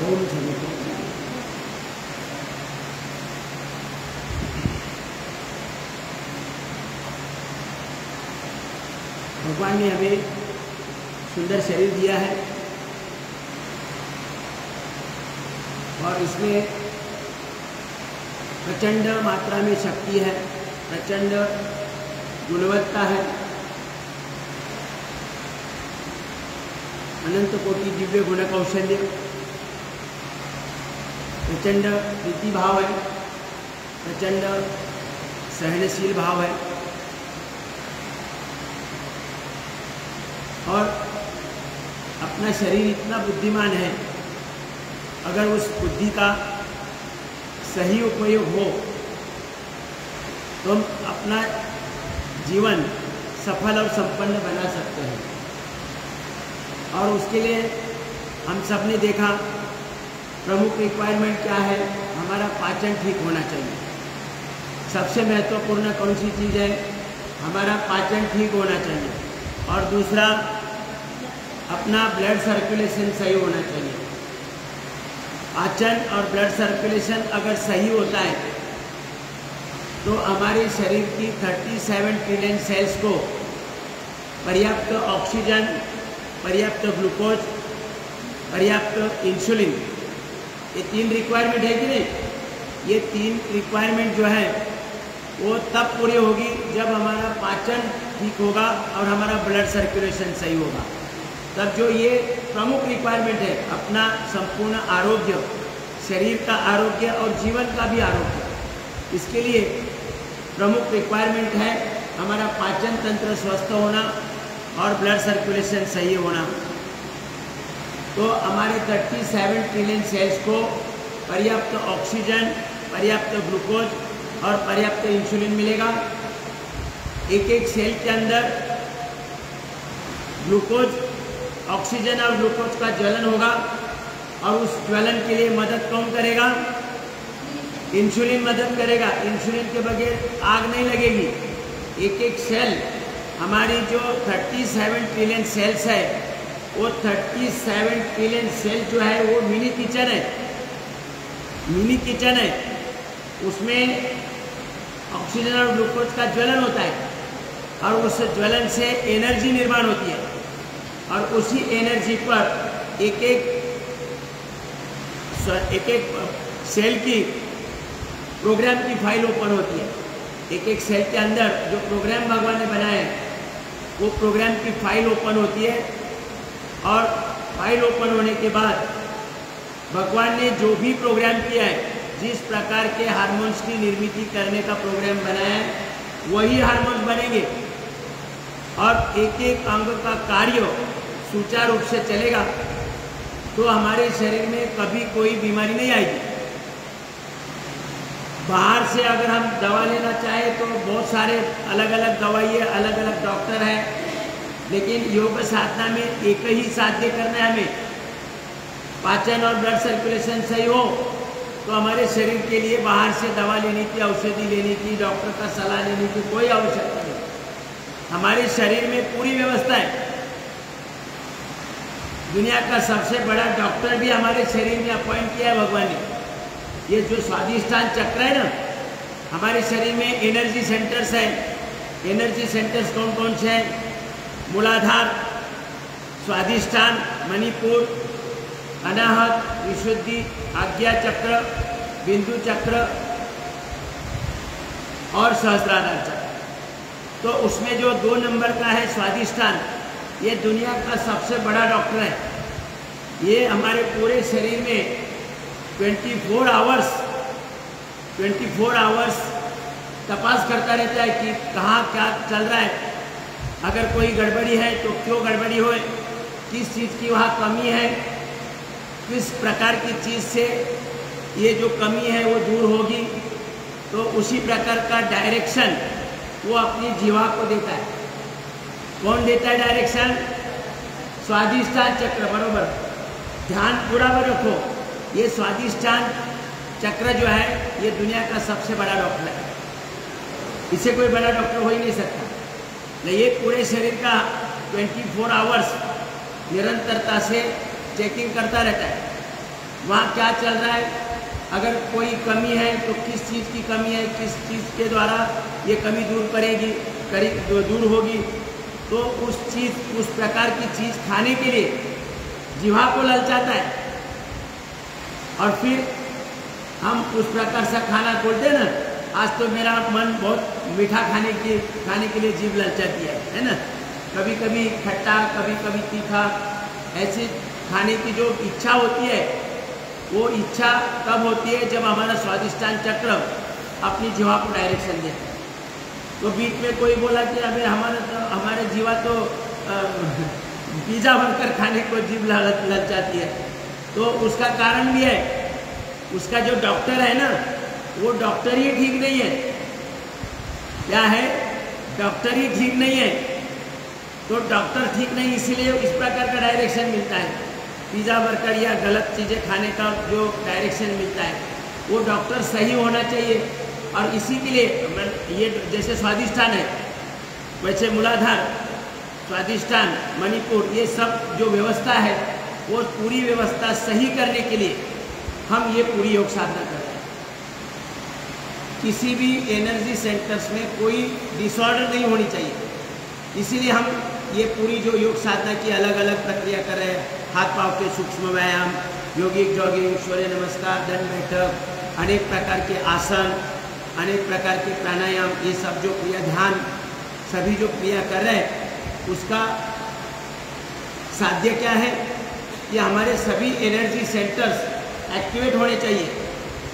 ओम सभी को भगवान ने हमें सुंदर शरीर दिया है और इसमें प्रचंड मात्रा में शक्ति है, प्रचंड गुणवत्ता है, अनंत कोटि दिव्य गुण कौशल्य, प्रचंड प्रीति भाव है, प्रचंड सहनशील भाव है और अपना शरीर इतना बुद्धिमान है, अगर उस बुद्धि का सही उपयोग हो तो हम अपना जीवन सफल और संपन्न बना सकते हैं। और उसके लिए हम सब ने देखा प्रमुख रिक्वायरमेंट क्या है, हमारा पाचन ठीक होना चाहिए। सबसे महत्वपूर्ण कौन सी चीज़ है, हमारा पाचन ठीक होना चाहिए। और दूसरा, अपना ब्लड सर्कुलेशन सही होना चाहिए। पाचन और ब्लड सर्कुलेशन अगर सही होता है तो हमारे शरीर की 37 ट्रिलियन सेल्स को पर्याप्त ऑक्सीजन, पर्याप्त ग्लूकोज, पर्याप्त इंसुलिन, ये 3 रिक्वायरमेंट है कि नहीं? ये 3 रिक्वायरमेंट जो है वो तब पूरी होगी जब हमारा पाचन ठीक होगा और हमारा ब्लड सर्कुलेशन सही होगा। तब जो ये प्रमुख रिक्वायरमेंट है, अपना संपूर्ण आरोग्य, शरीर का आरोग्य और जीवन का भी आरोग्य, इसके लिए प्रमुख रिक्वायरमेंट है हमारा पाचन तंत्र स्वस्थ होना और ब्लड सर्कुलेशन सही होना। तो हमारे 37 ट्रिलियन सेल्स को पर्याप्त ऑक्सीजन, पर्याप्त ग्लूकोज और पर्याप्त इंसुलिन मिलेगा। एक एक सेल के अंदर ग्लूकोज, ऑक्सीजन और ग्लूकोज का ज्वलन होगा और उस ज्वलन के लिए मदद कौन करेगा? इंसुलिन मदद करेगा। इंसुलिन के बगैर आग नहीं लगेगी। एक एक सेल, हमारी जो 37 ट्रिलियन सेल्स है वो 37 ट्रिलियन सेल जो है वो मिनी किचन है, मिनी किचन है। उसमें ऑक्सीजन और ग्लूकोज का ज्वलन होता है और उस ज्वलन से एनर्जी निर्माण होती है और उसी एनर्जी पर एक एक सेल की प्रोग्राम की फाइल ओपन होती है। एक एक सेल के अंदर जो प्रोग्राम भगवान ने बनाया है वो प्रोग्राम की फाइल ओपन होती है और फाइल ओपन होने के बाद भगवान ने जो भी प्रोग्राम किया है, जिस प्रकार के हार्मोन्स की निर्मित करने का प्रोग्राम बनाया है वही हार्मोन्स बनेंगे और एक एक अंग का कार्य सुचारू रूप से चलेगा तो हमारे शरीर में कभी कोई बीमारी नहीं आएगी। बाहर से अगर हम दवा लेना चाहें तो बहुत सारे अलग अलग दवाइयाँ, अलग अलग डॉक्टर हैं, लेकिन योग साधना में एक ही साध्य करना है हमें। पाचन और ब्लड सर्कुलेशन सही हो तो हमारे शरीर के लिए बाहर से दवा लेने की, औषधि लेने की, डॉक्टर का सलाह लेने की कोई आवश्यकता नहीं। हमारे शरीर में पूरी व्यवस्था है। दुनिया का सबसे बड़ा डॉक्टर भी हमारे शरीर में अपॉइंट किया है भगवान ने। ये जो स्वादिष्ठान चक्र है ना, हमारे शरीर में एनर्जी सेंटर्स है। एनर्जी सेंटर्स कौन कौन से हैं? मूलाधार, स्वादिष्ठान, मणिपुर, अनाहत, विशुद्धि, आज्ञा चक्र, बिंदु चक्र और सहस्त्राधार चक्र। तो उसमें जो 2 नंबर का है स्वादिष्ठान, ये दुनिया का सबसे बड़ा डॉक्टर है। ये हमारे पूरे शरीर में 24 आवर्स तपास करता रहता है कि कहाँ क्या चल रहा है। अगर कोई गड़बड़ी है तो क्यों गड़बड़ी हो, किस चीज़ की वहाँ कमी है, किस प्रकार की चीज़ से ये जो कमी है वो दूर होगी। तो उसी प्रकार का डायरेक्शन वो अपनी जीवा को देता है। कौन देता है डायरेक्शन? स्वादिष्ठान चक्र। बरोबर, ध्यान पूरा रखो। ये स्वादिष्ठान चक्र जो है ये दुनिया का सबसे बड़ा डॉक्टर है। इसे कोई बड़ा डॉक्टर हो ही नहीं सकता। ये पूरे शरीर का 24 आवर्स निरंतरता से चेकिंग करता रहता है वहाँ क्या चल रहा है, अगर कोई कमी है तो किस चीज़ की कमी है, किस चीज़ के द्वारा ये कमी दूर होगी। तो उस प्रकार की चीज़ खाने के लिए जीवा को ललचाता है, और फिर हम उस प्रकार से खाना बोलते ना, आज तो मेरा मन बहुत मीठा खाने के लिए जीभ ललचाती है ना। कभी कभी खट्टा, कभी कभी तीखा, ऐसे खाने की जो इच्छा होती है, वो इच्छा कब होती है, जब हमारा स्वादिष्टान चक्र अपनी जीवा को डायरेक्शन देता है। तो बीच में कोई बोला कि अबे हमारे जीवा तो पिज़्ज़ा बनकर खाने को जीभ ललचाती है। तो उसका कारण भी है, उसका जो डॉक्टर है ना, वो डॉक्टर ही ठीक नहीं है। क्या है, डॉक्टर ही ठीक नहीं है। तो डॉक्टर ठीक नहीं, इसीलिए इस प्रकार का डायरेक्शन मिलता है, पिज़्ज़ा बर्गर या गलत चीज़ें खाने का जो डायरेक्शन मिलता है, वो डॉक्टर सही होना चाहिए। और इसी के लिए ये जैसे स्वादिष्टान है, वैसे मूलाधार, स्वादिष्टान, मणिपुर, ये सब जो व्यवस्था है, वो पूरी व्यवस्था सही करने के लिए हम ये पूरी योग साधना कर रहे हैं। किसी भी एनर्जी सेंटर्स में कोई डिसऑर्डर नहीं होनी चाहिए, इसीलिए हम ये पूरी जो योग साधना की अलग अलग प्रक्रिया कर रहे हैं। हाथ पाँव के सूक्ष्म व्यायाम, योगिक जॉगिंग, सूर्य नमस्कार, दंड बैठक, अनेक प्रकार के आसन, अनेक प्रकार के प्राणायाम, ये सब जो क्रिया, ध्यान, सभी जो क्रिया कर रहे हैं, उसका साध्य क्या है कि हमारे सभी एनर्जी सेंटर्स एक्टिवेट होने चाहिए।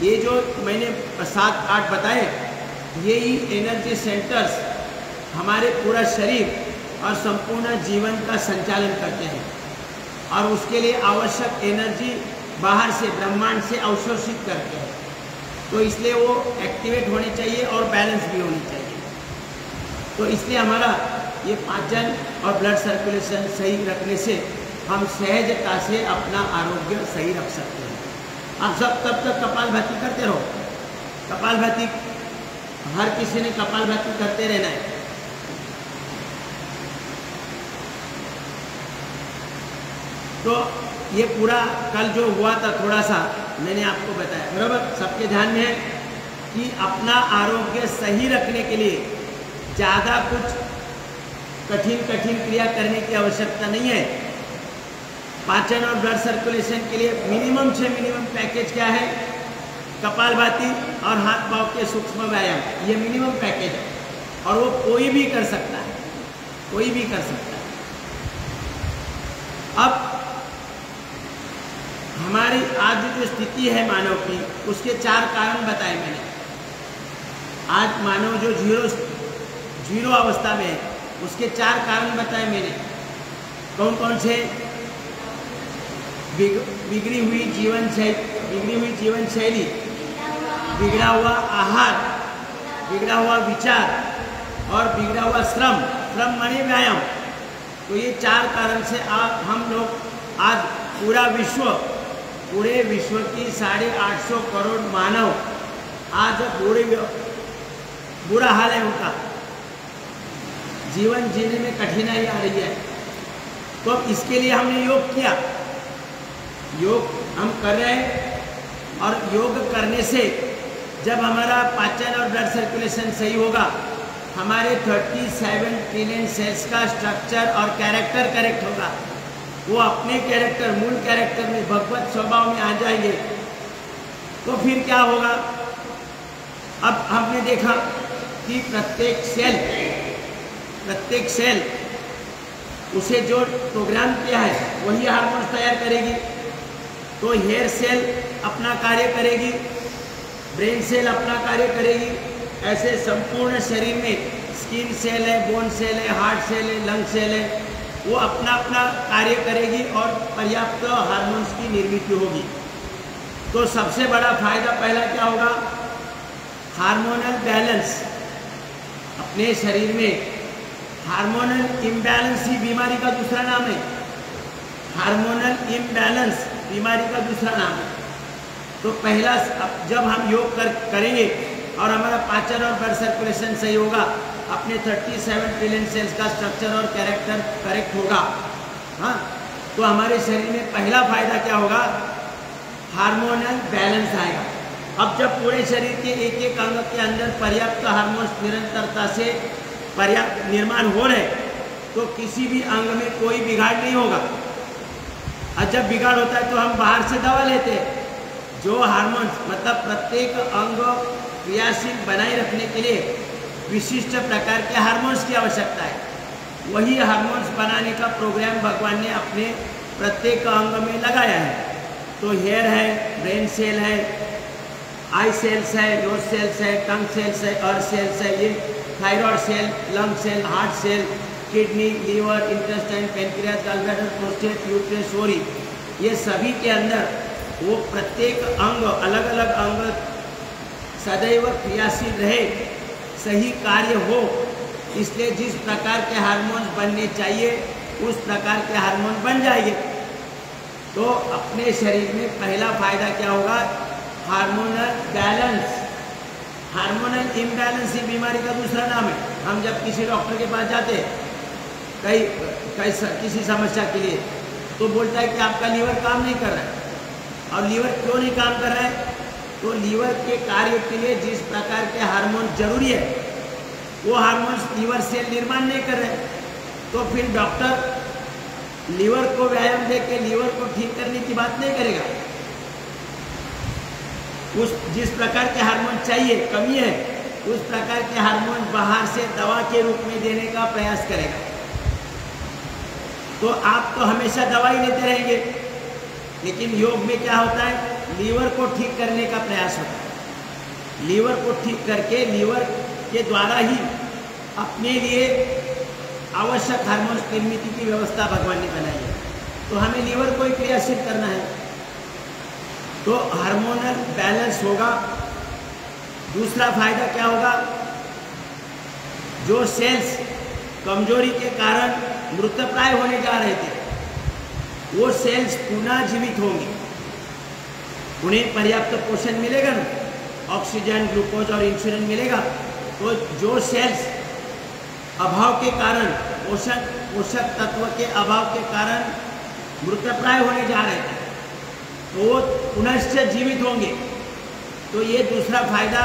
ये जो मैंने 7-8 बताए, यही एनर्जी सेंटर्स हमारे पूरा शरीर और संपूर्ण जीवन का संचालन करते हैं, और उसके लिए आवश्यक एनर्जी बाहर से, ब्रह्मांड से अवशोषित करते हैं। तो इसलिए वो एक्टिवेट होनी चाहिए और बैलेंस भी होनी चाहिए। तो इसलिए हमारा ये पाचन और ब्लड सर्कुलेशन सही रखने से हम सहजता से अपना आरोग्य सही रख सकते हैं। आप सब तब तक कपालभाति करते रहो। कपालभाति हर किसी ने कपालभाति करते रहना है। तो ये पूरा कल जो हुआ था, थोड़ा सा मैंने आपको बताया, बराबर सबके ध्यान में है कि अपना आरोग्य सही रखने के लिए ज़्यादा कुछ कठिन क्रिया करने की आवश्यकता नहीं है। पाचन और ब्लड सर्कुलेशन के लिए मिनिमम से मिनिमम पैकेज क्या है, कपालभाति और हाथ पाँव के सूक्ष्म व्यायाम, ये मिनिमम पैकेज है, और वो कोई भी कर सकता है, कोई भी कर सकता है। अब हमारी आज जो स्थिति है मानव की, उसके 4 कारण बताए मैंने। आज मानव जो जीरो अवस्था में है, उसके 4 कारण बताए मैंने। कौन कौन से? बिगड़ी हुई जीवन शैली, बिगड़ा हुआ आहार, बिगड़ा हुआ विचार और बिगड़ा हुआ श्रम माने व्यायाम। तो ये 4 कारण से हम लोग आज पूरे विश्व की 850 करोड़ मानव आज बुरा हाल है उनका, जीवन जीने में कठिनाई आ रही है। तो इसके लिए हमने योग किया, योग हम कर रहे हैं, और योग करने से जब हमारा पाचन और ब्लड सर्कुलेशन सही होगा, हमारे 37 ट्रिलियन सेल्स का स्ट्रक्चर और कैरेक्टर करेक्ट होगा। वो अपने कैरेक्टर, मूल कैरेक्टर में, भगवत स्वभाव में आ जाएंगे। तो फिर क्या होगा? अब हमने देखा कि प्रत्येक सेल उसे जो प्रोग्राम किया है वही हार्मोन्स तैयार करेगी। तो हेयर सेल अपना कार्य करेगी, ब्रेन सेल अपना कार्य करेगी, ऐसे संपूर्ण शरीर में स्किन सेल है, बोन सेल है, हार्ट सेल है, लंग सेल है, वो अपना अपना कार्य करेगी और पर्याप्त हार्मोन्स की निर्मित होगी। तो सबसे बड़ा फायदा पहला क्या होगा? Hormonal balance. अपने शरीर में हार्मोनल इम्बैलेंस ही बीमारी का दूसरा नाम है। हार्मोनल इम्बैलेंस बीमारी का दूसरा नाम है। तो पहला, जब हम योग करेंगे और हमारा पाचन और ब्लड सर्कुलेशन सही होगा, अपने 37 ट्रिलियन सेल्स का स्ट्रक्चर और कैरेक्टर करेक्ट होगा, हाँ, तो हमारे शरीर में पहला फायदा क्या होगा हार्मोनल बैलेंस आएगा। अब जब पूरे शरीर के एक एक अंग के अंदर पर्याप्त हार्मोन्स निरंतरता से पर्याप्त निर्माण हो रहे, तो किसी भी अंग में कोई बिगाड़ नहीं होगा। और जब बिगाड़ होता है तो हम बाहर से दवा लेते हैं। जो हार्मोन्स मतलब प्रत्येक अंग क्रियाशील बनाए रखने के लिए विशिष्ट प्रकार के हार्मोन्स की आवश्यकता है, वही हार्मोन्स बनाने का प्रोग्राम भगवान ने अपने प्रत्येक अंग में लगाया है। तो हेयर है, ब्रेन सेल है, आई सेल्स है, नोज सेल्स है, टंग सेल्स है, अर्थ सेल्स है, ये thyroid cell, lung cell, heart cell, kidney, liver, intestine, pancreas, gallbladder, prostate, uterus, ovary, ये सभी के अंदर वो प्रत्येक अंग अलग अलग अंग सदैव क्रियाशील रहे, सही कार्य हो, इसलिए जिस प्रकार के हार्मोन्स बनने चाहिए उस प्रकार के हार्मोन बन जाएंगे। तो अपने शरीर में पहला फायदा क्या होगा? Hormonal balance. हार्मोनल इम्बैलेंस ही बीमारी का दूसरा नाम है। हम जब किसी डॉक्टर के पास जाते हैं किसी समस्या के लिए, तो बोलता है कि आपका लीवर काम नहीं कर रहा है। और लीवर क्यों नहीं काम कर रहा है? तो लीवर के कार्य के लिए जिस प्रकार के हार्मोन जरूरी है वो हार्मोन्स लीवर सेल निर्माण नहीं कर रहे, तो फिर डॉक्टर लीवर को व्यायाम देके लीवर को ठीक करने की बात नहीं करेगा। उस जिस प्रकार के हार्मोन चाहिए, कमी है, उस प्रकार के हार्मोन बाहर से दवा के रूप में देने का प्रयास करेगा। तो आप तो हमेशा दवाई लेते रहेंगे, लेकिन योग में क्या होता है? लीवर को ठीक करने का प्रयास होता है। लीवर को ठीक करके लीवर के द्वारा ही अपने लिए आवश्यक हार्मोन निर्मित की व्यवस्था भगवान ने बनाई है। तो हमें लीवर को ही क्रियाशील करना है, तो हार्मोनल बैलेंस होगा। दूसरा फायदा क्या होगा? जो सेल्स कमजोरी के कारण मृतप्राय होने जा रहे थे, वो सेल्स पुनः जीवित होंगे। उन्हें पर्याप्त पोषण मिलेगा ना, ऑक्सीजन, ग्लूकोज और इंसुलिन मिलेगा। तो जो सेल्स अभाव के कारण, पोषक तत्व के अभाव के कारण मृतप्राय होने जा रहे थे, तो वो पुनश्च जीवित होंगे। तो ये दूसरा फायदा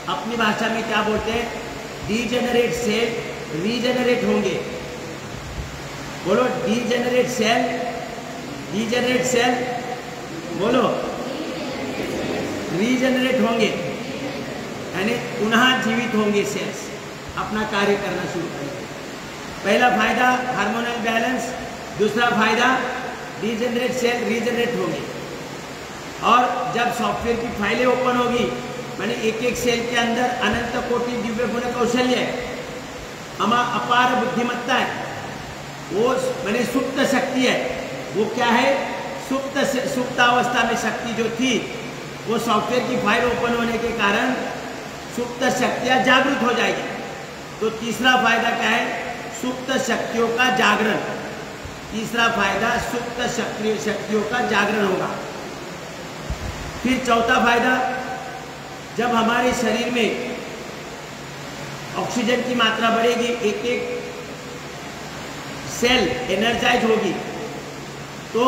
अपनी भाषा में क्या बोलते हैं? डीजेनरेट सेल रीजेनरेट होंगे। बोलो डीजेनरेट सेल, डीजेनरेट सेल बोलो, रीजेनरेट होंगे, यानी पुनः जीवित होंगे सेल्स, अपना कार्य करना शुरू करेंगे। पहला फायदा हार्मोनल बैलेंस, दूसरा फायदा डीजेनरेट सेल रीजेनरेट होंगे। और जब सॉफ्टवेयर की फाइलें ओपन होगी, मैंने एक एक सेल के अंदर अनंत कोटि दिव्य गुण कौशल्य है, अपार बुद्धिमत्ता है, वो मैंने सुप्त शक्ति है। वो क्या है? सुप्त अवस्था में शक्ति जो थी, वो सॉफ्टवेयर की फाइल ओपन होने के कारण सुप्त शक्तियाँ जागृत हो जाएगी। तो तीसरा फायदा क्या है? सुप्त शक्तियों का जागरण। तीसरा फायदा सुप्त शक्तियों का जागरण होगा। फिर चौथा फायदा, जब हमारे शरीर में ऑक्सीजन की मात्रा बढ़ेगी, एक एक सेल एनर्जाइज होगी, तो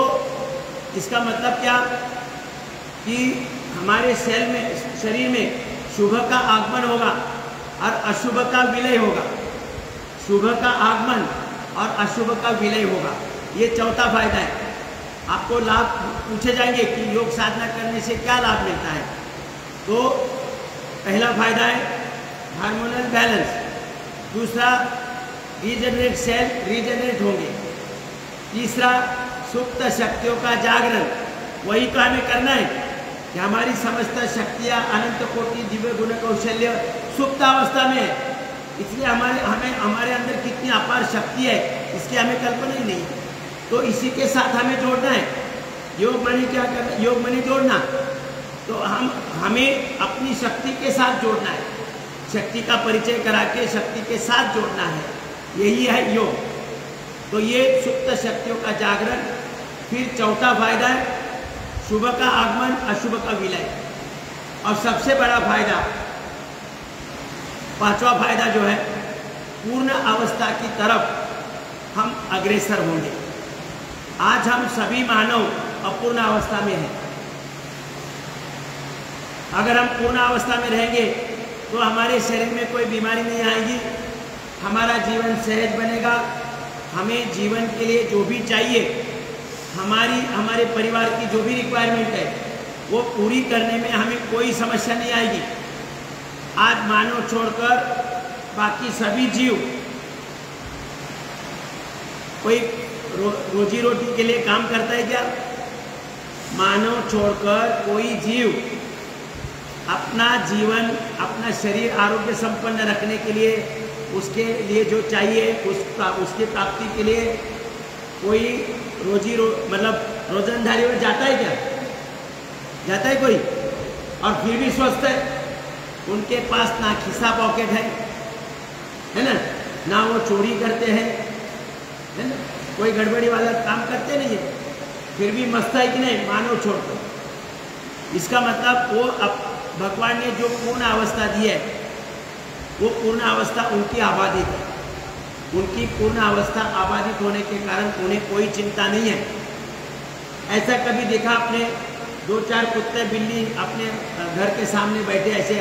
इसका मतलब क्या? कि हमारे सेल में, शरीर में शुभ का आगमन होगा और अशुभ का विलय होगा। शुभ का आगमन और अशुभ का विलय होगा। ये चौथा फायदा है। आपको लाभ पूछे जाएंगे कि योग साधना करने से क्या लाभ मिलता है। तो पहला फायदा है हार्मोनल बैलेंस, दूसरा रीजनरेट सेल रीजनरेट होंगे, तीसरा सुप्त शक्तियों का जागरण। वही तो हमें करना है कि हमारी समस्त शक्तियाँ अनंत कोटि दिव्य गुण कौशल्य सुप्त अवस्था में है, इसलिए हमारे अंदर कितनी अपार शक्ति है इसकी हमें कल्पना ही नहीं। तो इसी के साथ हमें जोड़ना है। योग माने क्या करना? योग माने जोड़ना। तो हमें अपनी शक्ति के साथ जोड़ना है, शक्ति का परिचय करा के शक्ति के साथ जोड़ना है, यही है योग। तो ये सुप्त शक्तियों का जागरण। फिर चौथा फायदा है शुभ का आगमन अशुभ का विलय। और सबसे बड़ा फायदा, पांचवा फायदा जो है, पूर्ण अवस्था की तरफ हम अग्रसर होंगे। आज हम सभी मानव अपूर्ण अवस्था में हैं। अगर हम पूर्ण अवस्था में रहेंगे तो हमारे शरीर में कोई बीमारी नहीं आएगी, हमारा जीवन सहज बनेगा। हमें जीवन के लिए जो भी चाहिए, हमारे परिवार की जो भी रिक्वायरमेंट है वो पूरी करने में हमें कोई समस्या नहीं आएगी। आज मानव छोड़कर बाकी सभी जीव कोई रोजी रोटी के लिए काम करता है क्या? मानव छोड़कर कोई जीव अपना जीवन, अपना शरीर आरोग्य संपन्न रखने के लिए, उसके लिए जो चाहिए उसकी प्राप्ति के लिए कोई मतलब रोजंदारी में जाता है क्या? जाता है कोई? और फिर भी स्वस्थ है। उनके पास ना खिस्सा पॉकेट है ना, ना वो चोरी करते हैं, है ना, कोई गड़बड़ी वाला काम करते नहीं है, फिर भी मस्त है कि नहीं मानव छोड़कर। इसका मतलब वो अब भगवान ने जो पूर्ण अवस्था दी है वो पूर्ण अवस्था उनकी आबादित है। उनकी पूर्ण अवस्था आबादित होने के कारण उन्हें कोई चिंता नहीं है। ऐसा कभी देखा आपने 2-4 कुत्ते बिल्ली अपने घर के सामने बैठे ऐसे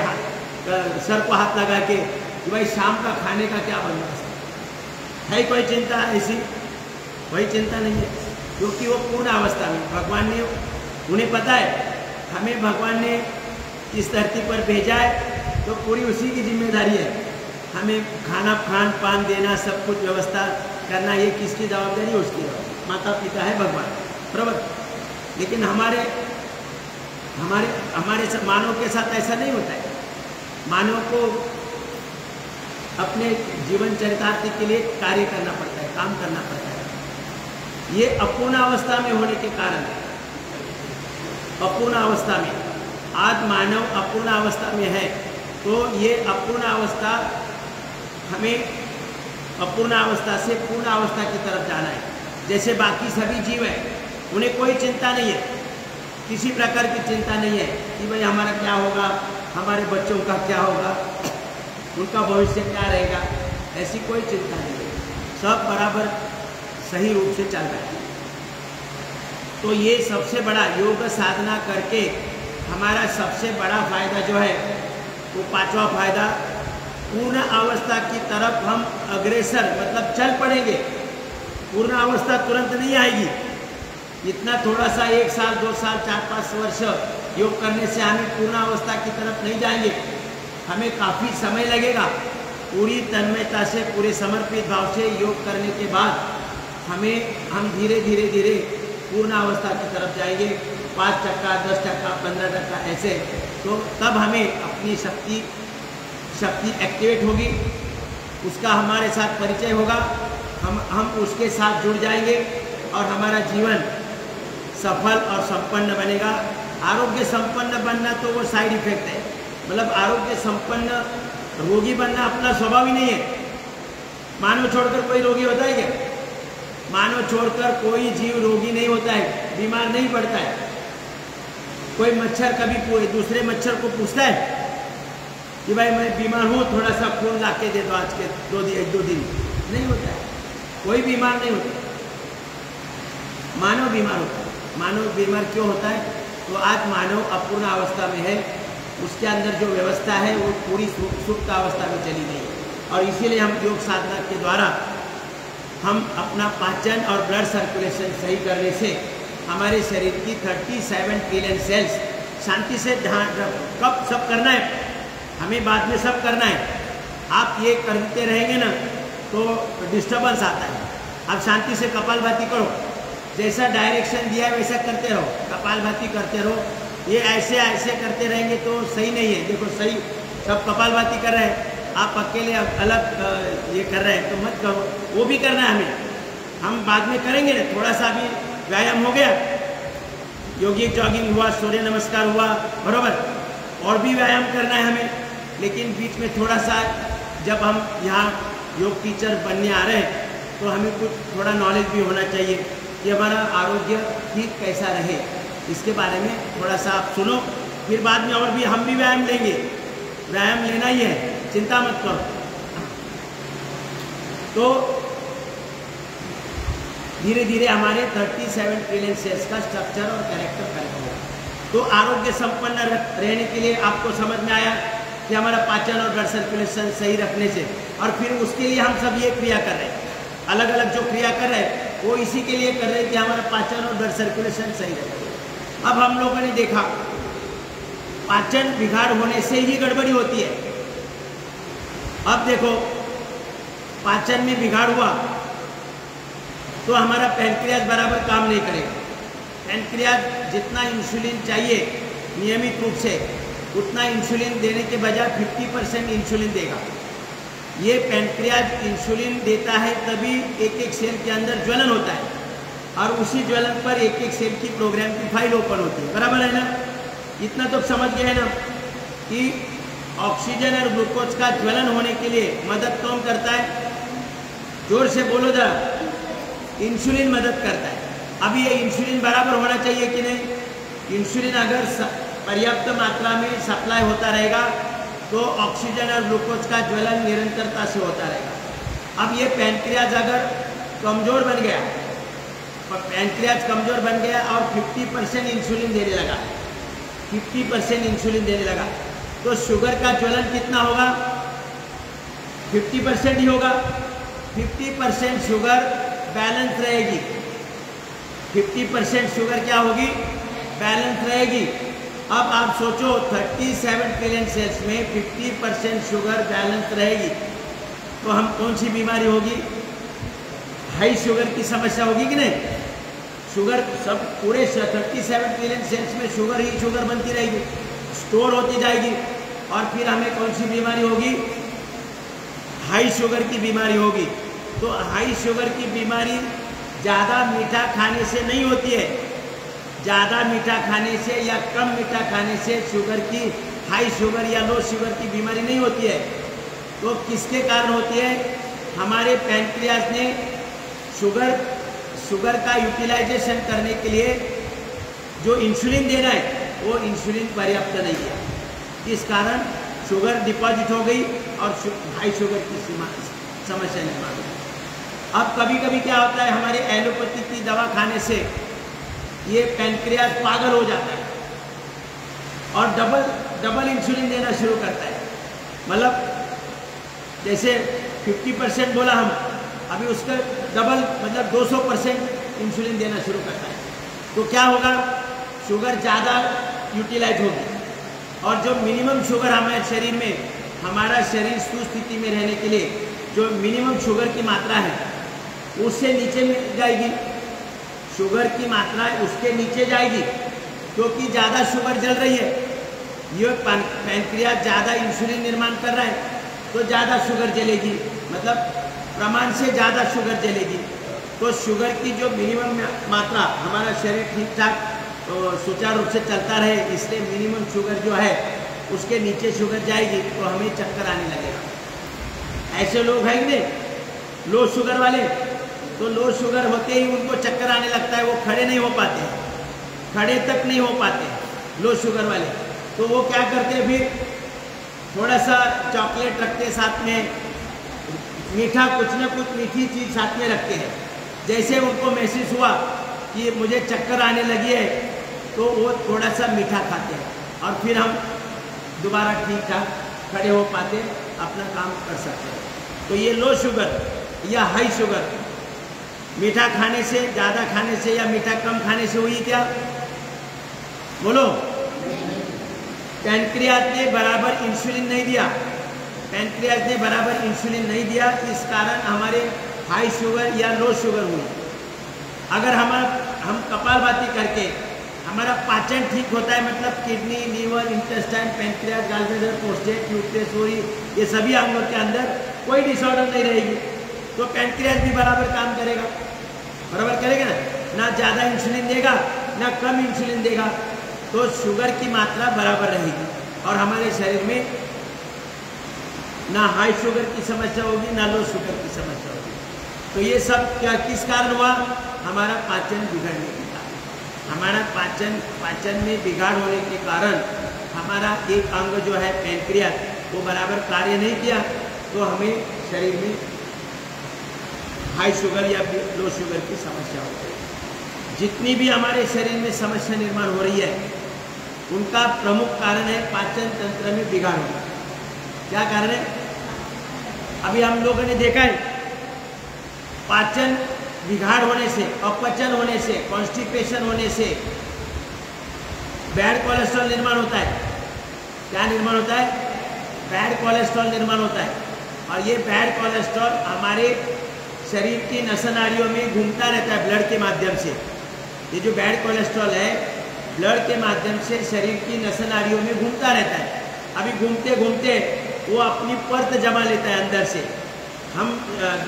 सर को हाथ लगा के कि भाई शाम का खाने का क्या बंदोबस्त है? कोई चिंता ऐसी? कोई चिंता नहीं है, क्योंकि वो पूर्ण अवस्था में भगवान ने, उन्हें पता है हमें भगवान ने इस धरती पर भेजा है तो पूरी उसी की जिम्मेदारी है। हमें खान पान देना, सब कुछ व्यवस्था करना, ये किसकी जवाबदारी है? उसकी जवाबदारी। माता पिता है भगवान प्रभु। लेकिन हमारे मानव के साथ ऐसा नहीं होता है। मानव को अपने जीवन चरितार्थ के लिए कार्य करना पड़ता है, काम करना पड़ता है। ये अपूर्ण अवस्था में होने के कारण, अपूर्ण अवस्था में आज मानव अपूर्ण अवस्था में है, तो ये अपूर्ण अवस्था, हमें अपूर्ण अवस्था से पूर्ण अवस्था की तरफ जाना है। जैसे बाकी सभी जीव हैं, उन्हें कोई चिंता नहीं है, किसी प्रकार की चिंता नहीं है कि भाई हमारा क्या होगा, हमारे बच्चों का क्या होगा, उनका भविष्य क्या रहेगा, ऐसी कोई चिंता नहीं है। सब बराबर सही रूप से चल रहा है। तो ये सबसे बड़ा योग साधना करके हमारा सबसे बड़ा फायदा जो है वो 5वां फायदा, पूर्ण अवस्था की तरफ हम अग्रसर मतलब चल पड़ेंगे। पूर्ण अवस्था तुरंत नहीं आएगी। इतना थोड़ा सा 1 साल 2 साल 4-5 वर्ष योग करने से हमें पूर्ण अवस्था की तरफ नहीं जाएंगे। हमें काफ़ी समय लगेगा। पूरी तन्मयता से, पूरे समर्पित भाव से योग करने के बाद हम धीरे धीरे पूर्ण अवस्था की तरफ जाएंगे। 5%, 10%, 15% ऐसे। तो तब हमें अपनी शक्ति एक्टिवेट होगी, उसका हमारे साथ परिचय होगा, हम उसके साथ जुड़ जाएंगे और हमारा जीवन सफल और संपन्न बनेगा। आरोग्य संपन्न बनना तो वो साइड इफेक्ट है, मतलब आरोग्य संपन्न रोगी बनना अपना स्वभाव ही नहीं है। मानव छोड़कर कोई रोगी होता है क्या? मानव छोड़कर कोई जीव रोगी नहीं होता है, बीमार नहीं पड़ता है। कोई मच्छर कभी दूसरे मच्छर को पूछता है कि भाई मैं बीमार हूँ, थोड़ा सा खून ला के दे दो आज के 1-2 दिन? नहीं होता है, कोई बीमार नहीं होता। मानव बीमार होता है। मानव बीमार क्यों होता है? तो आज मानव अपूर्ण अवस्था में है, उसके अंदर जो व्यवस्था है वो पूरी सुप्त अवस्था में चली गई। और इसीलिए हम योग साधना के द्वारा हम अपना पाचन और ब्लड सर्कुलेशन सही करने से हमारे शरीर की 37 ट्रिलियन सेल्स शांति से कब सब करना है, हमें बाद में सब करना है। आप ये करते रहेंगे ना तो डिस्टर्बेंस आता है। आप शांति से कपालभाति करो, जैसा डायरेक्शन दिया है वैसा करते रहो, कपालभाति करते रहो। ये ऐसे करते रहेंगे तो सही नहीं है। देखो सही सब कपालभाति कर रहे हैं, आप अकेले अलग ये कर रहे हैं तो मत करो, वो भी करना है हमें। हम बाद में करेंगे ना, थोड़ा सा भी व्यायाम हो गया, योगिक जॉगिंग हुआ, सूर्य नमस्कार हुआ, बराबर, और भी व्यायाम करना है हमें। लेकिन बीच में थोड़ा सा जब हम यहाँ योग टीचर बनने आ रहे हैं तो हमें कुछ थोड़ा नॉलेज भी होना चाहिए कि हमारा आरोग्य ठीक कैसा रहे, इसके बारे में थोड़ा सा आप सुनो। फिर बाद में और भी हम भी व्यायाम लेंगे, व्यायाम लेना ही है, चिंता मत करो। तो धीरे धीरे हमारे 37 ट्रिलियन सेल्स का स्ट्रक्चर और कैरेक्टर करेक्ट होगा। तो आरोग्य संपन्न रहने के लिए आपको समझ में आया कि हमारा पाचन और ब्लड सर्कुलेशन सही रखने से, और फिर उसके लिए हम सब ये क्रिया कर रहे हैं, अलग अलग जो क्रिया कर रहे हैं वो इसी के लिए कर रहे हैं कि हमारा पाचन और ब्लड सर्कुलेशन सही रहे। अब हम लोगों ने देखा पाचन बिगाड़ होने से ही गड़बड़ी होती है। अब देखो पाचन में बिगाड़ हुआ तो हमारा पैनक्रियाज बराबर काम नहीं करेगा। पैनक्रियाज जितना इंसुलिन चाहिए नियमित रूप से उतना इंसुलिन देने के बजाय 50% इंसुलिन देगा। ये पैनक्रियाज इंसुलिन देता है तभी एक एक सेल के अंदर ज्वलन होता है, और उसी ज्वलन पर एक एक सेल की प्रोग्राम की फाइल ओपन होती है। बराबर है ना? इतना तो समझ गए ना कि ऑक्सीजन और ग्लूकोज का ज्वलन होने के लिए मदद कौन करता है? जोर से बोलो जरा। इंसुलिन मदद करता है। अभी ये इंसुलिन बराबर होना चाहिए कि नहीं? इंसुलिन अगर पर्याप्त मात्रा में सप्लाई होता रहेगा तो ऑक्सीजन और ग्लूकोज का ज्वलन निरंतरता से होता रहेगा। अब ये पैनक्रियाज अगर कमज़ोर बन गया, पैनक्रियाज कमज़ोर बन गया और 50% इंसुलिन देने लगा, 50% इंसुलिन देने लगा, तो शुगर का ज्वलन कितना होगा? 50% ही होगा। 50% शुगर बैलेंस रहेगी। 50% शुगर क्या होगी? बैलेंस रहेगी। अब आप सोचो 37 ट्रिलियन सेल्स में 50% शुगर बैलेंस रहेगी तो हम कौन सी बीमारी होगी? हाई शुगर की समस्या होगी कि नहीं? शुगर सब पूरे 37 ट्रिलियन सेल्स में शुगर ही शुगर बनती रहेगी, स्टोर होती जाएगी, और फिर हमें कौन सी बीमारी होगी? हाई शुगर की बीमारी होगी। तो हाई शुगर की बीमारी ज़्यादा मीठा खाने से नहीं होती है। ज़्यादा मीठा खाने से या कम मीठा खाने से शुगर की हाई शुगर या लो शुगर की बीमारी नहीं होती है। तो किसके कारण होती है? हमारे पैनक्रियाज ने शुगर का यूटिलाइजेशन करने के लिए जो इंसुलिन देना है वो इंसुलिन पर्याप्त नहीं किया, इस कारण शुगर डिपॉजिट हो गई और हाई शुगर की समस्या निर्माण हुई। अब कभी कभी क्या होता है, हमारे एलोपैथी की दवा खाने से ये पैनक्रियाज पागल हो जाता है और डबल इंसुलिन देना शुरू करता है। मतलब जैसे 50% बोला हम, अभी उसका डबल मतलब 200% इंसुलिन देना शुरू करता है। तो क्या होगा? शुगर ज़्यादा यूटिलाइज होगी, और जो मिनिमम शुगर हमारे शरीर में, हमारा शरीर सुस्थिति में रहने के लिए जो मिनिमम शुगर की मात्रा है उससे नीचे में जाएगी। शुगर की मात्रा उसके नीचे जाएगी क्योंकि ज़्यादा शुगर जल रही है। ये पैनक्रियाज ज़्यादा इंसुलिन निर्माण कर रहा है तो ज़्यादा शुगर जलेगी, मतलब प्रमाण से ज़्यादा शुगर जलेगी। तो शुगर की जो मिनिमम मात्रा, हमारा शरीर ठीक ठाक सुचारू रूप से चलता रहे, इसलिए मिनिमम शुगर जो है उसके नीचे शुगर जाएगी तो हमें चक्कर आने लगेगा। ऐसे लोग हैं कि नहीं लो शुगर वाले, तो लो शुगर होते ही उनको चक्कर आने लगता है, वो खड़े नहीं हो पाते, खड़े तक नहीं हो पाते लो शुगर वाले। तो वो क्या करते हैं, फिर थोड़ा सा चॉकलेट रखते साथ में, मीठा कुछ ना कुछ मीठी चीज़ साथ में रखते हैं। जैसे उनको महसूस हुआ कि मुझे चक्कर आने लगी है तो वो थोड़ा सा मीठा खाते हैं और फिर हम दोबारा ठीक ठाक खड़े हो पाते, अपना काम कर सकते हैं। तो ये लो शुगर या हाई शुगर मीठा खाने से, ज़्यादा खाने से या मीठा कम खाने से हुई क्या? बोलो। पैनक्रियाज ने बराबर इंसुलिन नहीं दिया, पैनक्रियाज ने बराबर इंसुलिन नहीं दिया, इस कारण हमारे हाई शुगर या लो शुगर हुई। अगर हम कपालभाति करके हमारा पाचन ठीक होता है, मतलब kidney, liver, intestine, pancreas, gallbladder, prostate, uterus, ovary, ये सभी अंगों के अंदर कोई डिसऑर्डर नहीं रहेगी तो पैनक्रियाज भी बराबर काम करेगा, बराबर करेगा ना ज़्यादा इंसुलिन देगा ना कम इंसुलिन देगा, तो शुगर की मात्रा बराबर रहेगी और हमारे शरीर में ना हाई शुगर की समस्या होगी ना लो शुगर की समस्या होगी। तो ये सब क्या किस कारण हुआ? हमारा पाचन बिगड़ने के कारण। हमारा पाचन में बिगाड़ होने के कारण हमारा एक अंग जो है पैनक्रियाज वो बराबर कार्य नहीं किया तो हमें शरीर में हाई शुगर या लो शुगर की समस्या हो गई। जितनी भी हमारे शरीर में समस्या निर्माण हो रही है उनका प्रमुख कारण है पाचन तंत्र में बिगाड़ होना। क्या कारण है? अभी हम लोगों ने देखा है पाचन बिगाड़ होने से, अपचन होने से, कॉन्स्टिपेशन होने से बैड कोलेस्ट्रॉल निर्माण होता है। क्या निर्माण होता है? बैड कोलेस्ट्रॉल निर्माण होता है। और ये बैड कोलेस्ट्रॉल हमारे शरीर की नसनाड़ियों में घूमता रहता है ब्लड के माध्यम से। ये जो बैड कोलेस्ट्रॉल है ब्लड के माध्यम से शरीर की नसनाड़ियों में घूमता रहता है। अभी घूमते घूमते वो अपनी परत जमा लेता है अंदर से। हम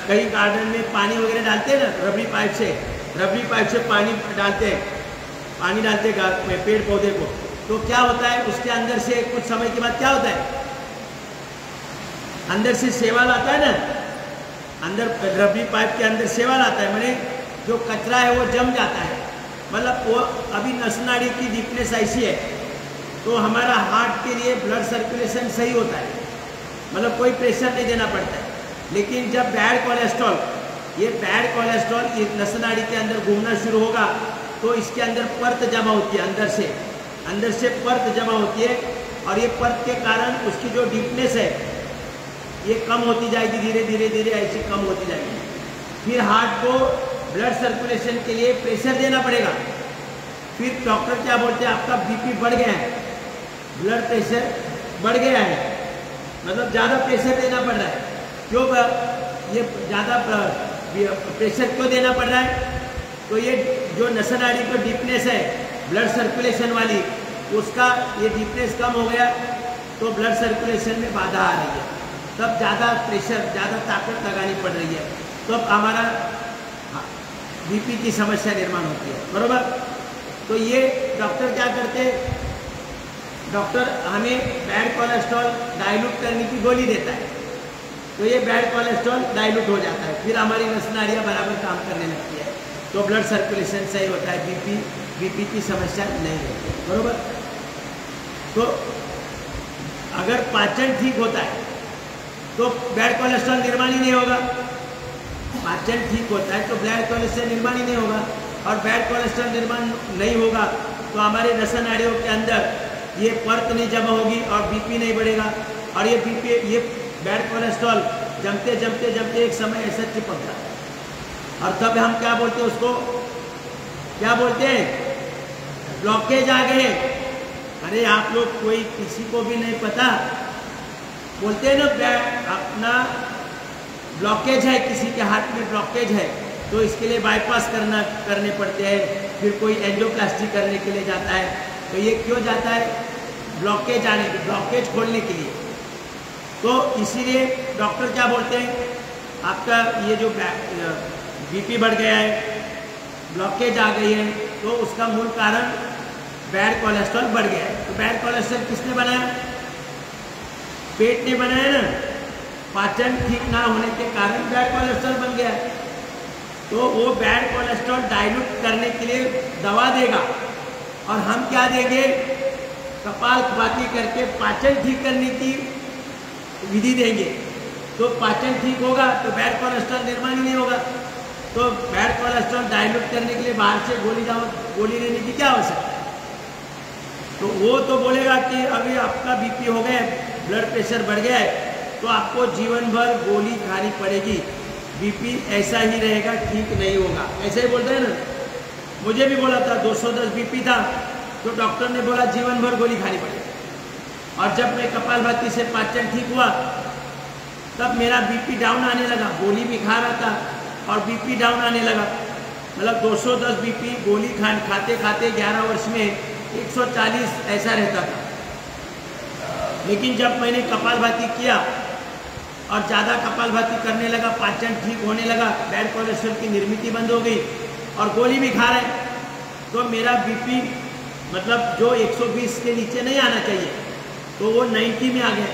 कहीं गार्डन में पानी वगैरह डालते हैं ना, रबड़ी पाइप से पानी डालते हैं पेड़ पौधे को, तो क्या होता है उसके अंदर से कुछ समय के बाद क्या होता है, अंदर से शैवाल आता है ना, अंदर रबड़ी पाइप के अंदर शैवाल आता है, माने जो कचरा है वो जम जाता है। मतलब वो अभी नसनाड़ी की डीपनेस ऐसी है तो हमारा हार्ट के लिए ब्लड सर्कुलेशन सही होता है, मतलब कोई प्रेशर नहीं देना पड़ता है। लेकिन जब बैड कोलेस्ट्रॉल ये नसनाड़ी के अंदर घूमना शुरू होगा तो इसके अंदर परत जमा होती है, अंदर से परत जमा होती है, और ये परत के कारण उसकी जो डीपनेस है ये कम होती जाएगी, धीरे धीरे ऐसी कम होती जाएगी। फिर हार्ट को ब्लड सर्कुलेशन के लिए प्रेशर देना पड़ेगा। फिर डॉक्टर क्या बोलते हैं, आपका बीपी बढ़ गया है, ब्लड प्रेशर बढ़ गया है, मतलब ज़्यादा प्रेशर देना पड़ रहा है। क्यों ये ज़्यादा प्रेशर क्यों देना पड़ रहा है? तो ये जो नसनाड़ी को डीपनेस है ब्लड सर्कुलेशन वाली, उसका ये डीपनेस कम हो गया तो ब्लड सर्कुलेशन में बाधा आ रही है, तब ज़्यादा प्रेशर, ज़्यादा ताकत लगानी पड़ रही है, तो अब हमारा बीपी की समस्या निर्माण होती है, बरोबर। तो ये डॉक्टर क्या करते हैं, डॉक्टर हमें बैड कोलेस्ट्रॉल डाइल्यूट करने की गोली देता है, तो ये बैड कोलेस्ट्रॉल डाइल्यूट हो जाता है, फिर हमारी नसनाड़ियाँ बराबर काम करने लगती है, तो ब्लड सर्कुलेशन सही होता है, बीपी की समस्या नहीं होती है, बरोबर। तो अगर पाचन ठीक होता है तो बैड कोलेस्ट्रॉल निर्माण ही नहीं होगा। पाचन ठीक होता है तो बैड कोलेस्ट्रॉल निर्माण ही नहीं होगा, और बैड कोलेस्ट्रॉल निर्माण नहीं होगा तो हमारे नसनाड़ियों के अंदर ये परत नहीं जमा होगी और बीपी नहीं बढ़ेगा, और ये बैड कोलेस्ट्रॉल जमते एक समय ऐसा चिपक जाता है, और तब हम क्या बोलते हैं, उसको क्या बोलते हैं, ब्लॉकेज आ गए। अरे आप लोग कोई किसी को भी नहीं पता, बोलते हैं ना अपना ब्लॉकेज है, किसी के हाथ में ब्लॉकेज है तो इसके लिए बाईपास करने पड़ते हैं, फिर कोई एंजियोप्लास्टी करने के लिए जाता है। तो ये क्यों जाता है? ब्लॉकेज खोलने के लिए। तो इसीलिए डॉक्टर क्या बोलते हैं, आपका ये जो बीपी बढ़ गया है, ब्लॉकेज आ गई है, तो उसका मूल कारण बैड कोलेस्ट्रॉल बढ़ गया है। तो बैड कोलेस्ट्रॉल किसने बनाया? पेट ने बनाया ना। पाचन ठीक ना होने के कारण बैड कोलेस्ट्रॉल बन गया है, तो वो बैड कोलेस्ट्रॉल डाइल्यूट करने के लिए दवा देगा, और हम क्या देंगे, कपालभाति करके पाचन ठीक करने की विधि देंगे। तो पाचन ठीक होगा तो बैड कोलेस्ट्रॉल निर्माण ही नहीं होगा। तो बैड कोलेस्ट्रॉल डाइल्यूट करने के लिए बाहर से गोली लेने की क्या आवश्यकता है? तो वो तो बोलेगा कि अभी आपका बीपी हो गया, ब्लड प्रेशर बढ़ गया है, तो आपको जीवन भर गोली खानी पड़ेगी, बीपी ऐसा ही रहेगा, ठीक नहीं होगा, ऐसा ही बोलते हैं ना। मुझे भी बोला था 210 बीपी था, तो डॉक्टर ने बोला जीवन भर गोली खानी पड़ेगी। और जब मैं कपालभाति से पाचन ठीक हुआ तब मेरा बीपी डाउन आने लगा, गोली भी खा रहा था और बीपी डाउन आने लगा। मतलब 210 बीपी गोली खाते खाते 11 वर्ष में 140 ऐसा रहता था। लेकिन जब मैंने कपालभाति किया और ज़्यादा कपालभाति करने लगा, पाचन ठीक होने लगा, बैड कोलेस्ट्रॉल की निर्मित बंद हो गई और गोली भी खा रहे, तो मेरा बीपी मतलब जो 120 के नीचे नहीं आना चाहिए तो वो 90 में आ गया,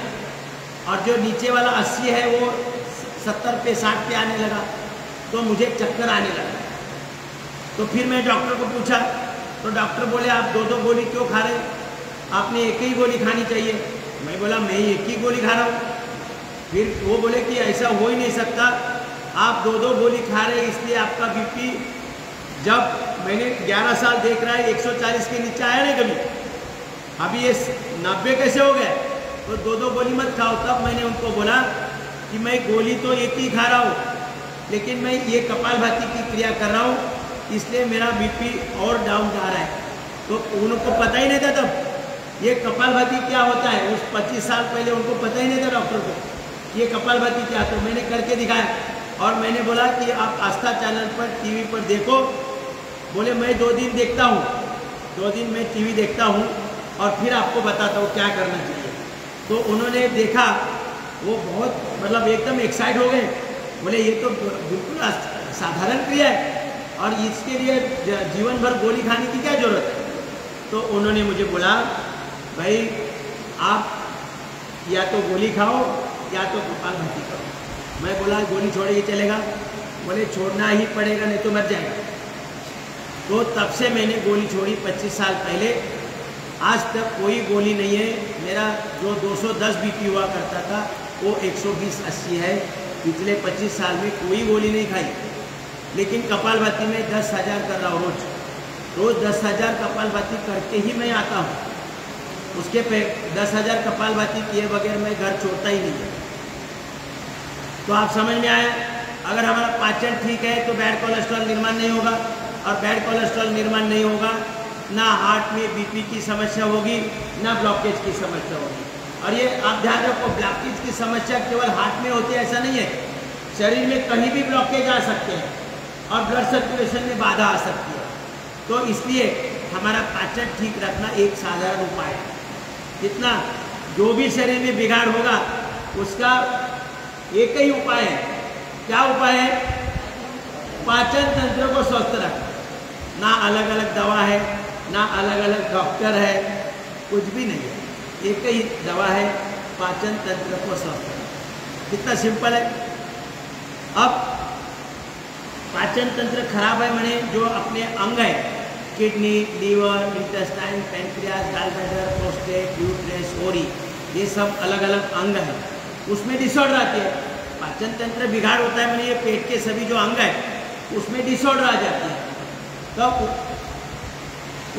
और जो नीचे वाला 80 है वो 70 पे 60 पे आने लगा, तो मुझे चक्कर आने लगा। तो फिर मैं डॉक्टर को पूछा, तो डॉक्टर बोले आप 2-2 गोली क्यों खा रहे, आपने एक ही गोली खानी चाहिए। मैं बोला मैं एक ही गोली खा रहा हूँ। फिर वो बोले कि ऐसा हो ही नहीं सकता, आप 2-2 गोली खा रहे हैं इसलिए आपका बीपी, जब मैंने 11 साल देख रहा है 140 के नीचे आया नहीं कभी, अभी ये 90 कैसे हो गए? तो 2-2 गोली मत खाओ। तब मैंने उनको बोला कि मैं गोली तो एक ही खा रहा हूँ, लेकिन मैं ये कपालभाति की क्रिया कर रहा हूँ, इसलिए मेरा बीपी और डाउन जा रहा है। तो उनको पता ही नहीं था तब ये कपालभाति क्या होता है। उस 25 साल पहले उनको पता ही नहीं था डॉक्टर को ये कपालभाति क्या। तो मैंने करके दिखाया और मैंने बोला कि आप आस्था चैनल पर टीवी पर देखो। बोले मैं 2 दिन देखता हूँ, 2 दिन मैं टीवी देखता हूँ और फिर आपको बताता हूँ क्या करना चाहिए। तो उन्होंने देखा, वो बहुत मतलब एकदम एक्साइट हो गए। बोले ये तो बिल्कुल साधारण क्रिया है और इसके लिए जीवन भर गोली खाने की क्या जरूरत है। तो उन्होंने मुझे बोला भाई आप या तो गोली खाओ या तो कपालभाति करो। मैं बोला गोली छोड़िए चलेगा? बोले छोड़ना ही पड़ेगा, नहीं तो मर जाएगा। तो तब से मैंने गोली छोड़ी 25 साल पहले। आज तक कोई गोली नहीं है। मेरा जो 210 बीपी हुआ करता था वो 120-80 है। पिछले 25 साल में कोई गोली नहीं खाई, लेकिन कपालभाति में 10,000 कर रहा हूँ रोज 10,000 कपालभाति करके ही मैं आता हूँ। उसके पे 10,000 कपालभाति किए बगैर मैं घर छोड़ता ही नहीं है। तो आप समझ में आया, अगर हमारा पाचन ठीक है तो बैड कोलेस्ट्रॉल निर्माण नहीं होगा, और बैड कोलेस्ट्रॉल निर्माण नहीं होगा ना हार्ट में बीपी की समस्या होगी, ना ब्लॉकेज की समस्या होगी। और ये आप ध्यान रखो, ब्लॉकेज की समस्या केवल हार्ट में होती है ऐसा नहीं है। शरीर में कहीं भी ब्लॉकेज आ सकते हैं और ब्लड सर्कुलेशन में बाधा आ सकती है। तो इसलिए हमारा पाचन ठीक रखना एक साधारण उपाय है। कितना जो भी शरीर में बिगाड़ होगा उसका एक ही उपाय है। क्या उपाय है? पाचन तंत्र को स्वस्थ रखना। ना अलग अलग दवा है, ना अलग अलग डॉक्टर है, कुछ भी नहीं है। एक ही दवा है, पाचन तंत्र को स्वस्थ रखना। कितना सिंपल है। अब पाचन तंत्र खराब है माने जो अपने अंग है, kidney, liver, intestine, pancreas, gallbladder, prostate, uterus, ovary, ये सब अलग अलग अंग है, उसमें डिसऑर्डर आती है। पाचन तंत्र बिगाड़ होता है माने ये पेट के सभी जो अंग है उसमें डिसऑर्डर आ जाती है। तो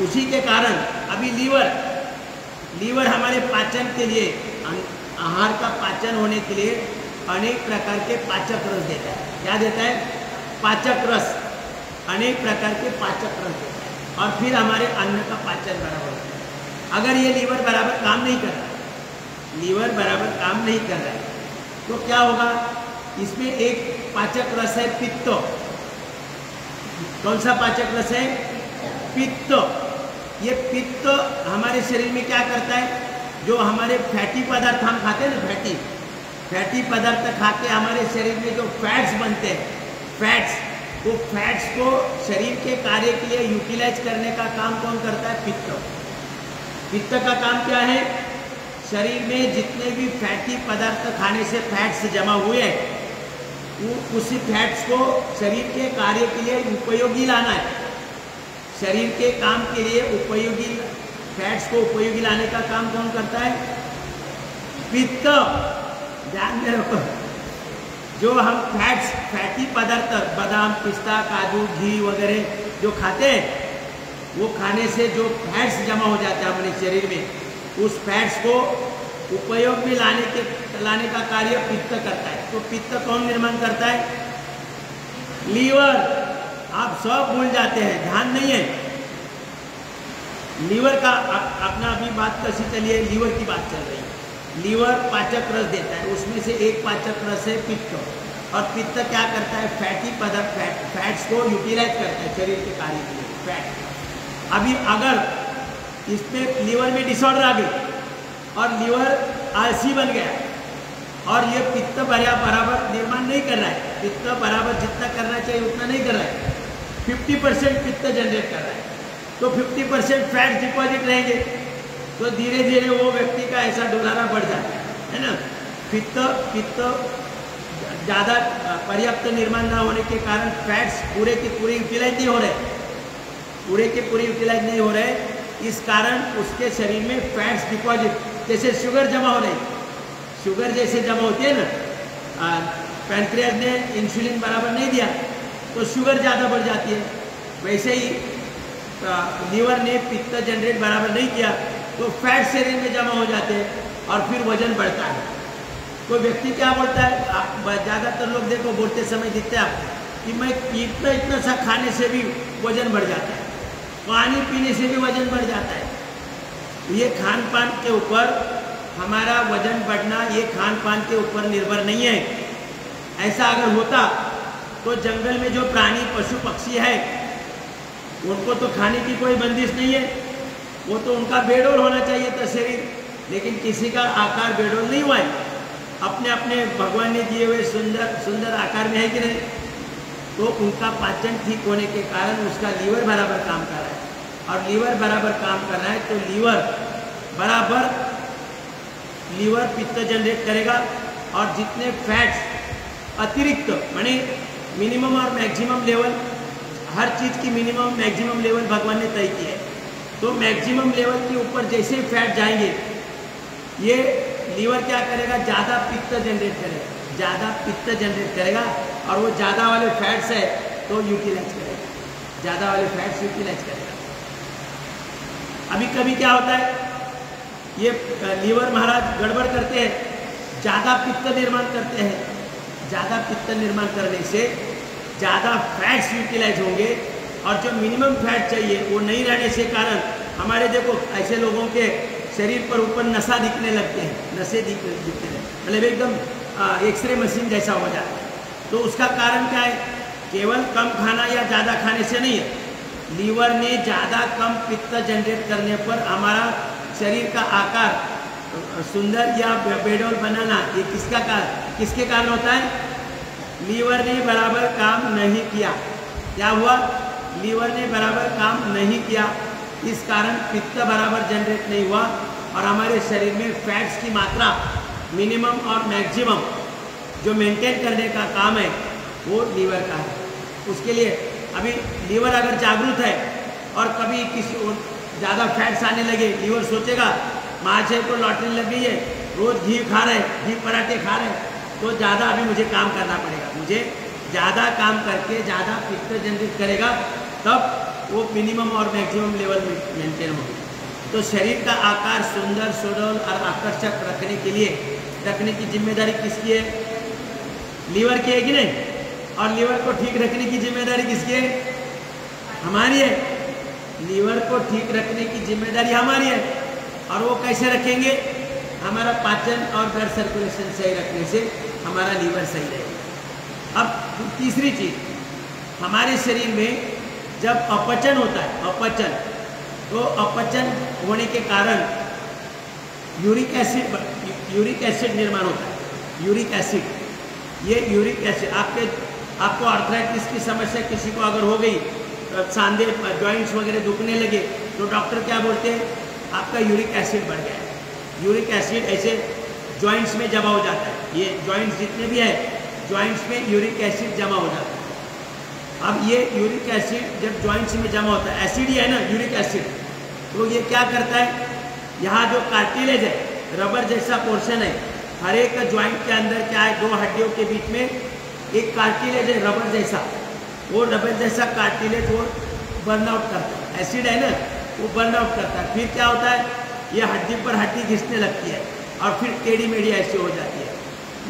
उसी के कारण अभी लीवर हमारे पाचन के लिए, आहार का पाचन होने के लिए अनेक प्रकार के पाचक रस देता है। क्या देता है? पाचक रस। अनेक प्रकार के पाचक रस देता है और फिर हमारे अन्न का पाचन बराबर होता है। अगर ये लीवर बराबर काम नहीं कर रहा है, लीवर बराबर काम नहीं कर रहा है, तो क्या होगा? इसमें एक पाचक रस है पित्त। कौन सा पाचक रस है? पित्त। ये पित्त हमारे शरीर में क्या करता है? जो हमारे फैटी पदार्थ हम खाते हैं ना, फैटी पदार्थ खा के हमारे शरीर में जो फैट्स बनते हैं, वो फैट्स को शरीर के कार्य के लिए यूटिलाइज करने का काम कौन करता है? पित्त। पित्त का काम क्या है? शरीर में जितने भी फैटी पदार्थ खाने से फैट्स जमा हुए हैं, उसी फैट्स को शरीर के कार्य के लिए उपयोगी लाना है। शरीर के काम के लिए उपयोगी फैट्स को उपयोगी लाने का काम कौन करता है? पित्त। ध्यान में रखो, जो हम फैटी पदार्थ बादाम, पिस्ता, काजू, घी वगैरह जो खाते हैं, वो खाने से जो फैट्स जमा हो जाते हैं हमारे शरीर में, उस फैट्स को उपयोग में लाने का कार्य पित्त करता है। तो पित्त कौन निर्माण करता है? लीवर। आप सब भूल जाते हैं, ध्यान नहीं है। लीवर का अपना अभी बात कैसी चली है? लीवर की बात चल रही है। लीवर पाचक रस देता है, उसमें से एक पाचक रस है पित्त। और पित्त क्या करता है? फैटी पदार्थ फैट्स को यूटिलाइज करता है शरीर के कार्य के लिए, फैट। अभी अगर इसमें लीवर में डिसऑर्डर आ गई और लीवर आलसी बन गया और ये पित्त बराबर निर्माण नहीं कर रहा है, पित्त बराबर जितना करना चाहिए उतना नहीं कर रहा है, 50% पित्त जनरेट कर रहा है, तो 50% फैट डिपॉजिट रहेंगे, तो धीरे धीरे वो व्यक्ति का ऐसा डोलारा बढ़ जाता है ना। पित्त ज़्यादा पर्याप्त निर्माण ना होने के कारण फैट्स पूरे के पूरे यूटिलाइज नहीं हो रहे, इस कारण उसके शरीर में फैट्स डिपॉजिट, जैसे शुगर जमा हो रही, शुगर जैसे जमा होती है ना, पैंक्रियाज ने इंसुलिन बराबर नहीं दिया तो शुगर ज़्यादा बढ़ जाती है। वैसे ही लीवर ने पित्त जनरेट बराबर नहीं किया तो फैट शरीर में जमा हो जाते हैं और फिर वजन बढ़ता है। कोई व्यक्ति क्या बोलता है, आप ज़्यादातर लोग देखो बोलते समय दिखते हैं आप कि मैं इतना सा खाने से भी वजन बढ़ जाता है, पानी पीने से भी वजन बढ़ जाता है। ये खान पान के ऊपर हमारा वजन बढ़ना ये खान पान के ऊपर निर्भर नहीं है। ऐसा अगर होता तो जंगल में जो प्राणी पशु पक्षी है उनको तो खाने की कोई बंदिश नहीं है, वो तो उनका बेडोल होना चाहिए था शरीर, लेकिन किसी का आकार बेडोल नहीं हुआ है। अपने अपने भगवान ने दिए हुए सुंदर सुंदर आकार में है कि नहीं, तो उनका पाचन ठीक होने के कारण उसका लीवर बराबर काम कर रहा है, और लीवर बराबर काम कर रहा है तो लीवर पित्त जनरेट करेगा, और जितने फैट्स अतिरिक्त माने मिनिमम और मैक्सिमम लेवल, हर चीज़ की मिनिमम मैक्सिमम लेवल भगवान ने तय किया है। तो मैक्सिमम लेवल के ऊपर जैसे फैट जाएंगे ये लीवर क्या करेगा, ज़्यादा पित्त जनरेट करेगा, ज़्यादा पित्त जनरेट करेगा, और वो ज़्यादा वाले फैट्स है तो यूटिलाइज करेगा, ज़्यादा वाले फैट्स यूटिलाइज करेगा। अभी कभी क्या होता है, ये लीवर महाराज गड़बड़ करते हैं, ज़्यादा पित्त निर्माण करते हैं, ज़्यादा पित्त निर्माण करने से ज़्यादा फैट्स यूटिलाइज होंगे, और जो मिनिमम फैट चाहिए वो नहीं रहने से कारण हमारे देखो ऐसे लोगों के शरीर पर ऊपर नशा दिखने लगते हैं, नशे दिखने लगते, मतलब एकदम एक्सरे मशीन जैसा हो जाता है। तो उसका कारण क्या है, केवल कम खाना या ज़्यादा खाने से नहीं है, लीवर ने ज़्यादा कम पित्त जनरेट करने पर हमारा शरीर का आकार सुंदर या बेडोल बनाना ये किसके कारण होता है, लीवर ने बराबर काम नहीं किया। क्या हुआ, लीवर ने बराबर काम नहीं किया, इस कारण पित्त बराबर जनरेट नहीं हुआ, और हमारे शरीर में फैट्स की मात्रा मिनिमम और मैक्सिमम जो मेंटेन करने का काम है वो लीवर का है। उसके लिए अभी लीवर अगर जागरूक है और कभी किसी और ज़्यादा फैट्स आने लगे, लीवर सोचेगा महाशय को लॉटरी लग गई है, रोज़ घी खा रहे, घी पराठे खा रहे, तो ज़्यादा अभी मुझे काम करना पड़ेगा, मुझे ज़्यादा काम करके ज़्यादा पित्त जनरेट करेगा, तब वो मिनिमम और मैक्सिमम लेवल में मेंटेन होगी। तो शरीर का आकार सुंदर सुडौल और आकर्षक रखने के लिए रखने की जिम्मेदारी किसकी है, लीवर की है कि नहीं, और लीवर को ठीक रखने की जिम्मेदारी किसकी है, हमारी है। लीवर को ठीक रखने की जिम्मेदारी हमारी है, और वो कैसे रखेंगे, हमारा पाचन और ब्लड सर्कुलेशन सही रखने से हमारा लीवर सही रहेगा। अब तीसरी चीज, हमारे शरीर में जब अपचन होता है, अपचन, तो अपचन होने के कारण यूरिक एसिड निर्माण होता है। यूरिक एसिड, ये यूरिक एसिड आपको आर्थराइटिस की समस्या किसी को अगर हो गई, सांधे जॉइंट्स वगैरह दुखने लगे, तो डॉक्टर क्या बोलते हैं, आपका यूरिक एसिड बढ़ गया है। यूरिक एसिड ऐसे जॉइंट्स में जमा हो जाता है, ये जॉइंट्स जितने भी है जॉइंट्स में यूरिक एसिड जमा हो जाता है। अब ये यूरिक एसिड जब जॉइंट्स में जमा होता है, एसिड ही है ना यूरिक एसिड, तो ये क्या करता है, यहाँ जो कार्टिलेज है, रबर जैसा पोर्शन है, हर एक जॉइंट के अंदर क्या है, दो हड्डियों के बीच में एक कार्टिलेज है रबर जैसा, वो रबर जैसा कार्टिलेज वो बर्नआउट करता है, एसिड है ना, वो बर्नआउट करता है। फिर क्या होता है, ये हड्डी पर हड्डी घिसने लगती है, और फिर टेढ़ी मेढ़ी ऐसी हो जाती है।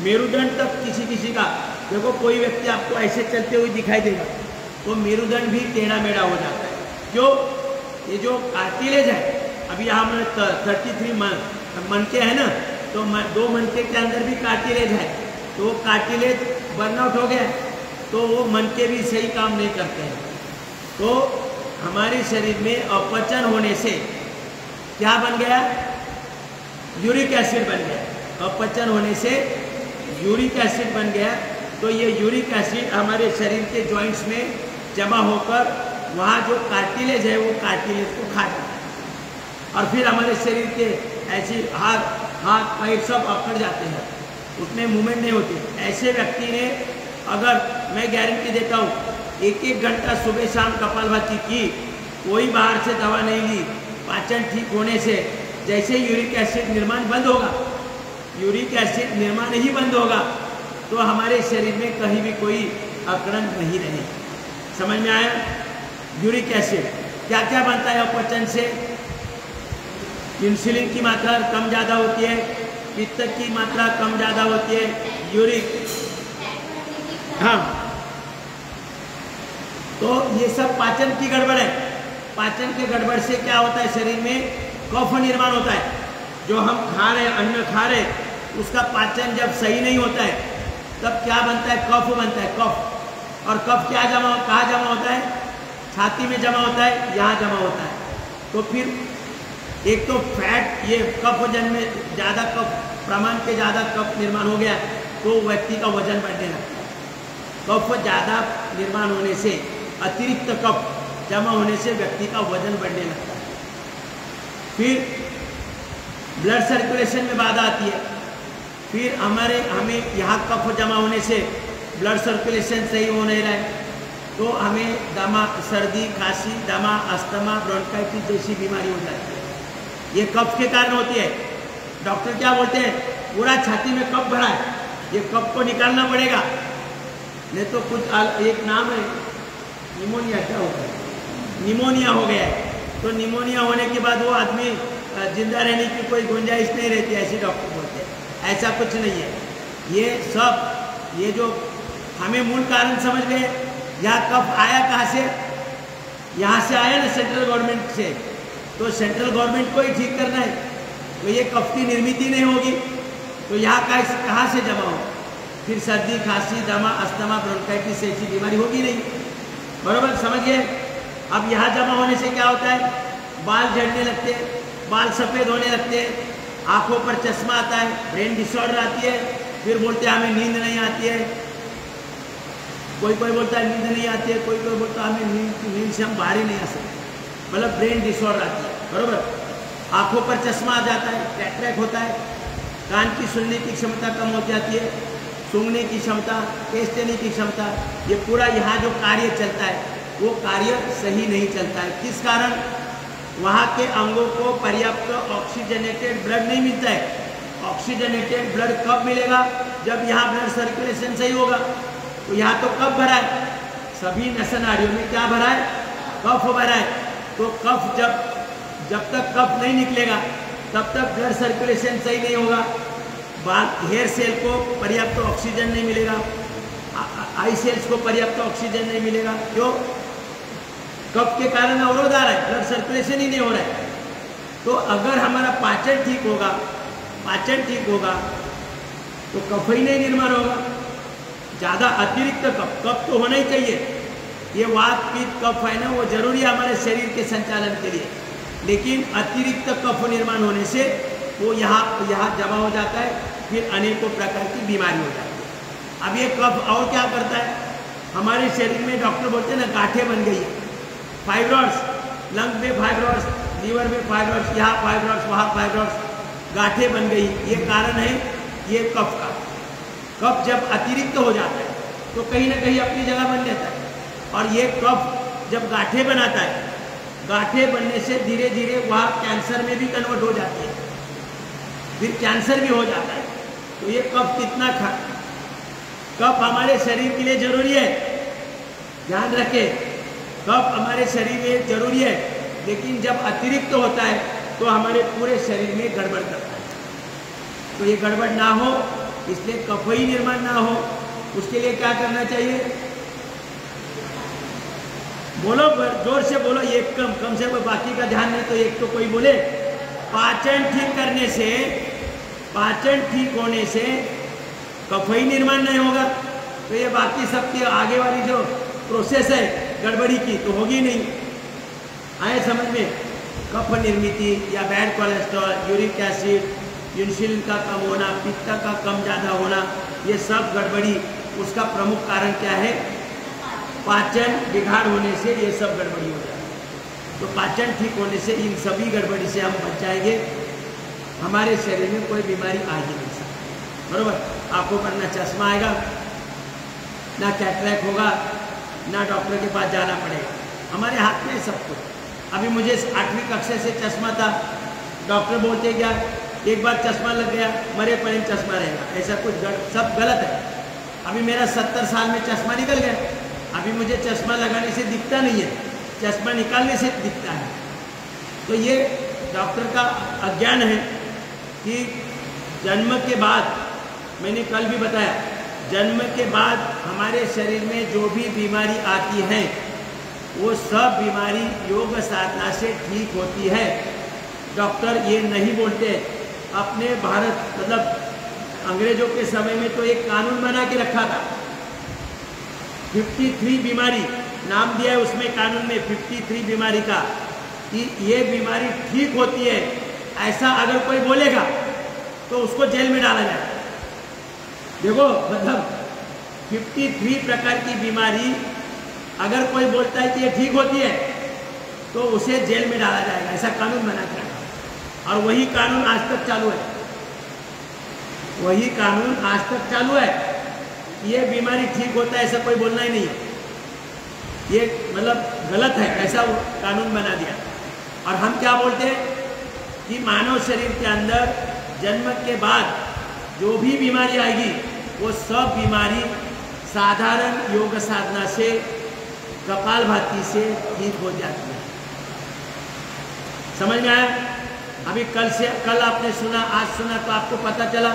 मेरुदंड तक किसी का देखो, कोई व्यक्ति आपको ऐसे चलते हुए दिखाई देगा तो मेरुदंड भी टेढ़ा मेढ़ा हो जाता है। क्यों, ये जो कार्टिलेज है, अभी यहाँ में 33 मनके है ना, तो दो मनके के अंदर भी कार्टिलेज है, तो कार्टिलेज बर्नआउट हो गया, तो वो मनके भी सही काम नहीं करते हैं। तो हमारे शरीर में अपचन होने से क्या बन गया, यूरिक एसिड बन गया। अपचन होने से यूरिक एसिड बन गया, तो ये यूरिक एसिड हमारे शरीर के जॉइंट्स में जमा होकर वहाँ जो कार्टिलेज है वो कार्टिलेज को खा जाता है, और फिर हमारे शरीर के ऐसी हाथ पैर सब अकड़ जाते हैं, उसमें मूवमेंट नहीं होती। ऐसे व्यक्ति ने, अगर मैं गारंटी देता हूँ, 1-1 घंटा सुबह शाम कपालभाति की, कोई बाहर से दवा नहीं ली, पाचन ठीक होने से जैसे यूरिक एसिड निर्माण बंद होगा, यूरिक एसिड निर्माण ही बंद होगा, तो हमारे शरीर में कहीं भी कोई अकड़न नहीं रहेगी। समझ में आया? यूरिक एसिड क्या क्या बनता है अपचन से, इंसुलिन की मात्रा कम ज़्यादा होती है, पित्त की मात्रा कम ज़्यादा होती है, यूरिक, हाँ, तो ये सब पाचन की गड़बड़ है। पाचन के गड़बड़ से क्या होता है, शरीर में कफ निर्माण होता है। जो हम खा रहे हैं, अन्न खा रहे हैं, उसका पाचन जब सही नहीं होता है तब क्या बनता है, कफ बनता है, कफ। और कफ क्या कहाँ जमा होता है, छाती में जमा होता है, यहाँ जमा होता है। तो फिर एक तो फैट, ये कफ वजन में ज़्यादा कफ, प्रमाण के ज़्यादा कफ निर्माण हो गया तो व्यक्ति का वजन बढ़ने लगता है। कफ ज़्यादा निर्माण होने से, अतिरिक्त कफ जमा होने से व्यक्ति का वजन बढ़ने लगता है। फिर ब्लड सर्कुलेशन में बाधा आती है। फिर हमें यहाँ कफ जमा होने से ब्लड सर्कुलेशन सही हो नहीं रहा है, तो हमें दमा, सर्दी, खांसी, दमा, अस्थमा, ब्रोंकाइटिस जैसी बीमारी हो जाती है। ये कफ के कारण होती है। डॉक्टर क्या बोलते हैं, पूरा छाती में कफ भरा है, ये कफ को निकालना पड़ेगा, नहीं तो कुछ एक नाम है निमोनिया, क्या होता है, निमोनिया हो गया है। तो निमोनिया होने के बाद वो आदमी जिंदा रहने की कोई गुंजाइश नहीं रहती, ऐसे डॉक्टर बोलते हैं। ऐसा कुछ नहीं है। ये सब, ये जो हमें मूल कारण समझ में, यहाँ कफ आया कहाँ से, यहाँ से आया ना सेंट्रल गवर्नमेंट से, तो सेंट्रल गवर्नमेंट को ही ठीक करना है। तो ये कफ की निर्मित नहीं होगी तो यहाँ कहाँ से जमा हो, फिर सर्दी, खांसी, दमा, अस्थमा, ब्रोंकाइटिस ऐसी बीमारी होगी नहीं। बराबर समझ गए। अब यहाँ जमा होने से क्या होता है, बाल झड़ने लगते हैं, बाल सफ़ेद होने लगते हैं, आंखों पर चश्मा आता है, ब्रेन डिसऑर्डर आती है, फिर बोलते हैं हमें नींद नहीं आती है। कोई बोलता है नींद नहीं आती है, कोई बोलता है हमें नींद से हम बाहर ही नहीं आ सकते, मतलब ब्रेन डिसऑर्डर आती है। बराबर, आंखों पर चश्मा आ जाता है, कैटरैक्ट होता है, कान की सुनने की क्षमता कम हो जाती है, सूंघने की क्षमता, टेस्ट देने की क्षमता, ये पूरा यहाँ जो कार्य चलता है वो कार्य सही नहीं चलता है। किस कारण, वहाँ के अंगों को पर्याप्त ऑक्सीजनेटेड ब्लड नहीं मिलता है। ऑक्सीजनेटेड ब्लड कब मिलेगा, जब यहाँ ब्लड सर्कुलेशन सही होगा। तो यहाँ तो कफ भरा है, सभी नसनारियों में क्या भरा है, कफ भरा है। तो कफ जब तक कफ नहीं निकलेगा तब तक ब्लड सर्कुलेशन सही नहीं होगा, हेयर सेल को पर्याप्त ऑक्सीजन नहीं मिलेगा, आई सेल्स को पर्याप्त ऑक्सीजन नहीं मिलेगा। क्यों, कफ के कारण अवरोध आ रहा है, ब्लड सर्कुलेशन ही नहीं हो रहा है। तो अगर हमारा पाचन ठीक होगा तो कफ ही नहीं निर्माण होगा। ज़्यादा अतिरिक्त कफ तो होना ही चाहिए। ये वात, पित्त, कफ है ना, वो जरूरी है हमारे शरीर के संचालन के लिए, लेकिन अतिरिक्त कफ निर्माण होने से वो यहाँ जमा हो जाता है, फिर अनेकों प्रकार की बीमारी हो जाती है। अब ये कफ और क्या करता है, हमारे शरीर में डॉक्टर बोलते हैं ना, गांठें बन गई है, फाइब्रॉइड्स, लंग में फाइब्रॉइड्स, लीवर में फाइब्रॉइड्स, यहाँ फाइब्रॉइड्स, वहाँ फाइब्रॉइड्स, गांठें बन गई। ये कारण है ये कफ का। कफ जब अतिरिक्त हो जाता है तो कहीं ना कहीं अपनी जगह बन लेता है, और ये कफ जब गांठें बनाता है, गांठें बनने से धीरे धीरे वह कैंसर में भी कन्वर्ट हो जाती है, फिर कैंसर भी हो जाता है। तो ये कफ कितना कफ हमारे शरीर के लिए जरूरी है, ध्यान रखें, कफ हमारे शरीर में जरूरी है, लेकिन जब अतिरिक्त होता है तो हमारे पूरे शरीर में गड़बड़ करता है। तो ये गड़बड़ ना हो, इसलिए कफ ही निर्माण ना हो, उसके लिए क्या करना चाहिए, बोलो जोर से बोलो, एक कम से कोई बाकी का ध्यान नहीं तो एक तो कोई बोले। पाचन ठीक करने से, पाचन ठीक होने से कफ ही निर्माण नहीं होगा, तो ये बाकी सबकी आगे वाली जो प्रोसेस है गड़बड़ी की तो होगी नहीं। आए समझ में, कफ निर्मिति या bad cholesterol, uric acid, insulin का कम होना, पित्त का कम ज़्यादा होना, ये सब गड़बड़ी, उसका प्रमुख कारण क्या है, पाचन बिगाड़ होने से ये सब गड़बड़ी हो जाती है। तो पाचन ठीक होने से इन सभी गड़बड़ी से हम बच जाएंगे, हमारे शरीर में कोई बीमारी आ ही नहीं सकती। बराबर, आंखों पर ना चश्मा आएगा, ना कैटरैक्ट होगा, ना डॉक्टर के पास जाना पड़ेगा, हमारे हाथ में सब कुछ। अभी मुझे 8वीं कक्षा से चश्मा था, डॉक्टर बोलते क्या, एक बार चश्मा लग गया मरे पड़े चश्मा रहेगा, ऐसा कुछ सब गलत है। अभी मेरा 70 साल में चश्मा निकल गया, अभी मुझे चश्मा लगाने से दिखता नहीं है, चश्मा निकालने से दिखता है। तो ये डॉक्टर का अज्ञान है कि जन्म के बाद, मैंने कल भी बताया, जन्म के बाद हमारे शरीर में जो भी बीमारी आती है वो सब बीमारी योग साधना से ठीक होती है। डॉक्टर ये नहीं बोलते। अपने भारत मतलब अंग्रेजों के समय में तो एक कानून बना के रखा था, 53 बीमारी नाम दिया है उसमें कानून में, 53 बीमारी का, कि ये बीमारी ठीक होती है, ऐसा अगर कोई बोलेगा तो उसको जेल में डाला जाए। देखो मतलब 53 प्रकार की बीमारी अगर कोई बोलता है कि ये ठीक होती है तो उसे जेल में डाला जाएगा, ऐसा कानून बना के रखा। और वही कानून आज तक चालू है, वही कानून आज तक चालू है। ये बीमारी ठीक होता है ऐसा कोई बोलना ही नहीं है, ये मतलब गलत है, ऐसा वो कानून बना दिया। और हम क्या बोलते हैं कि मानव शरीर के अंदर जन्म के बाद जो भी बीमारी आएगी वो सब बीमारी साधारण योग साधना से, कपालभाति से ठीक हो जाती है। समझ में आया? अभी कल आपने सुना, आज सुना, तो आपको पता चला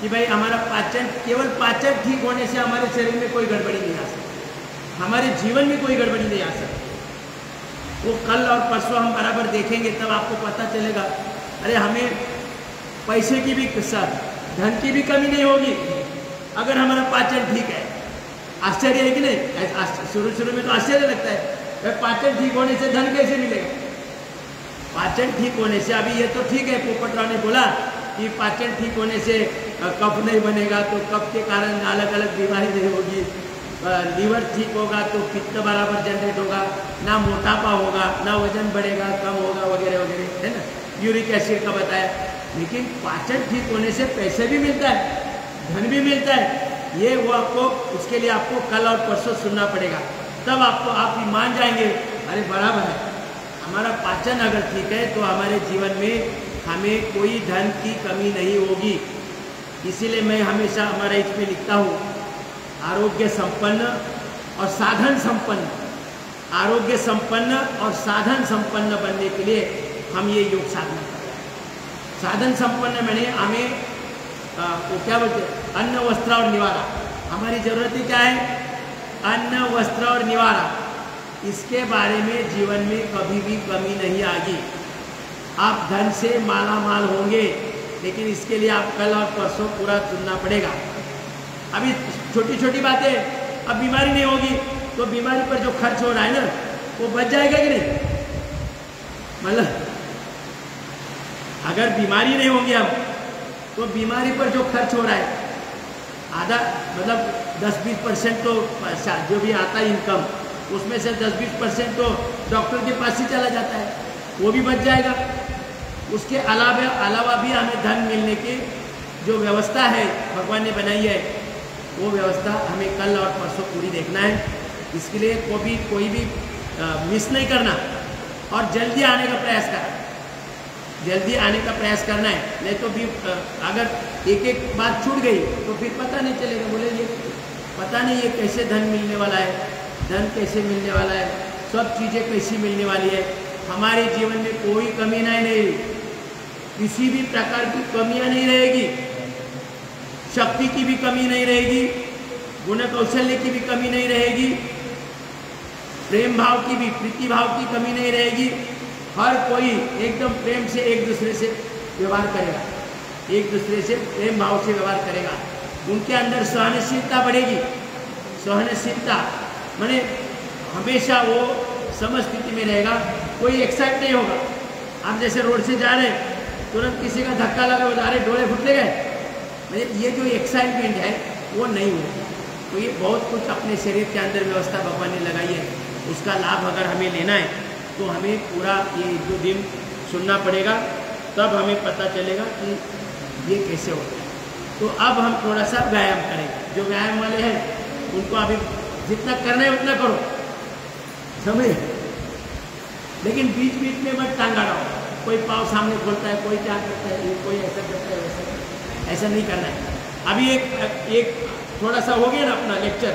कि भाई हमारा पाचन, केवल पाचन ठीक होने से हमारे शरीर में कोई गड़बड़ी नहीं आ सकती, हमारे जीवन में कोई गड़बड़ी नहीं आ सकती। वो कल और परसों हम बराबर देखेंगे, तब आपको पता चलेगा। अरे हमें पैसे की भी, धन की भी कमी नहीं होगी अगर हमारा पाचन ठीक है। आश्चर्य है कि नहीं? शुरू में तो आश्चर्य लगता है, पाचन ठीक होने से धन कैसे मिलेगा? पाचन ठीक होने से, अभी ये तो ठीक है, पोपटराव ने बोला कि पाचन ठीक होने से कफ नहीं बनेगा, तो कफ के कारण अलग अलग बीमारी नहीं होगी, लीवर ठीक होगा तो पित्त बराबर जनरेट होगा, ना मोटापा होगा, ना वजन बढ़ेगा, कम होगा, वगैरह वगैरह, है ना। यूरिक एसिड का बताया। लेकिन पाचन ठीक होने से पैसे भी मिलता है, धन भी मिलता है। ये वो आपको, उसके लिए आपको कल और परसों सुनना पड़ेगा, तब आप मान जाएंगे अरे बराबर है, हमारा पाचन अगर ठीक है तो हमारे जीवन में हमें कोई धन की कमी नहीं होगी। इसीलिए मैं हमेशा हमारा इसमें लिखता हूँ, आरोग्य संपन्न और साधन संपन्न, आरोग्य संपन्न और साधन संपन्न बनने के लिए हम ये योग साधना करते हैं। साधन संपन्न मैंने हमें वो क्या बोलते हैं, अन्न वस्त्र और निवारा। हमारी जरूरतें क्या है? अन्न वस्त्र और निवारा। इसके बारे में जीवन में कभी भी कमी नहीं आएगी। आप धन से माला माल होंगे, लेकिन इसके लिए आप कल और परसों पूरा सुनना पड़ेगा। अभी छोटी छोटी बातें, अब बीमारी नहीं होगी तो बीमारी पर जो खर्च हो रहा है ना, वो बच जाएगा कि नहीं? मतलब अगर बीमारी नहीं होगी हम, तो बीमारी पर जो खर्च हो रहा है आधा, मतलब 10-20% तो जो भी आता है इनकम, उसमें से 10-20% तो डॉक्टर के पास ही चला जाता है, वो भी बच जाएगा। उसके अलावा भी हमें धन मिलने की जो व्यवस्था है भगवान ने बनाई है, वो व्यवस्था हमें कल और परसों पूरी देखना है। इसके लिए कोई भी मिस नहीं करना और जल्दी आने का प्रयास करना, जल्दी आने का प्रयास करना है। नहीं तो भी अगर एक बात छूट गई तो फिर पता नहीं चलेगा, बोले ये पता नहीं ये कैसे धन मिलने वाला है, धन कैसे मिलने वाला है, सब चीज़ें कैसी मिलने वाली है। हमारे जीवन में कोई कमी नहीं, किसी भी प्रकार की कमियां नहीं रहेगी, शक्ति की भी कमी नहीं रहेगी, गुण कौशल्य की भी कमी नहीं रहेगी, प्रेम भाव की भी, प्रीति भाव की कमी नहीं रहेगी। हर कोई एकदम प्रेम से एक दूसरे से व्यवहार करेगा, एक दूसरे से प्रेम भाव से व्यवहार करेगा। उनके अंदर सहनशीलता बढ़ेगी। सहनशीलता माने हमेशा वो समझ स्थिति में रहेगा, कोई एक्साइट नहीं होगा। आप जैसे रोड से जा रहे हैं, तुरंत किसी का धक्का लगा, बता रहे डोले फुटने गए, ये जो एक्साइटमेंट है वो नहीं होगा। तो ये बहुत कुछ अपने शरीर के अंदर व्यवस्था भगवान ने लगाई है, उसका लाभ अगर हमें लेना है तो हमें पूरा ये 1-2 दिन सुनना पड़ेगा, तब हमें पता चलेगा कि ये कैसे होता है। तो अब हम थोड़ा सा व्यायाम करेंगे। जो व्यायाम वाले हैं उनको अभी जितना करना है उतना करो, समझे, लेकिन बीच बीच में मत टांगा रहो। कोई पाँव सामने खोलता है, कोई क्या करता है, कोई ऐसा करता है, वैसा, ऐसा नहीं करना है। अभी एक थोड़ा सा हो गया ना अपना लेक्चर,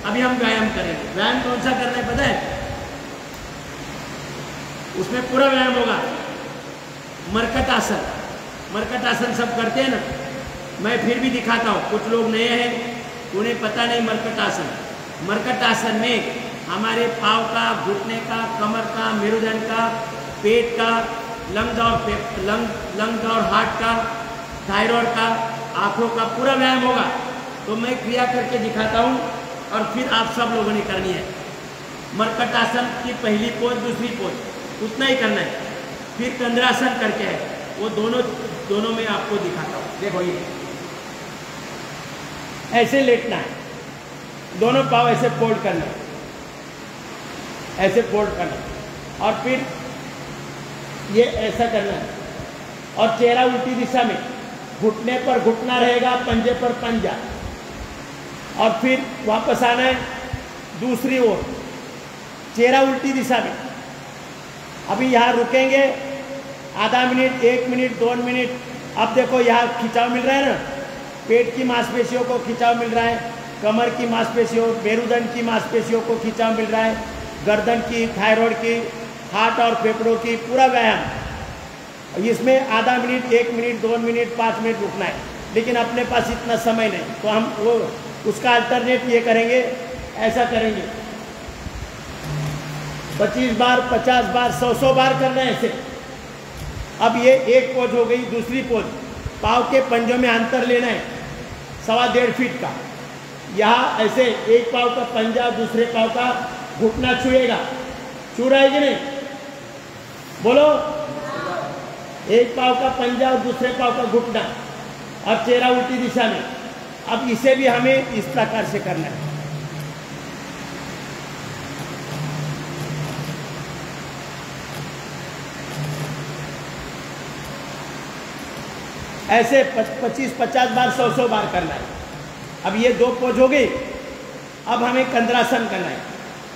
अभी हम व्यायाम करेंगे। व्यायाम कौन सा करना है पता है? उसमें पूरा व्यायाम होगा, मरकट आसन। मरकट आसन सब करते हैं ना, मैं फिर भी दिखाता हूँ, कुछ लोग नए हैं उन्हें पता नहीं मरकट आसन। मरकट आसन में हमारे पाँव का, घुटने का, कमर का, मेरुदंड का, पेट का, लंग्स और हार्ट का, थायराइड का, आँखों का पूरा व्यायाम होगा। तो मैं क्रिया करके दिखाता हूँ और फिर आप सब लोगों ने करनी है। मरकट आसन की पहली पोज, दूसरी पोज उतना ही करना है। फिर कंद्रासन करके है, वो दोनों में आपको दिखाता हूँ। देखो ये ऐसे लेटना है, दोनों पाँव ऐसे फोल्ड करना है, ऐसे फोल्ड करना है और फिर ये ऐसा करना है और चेहरा उल्टी दिशा में, घुटने पर घुटना रहेगा, पंजे पर पंजा, और फिर वापस आना है दूसरी ओर, चेहरा उल्टी दिशा में। अभी यहाँ रुकेंगे आधा मिनट, 1 मिनट, 2 मिनट। अब देखो यहाँ खिंचाव मिल रहा है ना, पेट की मांसपेशियों को खिंचाव मिल रहा है, कमर की मांसपेशियों, मेरुदंड की मांसपेशियों को खिंचाव मिल रहा है, गर्दन की, थायराइड की, हार्ट और फेफड़ों की, पूरा व्यायाम। इसमें आधा मिनट, 1 मिनट, 2 मिनट, 5 मिनट रुकना है, लेकिन अपने पास इतना समय नहीं, तो हम वो उसका अल्टरनेट ये करेंगे, ऐसा करेंगे 25 बार, 50 बार, 100 बार करना है ऐसे। अब ये एक पोज हो गई। दूसरी पोज, पाँव के पंजों में अंतर लेना है 1.25 फीट का। यहाँ ऐसे एक पाँव का पंजा दूसरे पाँव का घुटना छुएगा, छू रहा है कि नहीं? बोलो। एक पाँव का पंजा और दूसरे पाँव का घुटना और चेहरा उल्टी दिशा में। अब इसे भी हमें इस प्रकार से करना है। ऐसे 25-50 बार, 100 बार करना है। अब ये 2 पोज हो गई। अब हमें कंद्रासन करना है।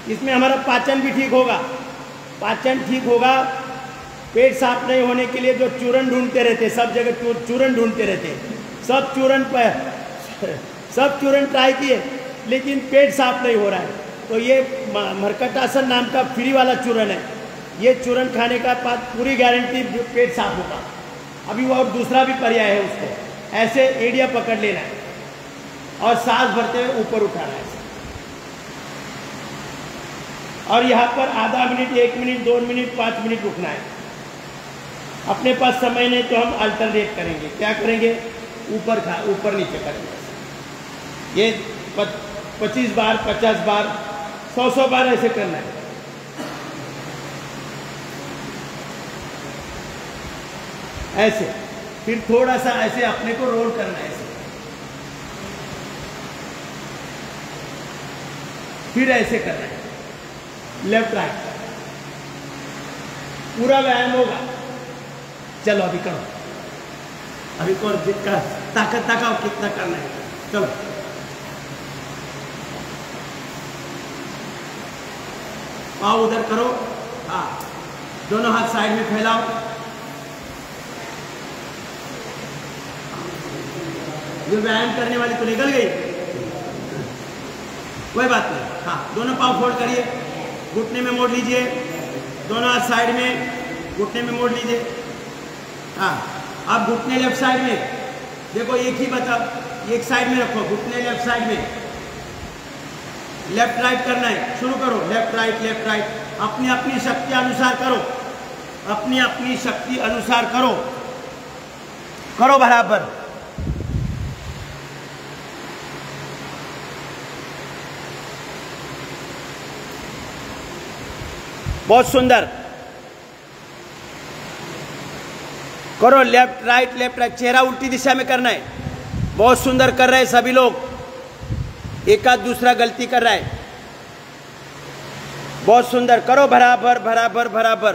इसमें हमारा पाचन भी ठीक होगा। पाचन ठीक होगा। पेट साफ नहीं होने के लिए जो चूरन ढूंढते रहते, सब जगह चूरन ढूंढते रहते, सब चूरन ट्राई किए, लेकिन पेट साफ नहीं हो रहा है। तो ये मरकटासन नाम का फ्री वाला चूरन है। ये चूरन खाने का बाद पूरी गारंटी पेट साफ होगा। अभी वो और दूसरा भी पर्याय है, उसको ऐसे एड़िया पकड़ लेना है और सांस भरते हुए ऊपर उठाना है और यहाँ पर आधा मिनट, 1 मिनट, 2 मिनट, 5 मिनट रुकना है। अपने पास समय नहीं तो हम अल्टरनेट करेंगे। क्या करेंगे? ऊपर नीचे करेंगे। ये 25 बार, 50 बार, 100 बार ऐसे करना है। ऐसे फिर थोड़ा सा ऐसे अपने को रोल करना है, ऐसे फिर ऐसे करना है, लेफ्ट राइट, पूरा व्यायाम होगा। चलो अभी करो, अभी करो, जितना ताकत तकाओ कितना करना है। चलो पाँव उधर करो, हाँ, दोनों हाथ साइड में फैलाओ। जो व्यायाम करने वाली तो निकल गई, कोई बात नहीं। हाँ, दोनों पाँव फोल्ड करिए, घुटने में मोड़ लीजिए, दोनों हाथ साइड में घुटने में मोड़ लीजिए। हाँ, अब घुटने लेफ्ट साइड में, देखो एक ही बता, एक साइड में रखो, घुटने लेफ्ट साइड में, लेफ्ट राइट करना है। शुरू करो, लेफ्ट राइट, अपनी अपनी शक्ति अनुसार करो, अपनी अपनी शक्ति अनुसार करो, करो बराबर। बहुत सुंदर करो, लेफ्ट राइट, चेहरा उल्टी दिशा में करना है। बहुत सुंदर कर रहे हैं सभी लोग, एक आध दूसरा गलती कर रहा है। बहुत सुंदर करो, बराबर बराबर बराबर।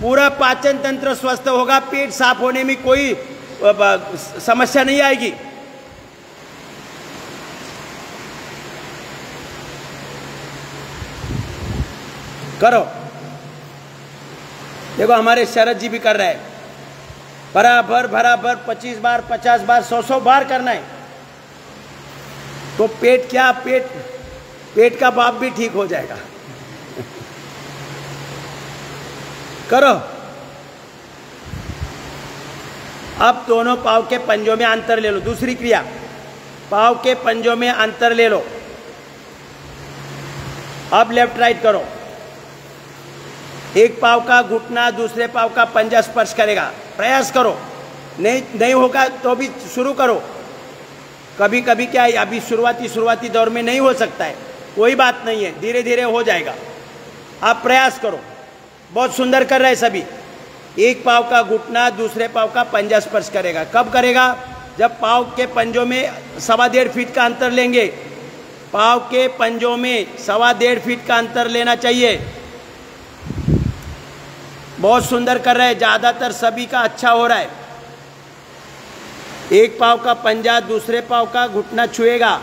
पूरा पाचन तंत्र स्वस्थ होगा, पेट साफ होने में कोई समस्या नहीं आएगी। करो, देखो हमारे शरद जी भी कर रहे हैं, बराबर बराबर 25 बार, 50 बार, 100 बार करना है। तो पेट क्या, पेट का बाप भी ठीक हो जाएगा। करो, अब दोनों पाँव के पंजों में अंतर ले लो। दूसरी क्रिया, पाँव के पंजों में अंतर ले लो। अब लेफ्ट राइट करो। एक पाँव का घुटना दूसरे पाँव का पंजा स्पर्श करेगा। प्रयास करो, नहीं होगा तो भी शुरू करो। कभी कभी क्या है, अभी शुरुआती दौर में नहीं हो सकता है, कोई बात नहीं है, धीरे धीरे हो जाएगा। आप प्रयास करो। बहुत सुंदर कर रहे हैं सभी। एक पाँव का घुटना दूसरे पाँव का पंजा स्पर्श करेगा। कब करेगा? जब पाँव के पंजों में 1.25 फीट का अंतर लेंगे। पाँव के पंजों में 1.25 फीट का अंतर लेना चाहिए। बहुत सुंदर कर रहे हैं, ज़्यादातर सभी का अच्छा हो रहा है। एक पाँव का पंजा दूसरे पाँव का घुटना छुएगा।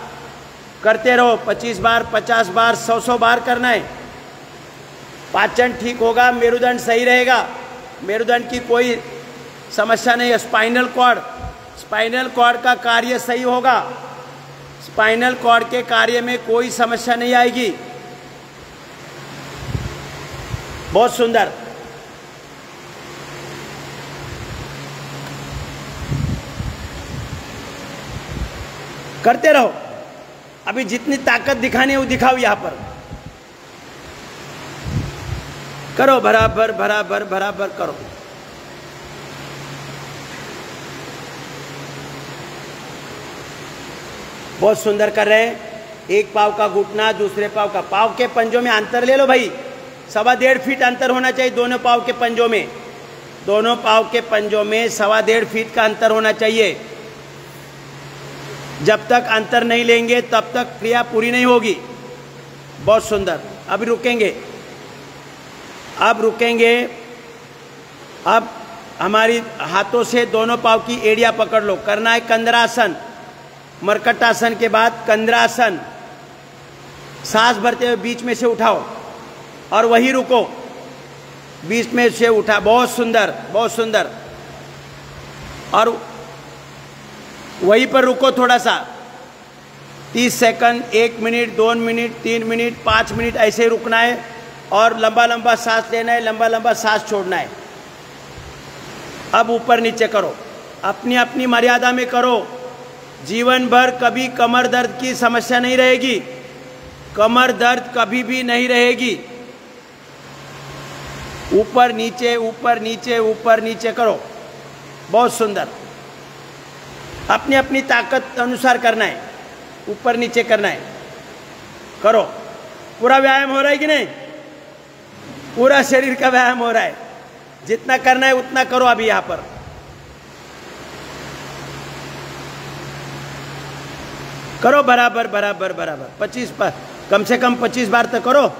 करते रहो, 25 बार 50 बार 100 बार करना है। पाचन ठीक होगा, मेरुदंड सही रहेगा, मेरुदंड की कोई समस्या नहीं है। स्पाइनल कॉर्ड का कार्य सही होगा, स्पाइनल कॉर्ड के कार्य में कोई समस्या नहीं आएगी। बहुत सुंदर। करते रहो। अभी जितनी ताकत दिखानी है वो दिखाओ। यहां पर करो, बराबर बराबर बराबर करो। बहुत सुंदर कर रहे हैं। एक पाँव का घुटना दूसरे पाँव का, पाँव के पंजों में अंतर ले लो भाई। 1.25 फीट अंतर होना चाहिए दोनों पाँव के पंजों में। दोनों पाँव के पंजों में 1.25 फीट का अंतर होना चाहिए। जब तक अंतर नहीं लेंगे तब तक क्रिया पूरी नहीं होगी। बहुत सुंदर। अब रुकेंगे, अब रुकेंगे। अब हमारी हाथों से दोनों पाँव की एड़ियाँ पकड़ लो। करना है कंद्रासन। मरकटासन के बाद कंद्रासन। सांस भरते हुए बीच में से उठाओ और वहीं रुको, बीच में से उठा। बहुत सुंदर, बहुत सुंदर। और वहीं पर रुको थोड़ा सा, 30 second, 1 minute, 2 minute, 3 minute, 5 minute ऐसे रुकना है। और लंबा लंबा सांस लेना है, लंबा लंबा सांस छोड़ना है। अब ऊपर नीचे करो, अपनी अपनी मर्यादा में करो। जीवन भर कभी कमर दर्द की समस्या नहीं रहेगी, कमर दर्द कभी भी नहीं रहेगी। ऊपर नीचे ऊपर नीचे ऊपर नीचे करो। बहुत सुंदर। अपनी अपनी ताकत अनुसार करना है, ऊपर नीचे करना है। करो। पूरा व्यायाम हो रहा है कि नहीं? पूरा शरीर का व्यायाम हो रहा है। जितना करना है उतना करो। अभी यहां पर करो, बराबर बराबर बराबर। 25 बार, कम से कम 25 बार तक करो।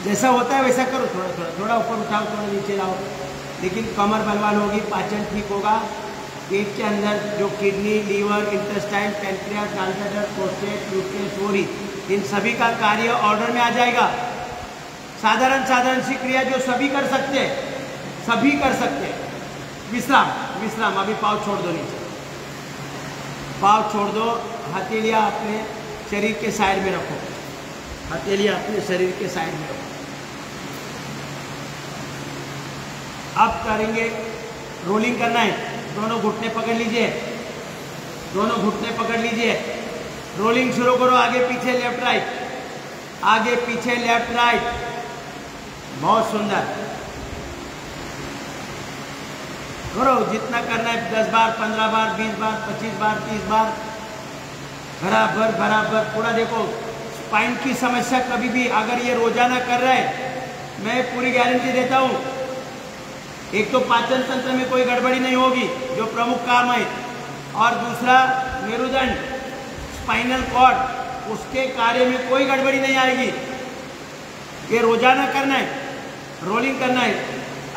जैसा होता है वैसा करो। थोड़ा थोड़ा थोड़ा ऊपर उठाओ, थोड़ा नीचे लाओ, लेकिन कमर बलवान होगी, पाचन ठीक होगा। पेट के अंदर जो kidney, liver, intestine, pancreas, gallbladder, prostate, uterus, ovary, इन सभी का कार्य ऑर्डर में आ जाएगा। साधारण सी क्रिया जो सभी कर सकते हैं, सभी कर सकते हैं। विश्राम विश्राम। अभी पाँव छोड़ दो नीचे, पाँव छोड़ दो। हथेलियाँ अपने शरीर के साइड में रखो, हथेलियाँ अपने शरीर के साइड में रखो। अब करेंगे, रोलिंग करना है। दोनों घुटने पकड़ लीजिए, दोनों घुटने पकड़ लीजिए। रोलिंग शुरू करो। आगे पीछे लेफ्ट राइट, आगे पीछे लेफ्ट राइट। बहुत सुंदर करो। जितना करना है, 10 बार, 15 बार, 20 बार, 25 बार, 30 बार, बराबर बराबर। पूरा देखो, स्पाइन की समस्या कभी भी अगर ये रोजाना कर रहा है, मैं पूरी गारंटी देता हूँ, एक तो पाचन तंत्र में कोई गड़बड़ी नहीं होगी जो प्रमुख काम है, और दूसरा मेरुदंड, स्पाइनल कॉर्ड, उसके कार्य में कोई गड़बड़ी नहीं आएगी। ये रोजाना करना है, रोलिंग करना है।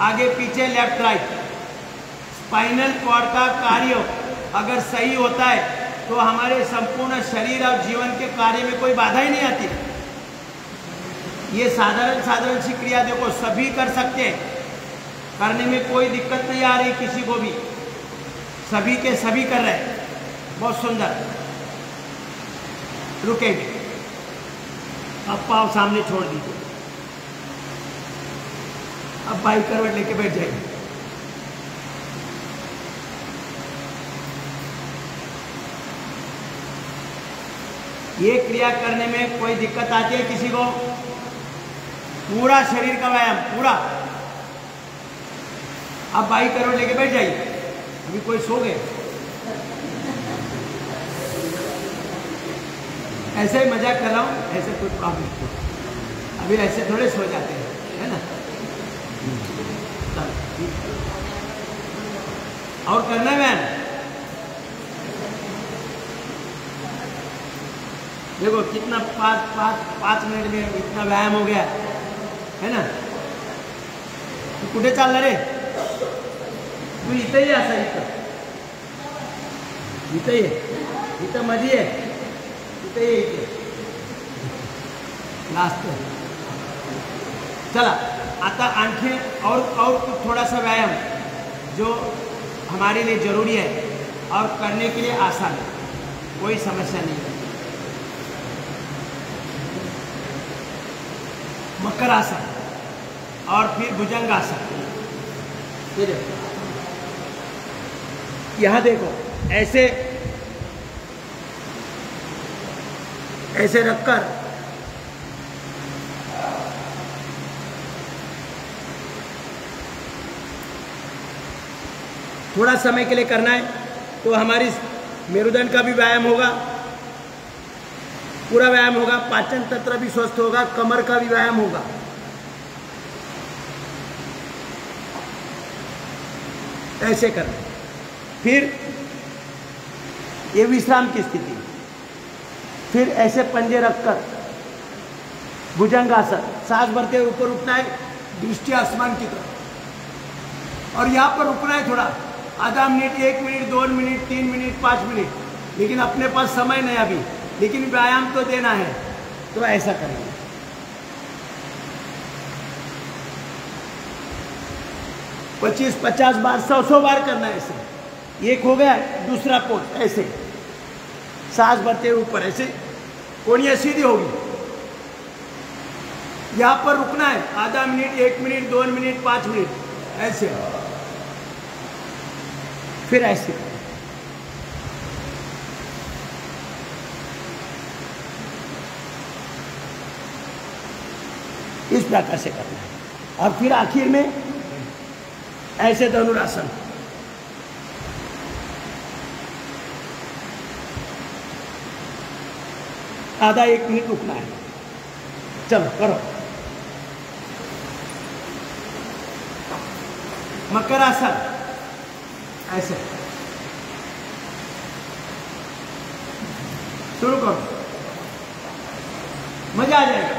आगे पीछे लेफ्ट राइट। स्पाइनल कॉर्ड का कार्य अगर सही होता है तो हमारे संपूर्ण शरीर और जीवन के कार्य में कोई बाधा ही नहीं आती। ये साधारण सी क्रिया देखो सभी कर सकते हैं, करने में कोई दिक्कत नहीं आ रही किसी को भी, सभी के सभी कर रहे हैं। बहुत सुंदर। रुकेंगे, अब पाँव सामने छोड़ दीजिए, अब बाई करवट लेके बैठ जाइए। ये क्रिया करने में कोई दिक्कत आती है किसी को? पूरा शरीर का व्यायाम पूरा। अब बाई करवट लेके बैठ जाइए। अभी कोई सो गए? ऐसे ही मजाक कर रहा हूँ, ऐसे कोई प्रॉब्लम नहीं। अभी ऐसे थोड़े सो जाते हैं, है ना? और करना है मैम। देखो कितना 5 मिनट में इतना व्यायाम हो गया, है ना? तू कुठे चालला रे? तू इथं ये, असा इथं ये, इथं मध्ये आहे, इथं ये, इथे लास्ट। चला आता आणखी और थोड़ा सा व्यायाम जो हमारे लिए जरूरी है और करने के लिए आसान है, कोई समस्या नहीं है। मकर आसन और फिर भुजंग आसन। फिर यहां देखो ऐसे ऐसे रखकर थोड़ा समय के लिए करना है, तो हमारी मेरुदंड का भी व्यायाम होगा, पूरा व्यायाम होगा, पाचन तंत्र भी स्वस्थ होगा, कमर का भी व्यायाम होगा। ऐसे करना। फिर ये विश्राम की स्थिति, फिर ऐसे पंजे रखकर भुजंगासन, सांस भरते हुए ऊपर उठना है, दृष्टि आसमान की तरफ, और यहाँ पर रुकना है थोड़ा, आधा minute, 1 minute, 2 minute, 3 minute, 5 minute, लेकिन अपने पास समय नहीं अभी, लेकिन व्यायाम तो देना है, तो ऐसा करेंगे। 25-50 बार, 100 बार करना है ऐसे। एक हो गया, दूसरा पोज ऐसे, सांस भरते हुए ऊपर ऐसे, कोनियां सीधी होगी, यहां पर रुकना है, आधा मिनट, 1 मिनट, 2 मिनट, 5 मिनट, ऐसे, फिर ऐसे। इस प्रकार से करना है। और फिर आखिर में ऐसे धनुरासन, आधा 1 मिनट रुकना है। चलो करो। मकर आसन ऐसे शुरू करो, मजा आ जाएगा।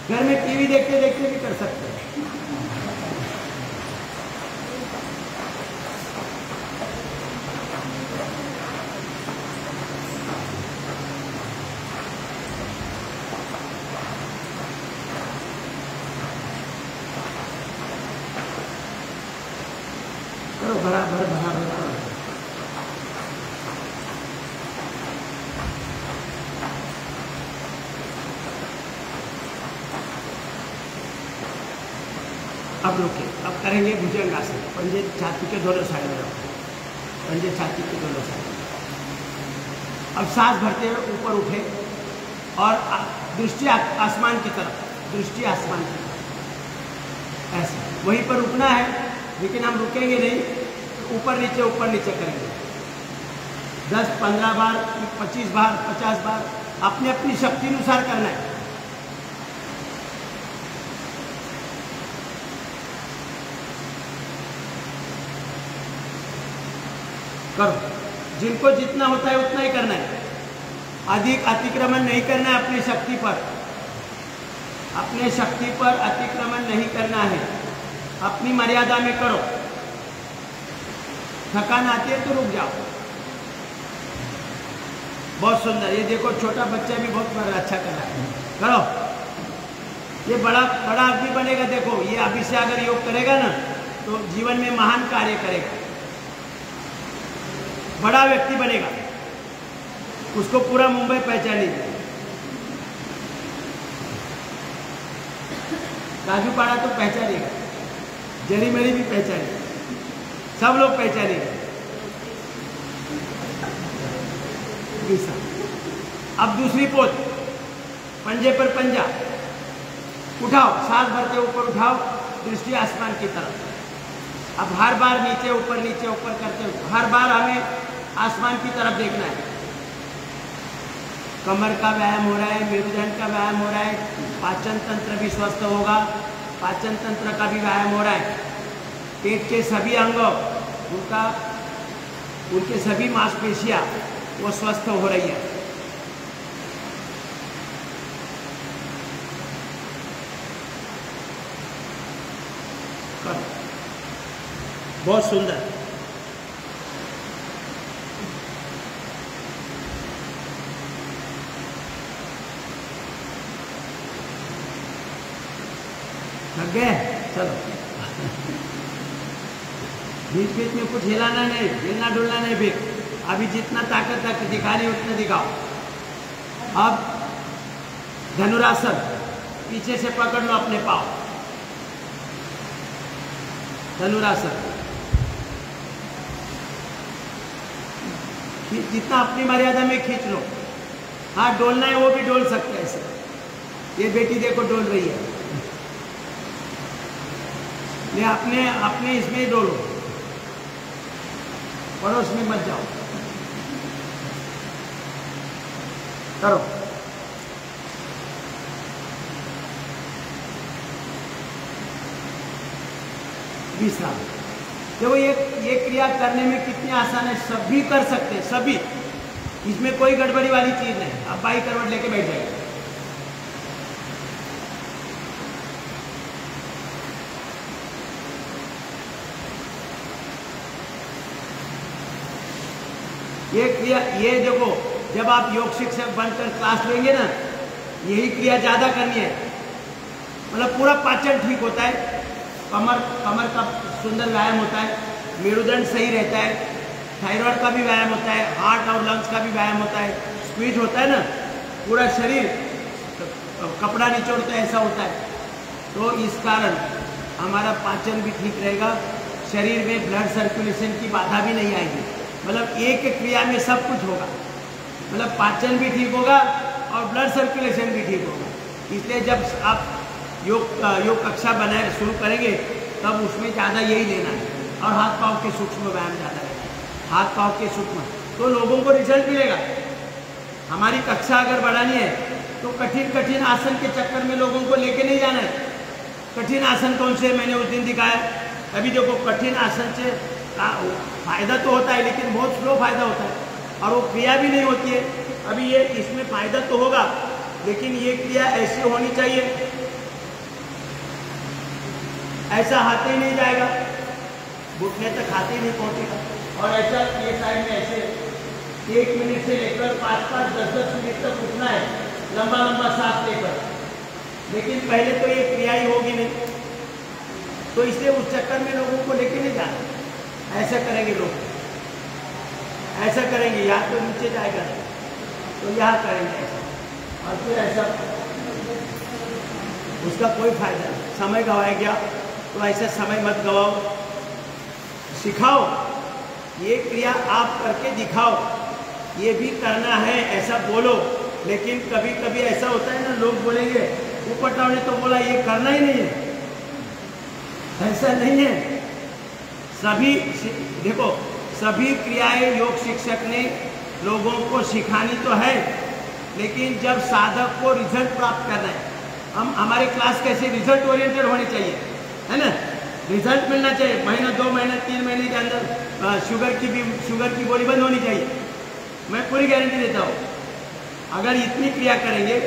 घर में टीवी देखते देखते भी कर सकते हैं। करो बराबर बराबर। अब रुके, अब करेंगे भुजंगासन। पंजे छाती के दोनों साइड में रखो, पंजे छाती के दोनों साइड। अब सांस भरते हुए ऊपर उठे और दृष्टि आसमान की तरफ, दृष्टि आसमान की तरफ, ऐसे। वहीं पर रुकना है, लेकिन हम रुकेंगे नहीं, ऊपर नीचे करेंगे। 10, 15 बार, 25 बार, 50 बार, अपने अपनी शक्ति अनुसार करना है। करो, जिनको जितना होता है उतना ही करना है, अधिक अतिक्रमण नहीं करना है अपनी शक्ति पर। अपने शक्ति पर अतिक्रमण नहीं करना है, अपनी मर्यादा में करो। थकान आती है तो रुक जाओ। बहुत सुंदर। ये देखो छोटा बच्चा भी बहुत अच्छा कर रहा है, करो। ये बड़ा बड़ा आदमी बनेगा। देखो ये अभी से अगर योग करेगा ना तो जीवन में महान कार्य करेगा, बड़ा व्यक्ति बनेगा, उसको पूरा मुंबई पहचानेगा। राजूपाड़ा तो पहचानेगा, जरी मेरी भी पहचानेगा, सब लोग पहचानेंगे। अब दूसरी पोज, पंजे पर पंजा, उठाओ, सांस भरते ऊपर उठाओ, दृष्टि आसमान की तरफ। अब हर बार नीचे ऊपर करते हुए हर बार हमें आसमान की तरफ देखना है। कमर का व्यायाम हो रहा है, मेरुदंड का व्यायाम हो रहा है, पाचन तंत्र भी स्वस्थ होगा, पाचन तंत्र का भी व्यायाम हो रहा है। पेट के सभी अंग, उनके सभी मांसपेशियां वो स्वस्थ हो रही है। बहुत सुंदर। लग गए, चलो। बीच बीच में कुछ हिलाना नहीं, हिलना डुलना नहीं। फिर अभी जितना ताकत दिखानी उतना दिखाओ। अब धनुरासन, पीछे से पकड़ लो अपने पाँव, धनुरासन। जितना अपनी मर्यादा में खींच लो। हाँ, डोलना है वो भी डोल सकते हैं ऐसे। ये बेटी देखो डोल रही है, ये अपने इसमें डोलो, पड़ोस में मत जाओ। करो। विश्राम। देखो ये क्रिया करने में कितनी आसान है, सभी कर सकते हैं, सभी। इसमें कोई गड़बड़ी वाली चीज नहीं। आप बाई करवट लेके बैठ जाइए। ये क्रिया, ये देखो जब आप योग शिक्षक बनकर क्लास लेंगे ना, यही क्रिया ज्यादा करनी है। मतलब पूरा पाचन ठीक होता है, कमर का सुंदर व्यायाम होता है, मेरुदंड सही रहता है, थायराइड का भी व्यायाम होता है, हार्ट और लंग्स का भी व्यायाम होता है, स्क्वीज होता है ना, पूरा शरीर कपड़ा निचोड़ता है, ऐसा होता है। तो इस कारण हमारा पाचन भी ठीक रहेगा, शरीर में ब्लड सर्कुलेशन की बाधा भी नहीं आएगी। मतलब एक क्रिया में सब कुछ होगा। मतलब पाचन भी ठीक होगा और ब्लड सर्कुलेशन भी ठीक होगा। इसलिए जब आप योग कक्षा बनाए शुरू करेंगे तब उसमें ज़्यादा यही लेना है। और हाथ पाँव के सूक्ष्म व्यायाम ज़्यादा रहेगा, हाथ पाँव के सूक्ष्म, तो लोगों को रिजल्ट मिलेगा। हमारी कक्षा अगर बढ़ानी है तो कठिन आसन के चक्कर में लोगों को लेके नहीं जाना है। कठिन आसन कौन से मैंने उस दिन दिखाया। अभी देखो कठिन आसन से फायदा तो होता है लेकिन बहुत स्लो फायदा होता है और वो क्रिया भी नहीं होती है। अभी ये इसमें फायदा तो होगा लेकिन ये क्रिया ऐसी होनी चाहिए, ऐसा हाथ ही नहीं जाएगा, घुटने तक हाथ ही नहीं पहुंचेगा। और ऐसा ये साइड में ऐसे 1 मिनट से लेकर 5-5, 10-10 मिनट तक उठना है, लंबा लंबा सांस लेकर। लेकिन पहले तो ये क्रिया ही होगी नहीं, तो इसलिए उस चक्कर में लोगों को लेके नहीं जाना। ऐसा करेंगे लोग, ऐसा करेंगे, या तो नीचे जाएगा तो यहाँ करेंगे ऐसा, और फिर ऐसा, उसका कोई फायदा नहीं। समय गवाएगा तो ऐसा समय मत गवाओ, सिखाओ। ये क्रिया आप करके दिखाओ, ये भी करना है ऐसा बोलो। लेकिन कभी कभी ऐसा होता है ना, लोग बोलेंगे ऊपटाव ने तो बोला ये करना ही नहीं है। ऐसा नहीं है। सभी देखो, सभी क्रियाएं योग शिक्षक ने लोगों को सिखानी तो है, लेकिन जब साधक को रिजल्ट प्राप्त करना है, हमारे क्लास कैसे रिजल्ट ओरिएंटेड होने चाहिए, है ना। रिजल्ट मिलना चाहिए, महीना 2 महीने 3 महीने के अंदर शुगर की गोली बंद होनी चाहिए। मैं पूरी गारंटी देता हूँ। अगर इतनी क्रिया करेंगे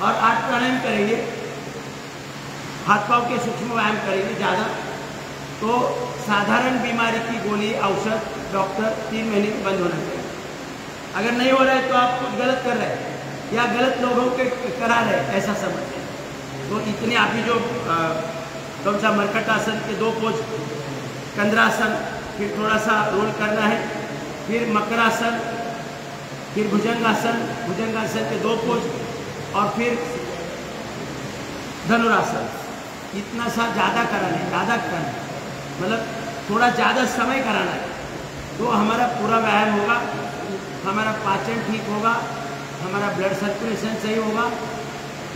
और 8 प्राणायाम करेंगे, हाथ पाँव के सूक्ष्म व्यायाम करेंगे ज़्यादा, तो साधारण बीमारी की गोली, औषध, डॉक्टर 3 महीने में बंद होना चाहिए। अगर नहीं हो रहा है तो आप कुछ गलत कर रहे हैं या गलत लोगों के करा रहे हैं, ऐसा समझते हैं। तो इतने अभी जो कौन सा मरकट आसन के 2 पोज, कंद्रासन, फिर थोड़ा सा रोल करना है, फिर मकरासन, फिर भुजंगासन, भुजंगासन के 2 पोज, और फिर धनुरासन। इतना सा ज़्यादा कराना है, ज़्यादा कराना है, मतलब थोड़ा ज़्यादा समय कराना है, तो हमारा पूरा व्यायाम होगा, हमारा पाचन ठीक होगा, हमारा ब्लड सर्कुलेशन सही होगा।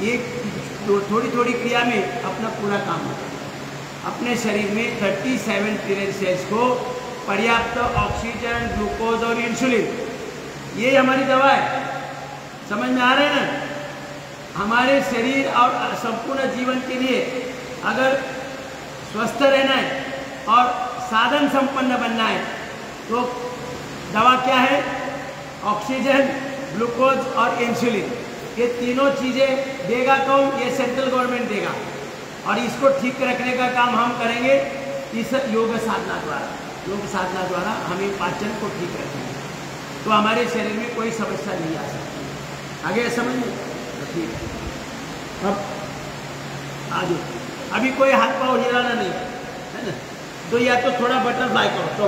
एक थोड़ी थोड़ी क्रिया में अपना पूरा काम होगा। अपने शरीर में 37 ट्रिलियन सेल्स को पर्याप्त ऑक्सीजन, ग्लूकोज और इंसुलिन, ये हमारी दवा है। समझ में आ रहे हैं ना? हमारे शरीर और संपूर्ण जीवन के लिए अगर स्वस्थ रहना है और साधन संपन्न बनना है तो दवा क्या है? ऑक्सीजन, ग्लूकोज और इंसुलिन। ये तीनों चीज़ें देगा कौन? ये सेंट्रल गवर्नमेंट देगा, और इसको ठीक रखने का काम हम करेंगे इस योग साधना द्वारा। योग साधना द्वारा हमें पाचन को ठीक रखेंगे तो हमारे शरीर में कोई समस्या नहीं आ सकती। आगे समझ में? तो ठीक है। अब आगे अभी कोई हाथ पाँव हिलाना नहीं है ना, तो या तो थोड़ा बटरफ्लाई करो, तो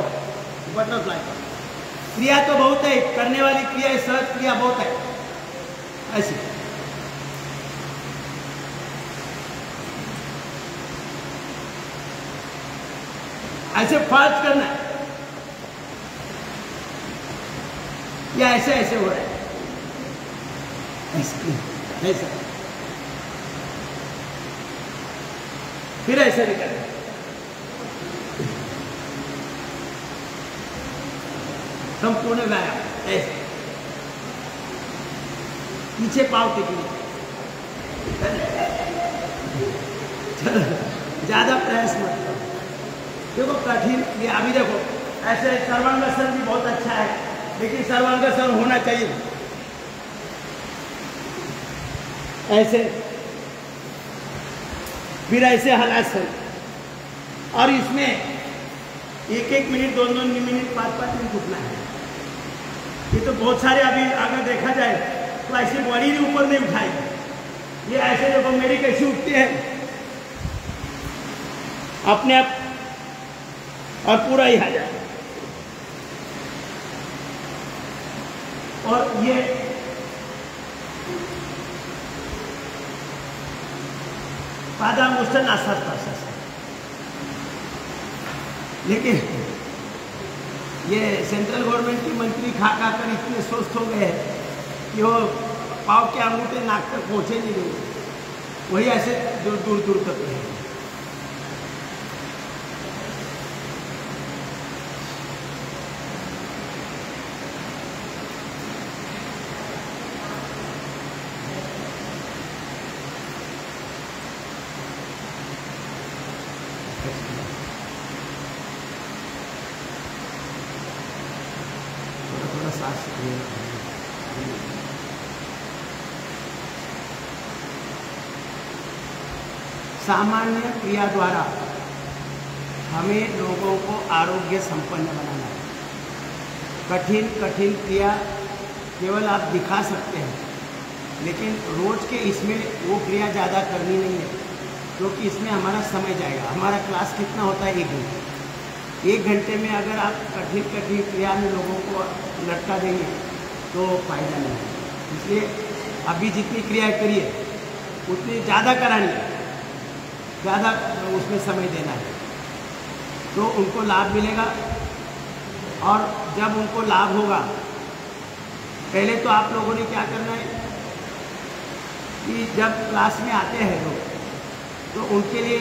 बटरफ्लाई करो। क्रिया तो बहुत है, करने वाली क्रिया है, सहज क्रिया बहुत है। ऐसी ऐसे फास्ट करना है या ऐसे ऐसे हो रहा है, ऐसा, फिर ऐसे भी करना है। संपूर्ण व्यायाम ऐसे, पीछे पाँव टिकने, ज्यादा प्रयास मत करो। देखो कठिन ये अभी देखो ऐसे सर्वांगासन भी बहुत अच्छा है, लेकिन सर्वांगासन होना चाहिए ऐसे, फिर ऐसे हलासन, और इसमें 1-1 मिनट, 2-2 मिनट, 5-5 मिनट उठना है। ये तो बहुत सारे अभी अगर देखा जाए तो ऐसे बॉडी भी ऊपर नहीं उठाएगी। ये ऐसे देखो मेरी कैसी उठती है अपने आप, और पूरा ही आ जाए। और ये पादामुष्टन आस्वाद प्रश्वास है, लेकिन ये सेंट्रल गवर्नमेंट के मंत्री खा कर इतने स्वस्थ हो गए हैं कि वो पाँव के अंगूठे नाक तक पहुँचे नहीं गए, वही ऐसे दूर दूर दूर तक रहे। थोड़ा सांस सामान्य क्रिया द्वारा हमें लोगों को आरोग्य संपन्न बनाना है। कठिन कठिन क्रिया केवल आप दिखा सकते हैं, लेकिन रोज के इसमें वो क्रिया ज़्यादा करनी नहीं है, क्योंकि इसमें हमारा समय जाएगा। हमारा क्लास कितना होता है? 1 घंटे। 1 घंटे में अगर आप कठिन कठिन क्रिया में लोगों को लटका देंगे तो फायदा नहीं है। इसलिए अभी जितनी क्रिया करिए उतनी ज़्यादा करानी है, ज़्यादा उसमें समय देना है, तो उनको लाभ मिलेगा। और जब उनको लाभ होगा, पहले तो आप लोगों ने क्या करना है कि जब क्लास में आते हैं लोग तो उनके लिए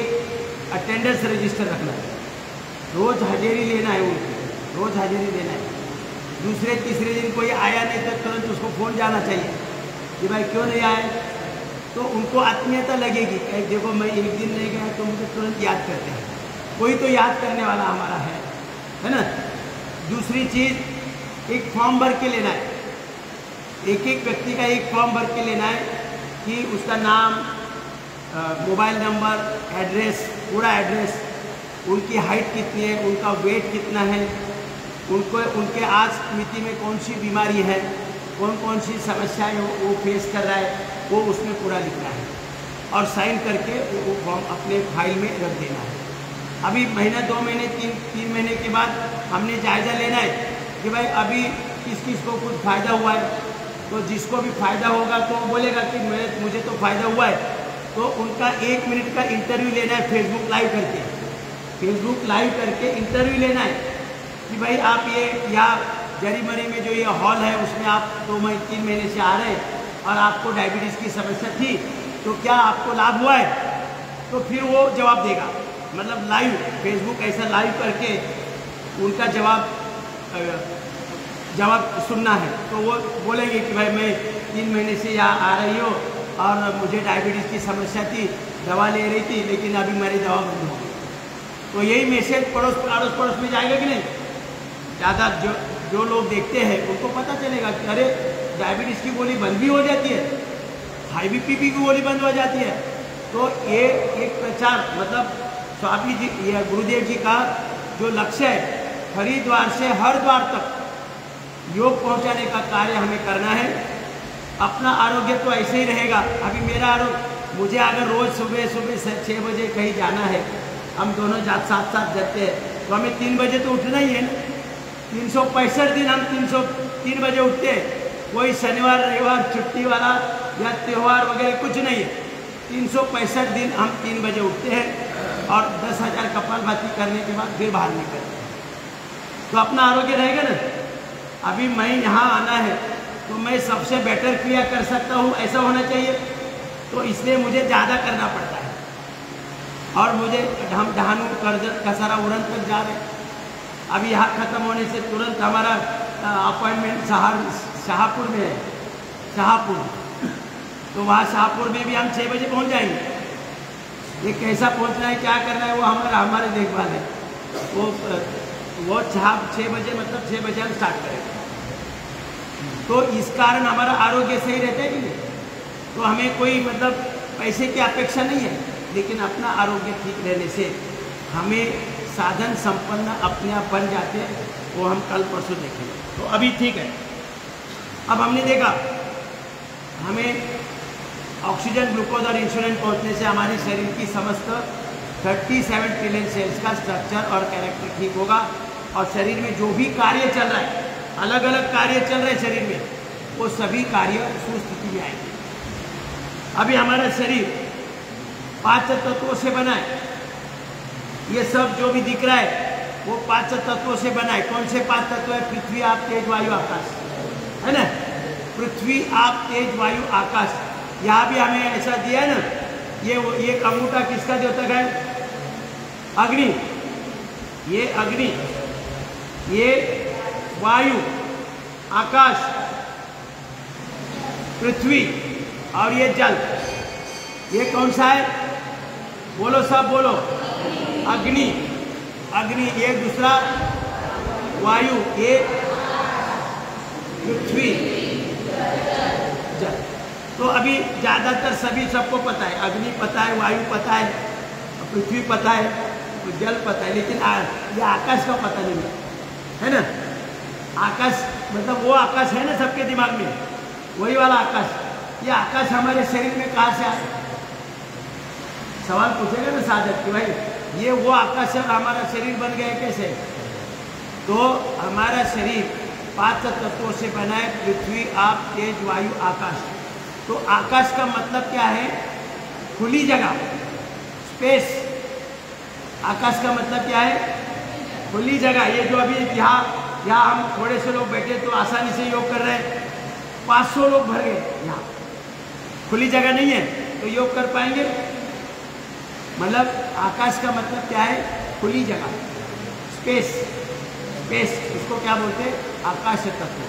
अटेंडेंस रजिस्टर रखना है, रोज़ हाजिरी लेना है, उनकी रोज़ हाजिरी लेना है। दूसरे तीसरे दिन कोई आया नहीं तो तुरंत उसको फ़ोन जाना चाहिए कि भाई क्यों नहीं आए, तो उनको आत्मीयता लगेगी। देखो मैं 1 दिन नहीं गया तो मुझे तुरंत याद करते हैं, कोई तो याद करने वाला हमारा है ना। दूसरी चीज़, एक फॉर्म भर के लेना है, एक एक व्यक्ति का एक फॉर्म भर के लेना है कि उसका नाम, मोबाइल नंबर, एड्रेस, पूरा एड्रेस, उनकी हाइट कितनी है, उनका वेट कितना है, उनको उनके आज मिति में कौन सी बीमारी है, कौन कौन सी समस्याएं वो फेस कर रहा है, वो उसमें पूरा लिखना है और साइन करके वो फॉर्म अपने फाइल में रख देना है। अभी महीना 2 महीने 3 महीने के बाद हमने जायज़ा लेना है कि भाई अभी किस किस को कुछ फ़ायदा हुआ है। तो जिसको भी फ़ायदा होगा तो वो बोलेगा कि मुझे तो फ़ायदा हुआ है, तो उनका 1 मिनट का इंटरव्यू लेना है फेसबुक लाइव करके। फेसबुक लाइव करके इंटरव्यू लेना है कि भाई आप ये या जरीमरी में जो ये हॉल है उसमें आप 2-3 महीने से आ रहे हैं और आपको डायबिटीज़ की समस्या थी, तो क्या आपको लाभ हुआ है? तो फिर वो जवाब देगा, मतलब लाइव फेसबुक ऐसा लाइव करके उनका जवाब सुनना है। तो वो बोलेंगे कि भाई मैं 3 महीने से यहाँ आ रही हूँ और मुझे डायबिटीज़ की समस्या थी, दवा ले रही थी, लेकिन अभी मेरी दवा बंद हो गई। तो यही मैसेज अड़ोस पड़ोस में जाएगा कि नहीं? ज़्यादा जो लोग देखते हैं उनको पता चलेगा कि अरे डायबिटीज़ की गोली बंद भी हो जाती है, हाई बीपी की गोली बंद हो जाती है। तो ये एक प्रचार, मतलब स्वामी जी या गुरुदेव जी का जो लक्ष्य है, हरिद्वार से हर द्वार तक योग पहुंचाने का कार्य हमें करना है। अपना आरोग्य तो ऐसे ही रहेगा। अभी मेरा आरोग्य, मुझे अगर रोज़ सुबह 6 बजे कहीं जाना है, हम दोनों साथ जाते हैं, तो हमें 3 बजे तो उठना ही है ना। 365 दिन हम 303 बजे उठते हैं। कोई शनिवार रविवार छुट्टी वाला या त्यौहार वगैरह कुछ नहीं है। 365 दिन हम 3 बजे उठते हैं और 10,000 कपालभाति करने के बाद फिर बाहर निकलते हैं। तो अपना आरोग्य रहेगा ना। अभी मैं यहाँ आना है तो मैं सबसे बेटर क्रिया कर सकता हूँ, ऐसा होना चाहिए। तो इसलिए मुझे ज़्यादा करना पड़ता है। और मुझे हम डहानू करजत कसारा उड़न तक जा रहे हैं। अभी यहाँ ख़त्म होने से तुरंत हमारा अपॉइंटमेंट शाहपुर में है, शाहपुर। तो वहाँ शाहपुर में भी हम 6 बजे पहुँच जाएंगे। ये कैसा पहुँचना है, क्या करना है, वो हमारे देखभाल है। वो 6 बजे, मतलब 6 बजे हम स्टार्ट करेंगे। तो इस कारण हमारा आरोग्य सही रहता है कि नहीं? तो हमें कोई मतलब पैसे की अपेक्षा नहीं है, लेकिन अपना आरोग्य ठीक रहने से हमें साधन संपन्न अपने आप बन जाते हैं। वो हम कल परसों देखेंगे। तो अभी ठीक है। अब हमने देखा हमें ऑक्सीजन, ग्लूकोज और इंसुलिन पहुंचने से हमारे शरीर की समस्त 37 ट्रिलियन सेल्स का स्ट्रक्चर और कैरेक्टर ठीक होगा और शरीर में जो भी कार्य चल रहा है, अलग अलग कार्य चल रहे हैं शरीर में, वो सभी कार्य सुस्थिति में आएंगे। अभी हमारा शरीर 5 तत्वों से बना है। ये सब जो भी दिख रहा है वो 5 तत्वों से बना है। कौन से 5 तत्व है? पृथ्वी, आप, तेज, वायु, आकाश, है ना? पृथ्वी, आप, तेज, वायु, आकाश। यहाँ भी हमें ऐसा दिया है ना। ये अंगूठा किसका द्योतक है? अग्नि। ये अग्नि, ये वायु, आकाश, पृथ्वी और ये जल। ये कौन सा है? बोलो, सब बोलो। अग्नि, अग्नि। ये दूसरा वायु, ये पृथ्वी, जल। तो अभी ज़्यादातर सबको पता है, अग्नि पता है, वायु पता है, पृथ्वी पता है, जल पता है, लेकिन ये आकाश का पता नहीं है ना। आकाश मतलब वो आकाश है ना सबके दिमाग में, वही वाला आकाश। ये आकाश हमारे शरीर में कहाँ से आया? सवाल पूछेगा ना साधक कि भाई ये वो आकाश है और हमारा शरीर बन गया कैसे? तो हमारा शरीर 5 तत्वों से बना है। पृथ्वी, आप, तेज, वायु, आकाश। तो आकाश का मतलब क्या है? खुली जगह, स्पेस। आकाश का मतलब क्या है? खुली जगह। ये जो अभी यहाँ हम थोड़े से लोग बैठे तो आसानी से योग कर रहे हैं, 500 लोग भर गए यहाँ। खुली जगह नहीं है तो योग कर पाएंगे? मतलब आकाश का मतलब क्या है? खुली जगह, स्पेस। स्पेस इसको क्या बोलते हैं? आकाश तत्व।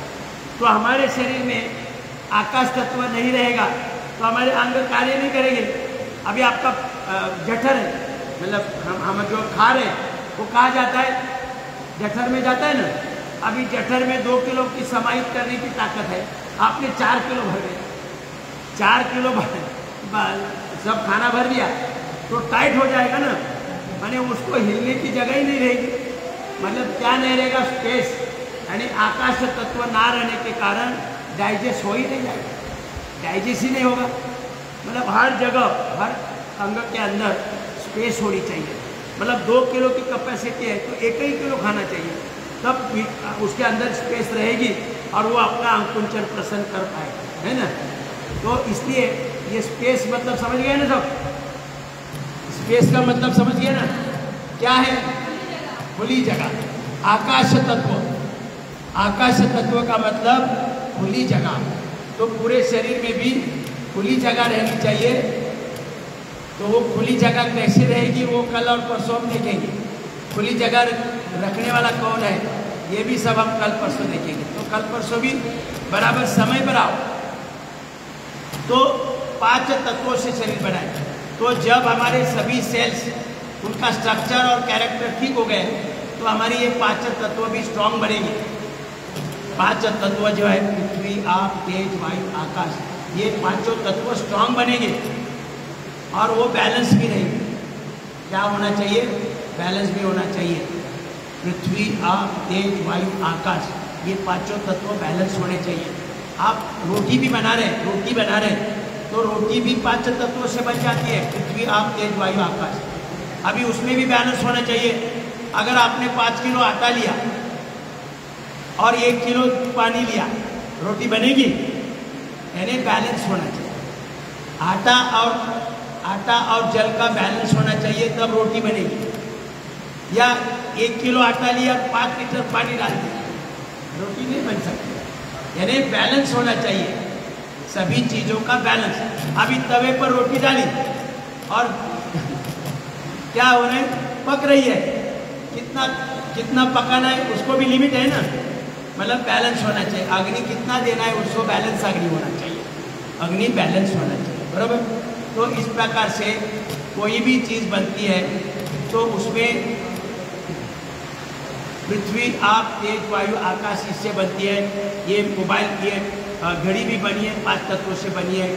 तो हमारे शरीर में आकाश तत्व नहीं रहेगा तो हमारे अंग कार्य नहीं करेंगे। अभी आपका जठर है, मतलब हम जो खा रहे हैं वो कहाँ जाता है? जठर में जाता है ना। अभी जठर में 2 किलो की समाहित करने की ताकत है, आपने 4 किलो भर गए। 4 किलो सब खाना भर दिया तो टाइट हो जाएगा ना, माने उसको हिलने की जगह ही नहीं रहेगी। मतलब क्या नहीं रहेगा? स्पेस। यानी आकाश तत्व ना रहने के कारण डाइजेस्ट हो ही नहीं जाएगा, डाइजेस्ट ही नहीं होगा। मतलब हर जगह हर अंग के अंदर स्पेस होनी चाहिए। मतलब 2 किलो की कैपेसिटी है तो 1 ही किलो खाना चाहिए, तब उसके अंदर स्पेस रहेगी और वो अपना अंकुंचन प्रसन्न कर पाएगा, है ना। तो इसलिए ये स्पेस मतलब समझ गए ना सब, स्पेस का मतलब समझ गए ना क्या है, खुली जगह। आकाश तत्व, आकाश तत्व का मतलब खुली जगह। तो पूरे शरीर में भी खुली जगह रहनी चाहिए। तो वो खुली जगह कैसे रहेगी वो कल और परसों हम देखेंगे। खुली जगह रखने वाला कौन है ये भी सब हम कल परसों देखेंगे। तो कल परसों भी बराबर समय पर आओ। तो 5 तत्वों से शरीर बनाए। तो जब हमारे सभी सेल्स उनका स्ट्रक्चर और कैरेक्टर ठीक हो गए तो हमारी ये 5 तत्व भी स्ट्रांग बनेंगे। 5 तत्व जो है पृथ्वी, आप, तेज, वायु, आकाश, ये 5 तत्व स्ट्रांग बनेंगे और वो बैलेंस भी रहेंगे। क्या होना चाहिए, बैलेंस भी होना चाहिए। पृथ्वी, आप, तेज, वायु, आकाश, ये 5 तत्व बैलेंस होने चाहिए। आप रोटी भी बना रहे हैं, रोटी बना रहे हैं तो रोटी भी 5 तत्वों से बन जाती है, पृथ्वी, आप, तेज, वायु, आकाश। अभी उसमें भी बैलेंस होना चाहिए। अगर आपने 5 किलो आटा लिया और 1 किलो पानी लिया, रोटी बनेगी? यानी बैलेंस होना चाहिए। आटा और जल का बैलेंस होना चाहिए तब रोटी बनेगी। या 1 किलो आटा लिया, 5 लीटर पानी डाल दिया, रोटी नहीं बन सकती। यानी बैलेंस होना चाहिए, सभी चीज़ों का बैलेंस। अभी तवे पर रोटी डाली और क्या हो रहा है, पक रही है। कितना पकाना है उसको भी लिमिट है ना, मतलब बैलेंस होना चाहिए। अग्नि कितना देना है उसको बैलेंस अग्नि होना चाहिए, अग्नि बैलेंस होना चाहिए, बराबर। तो इस प्रकार से कोई भी चीज़ बनती है तो उसमें पृथ्वी, आप, तेज, वायु, आकाश इससे बनती है। ये मोबाइल, ये घड़ी भी बनी है 5 तत्वों से बनी है।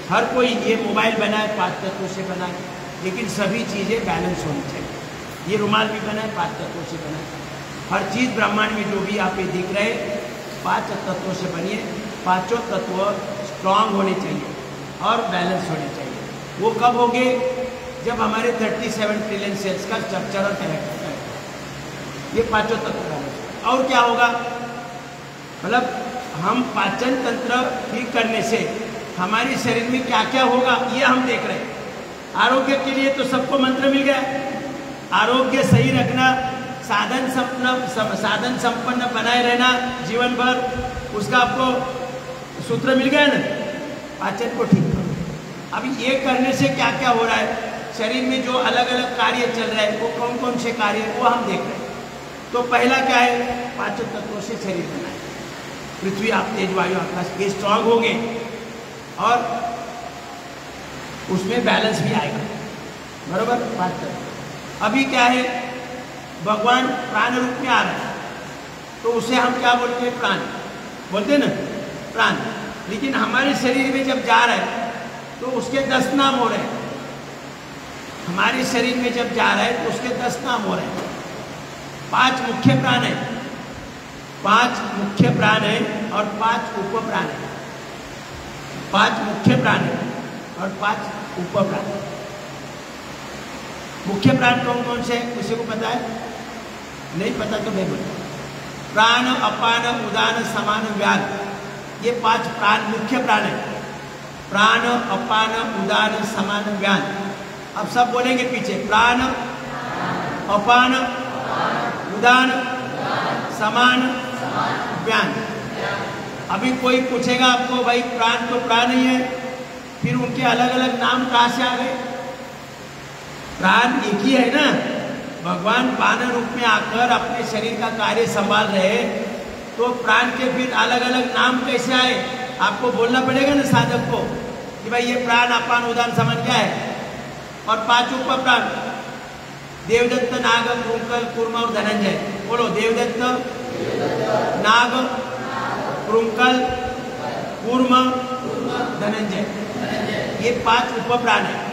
हर कोई ये मोबाइल बना है 5 तत्वों से बना है, लेकिन सभी चीज़ें बैलेंस होनी चाहिए। ये रुमाल भी बना है 5 तत्वों से बना है। हर चीज़ ब्रह्मांड में जो भी आप ये दिख रहे 5 तत्वों से बनी है। 5 तत्व स्ट्रांग होने चाहिए और बैलेंस होने चाहिए। वो कब होंगे, जब हमारे 37 ट्रिलियन सेल्स का स्ट्रक्चर और कैरेक्टर है, ये 5 तत्व। और क्या होगा, मतलब हम पाचन तंत्र ठीक करने से हमारे शरीर में क्या क्या होगा ये हम देख रहे हैं। आरोग्य के लिए तो सबको मंत्र मिल गया, आरोग्य सही रखना, साधन संपन्न बनाए रहना जीवन भर, उसका आपको सूत्र मिल गया ना, पाचन को ठीक करो। अभी ये करने से क्या क्या हो रहा है शरीर में, जो अलग अलग कार्य चल रहे हैं वो कौन कौन से कार्य है वो हम देख रहे हैं। तो पहला क्या है, 5 तत्वों से शरीर बनाए। पृथ्वी, आप, तेज, वायु, आकाश, ये स्ट्रांग होंगे और उसमें बैलेंस भी आएगा, बराबर। 5 तत्व। अभी क्या है, भगवान प्राण रूप में आ रहा है तो उसे हम क्या बोलते हैं, प्राण बोलते हैं ना, प्राण। लेकिन हमारे शरीर में जब जा रहा है तो उसके 10 नाम हो रहे हैं। हमारे शरीर में जब जा रहा है तो उसके 10 नाम हो रहे हैं। 5 मुख्य प्राण है, 5 मुख्य प्राण है और 5 उप प्राण है। 5 मुख्य प्राण है और 5 उप प्राण। मुख्य प्राण कौन कौन से है, किसी को पता है? नहीं पता तो मैं बोलूँ। प्राण, अपान, उदान, समान, व्यान, ये 5 प्राण मुख्य प्राण है। प्राण, अपान, उदान, समान, व्यान। अब सब बोलेंगे पीछे, प्राण, अपान, उदान, समान, व्यान। अभी कोई पूछेगा आपको, भाई प्राण तो प्राण ही है, फिर उनके अलग अलग नाम कहाँ से आ गए? प्राण एक ही है ना। भगवान पान रूप में आकर अपने शरीर का कार्य संभाल रहे, तो प्राण के फिर अलग अलग नाम कैसे आए? आपको बोलना पड़ेगा ना साधक को कि भाई ये प्राण, अपान, उदान, समान क्या है। और 5 उप प्राण, देवदत्त, नाग, कृंकल, कूर्म और धनंजय। बोलो, देवदत्त, नाग, कृंकल, कूर्म, धनंजय, ये 5 उप प्राण है।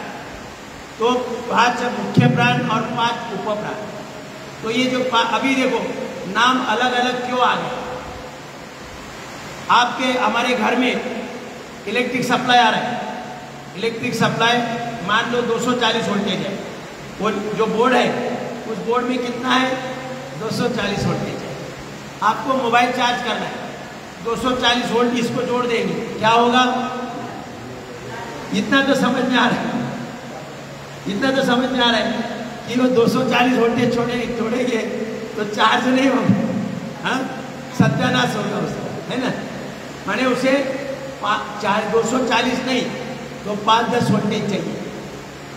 तो 5 मुख्य प्राण और 5 उप प्राण। तो ये जो अभी देखो, नाम अलग अलग क्यों आ गए? आपके हमारे घर में इलेक्ट्रिक सप्लाई आ रहा है, इलेक्ट्रिक सप्लाई मान लो 240 वोल्टेज है, वो जो बोर्ड है उस बोर्ड में कितना है? 240 वोल्टेज है। आपको मोबाइल चार्ज करना है, 240 वोल्ट इसको जोड़ देंगे, क्या होगा? इतना तो समझ में आ रहा है, इतना तो समझ में आ रहा है कि वो 240 वोल्टेज छोड़ेंगे तो चार्ज नहीं होगा, हाँ, सत्यानाश होगा उसका, है ना। माने उसे 240 नहीं तो 5-10 वोल्टेज चाहिए,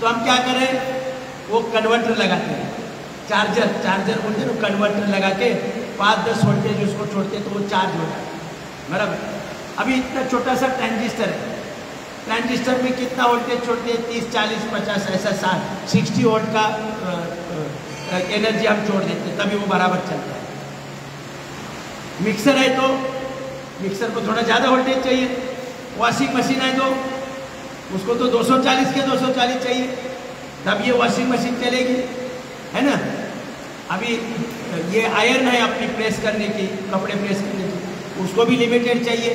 तो हम क्या करें? वो कन्वर्टर लगाते हैं, चार्जर बोलते हैं ना, कन्वर्टर लगा के 5-10 वोल्टेज उसको छोड़ते हैं तो वो चार्ज हो जाता है, बराबर। अभी इतना छोटा सा ट्रांजिस्टर है, ट्रांजिस्टर में कितना वोल्टेज छोड़ते हैं? 30, 40, 50, ऐसा 60 वोल्ट का एनर्जी हम छोड़ देते हैं, तभी वो बराबर चलता है। मिक्सर है तो मिक्सर को थोड़ा ज़्यादा वोल्टेज चाहिए, वॉशिंग मशीन है तो उसको तो 240 के 240 चाहिए, तब ये वॉशिंग मशीन चलेगी, है ना। अभी ये आयरन है अपनी प्रेस करने की, कपड़े प्रेस करने की, उसको भी लिमिटेड चाहिए।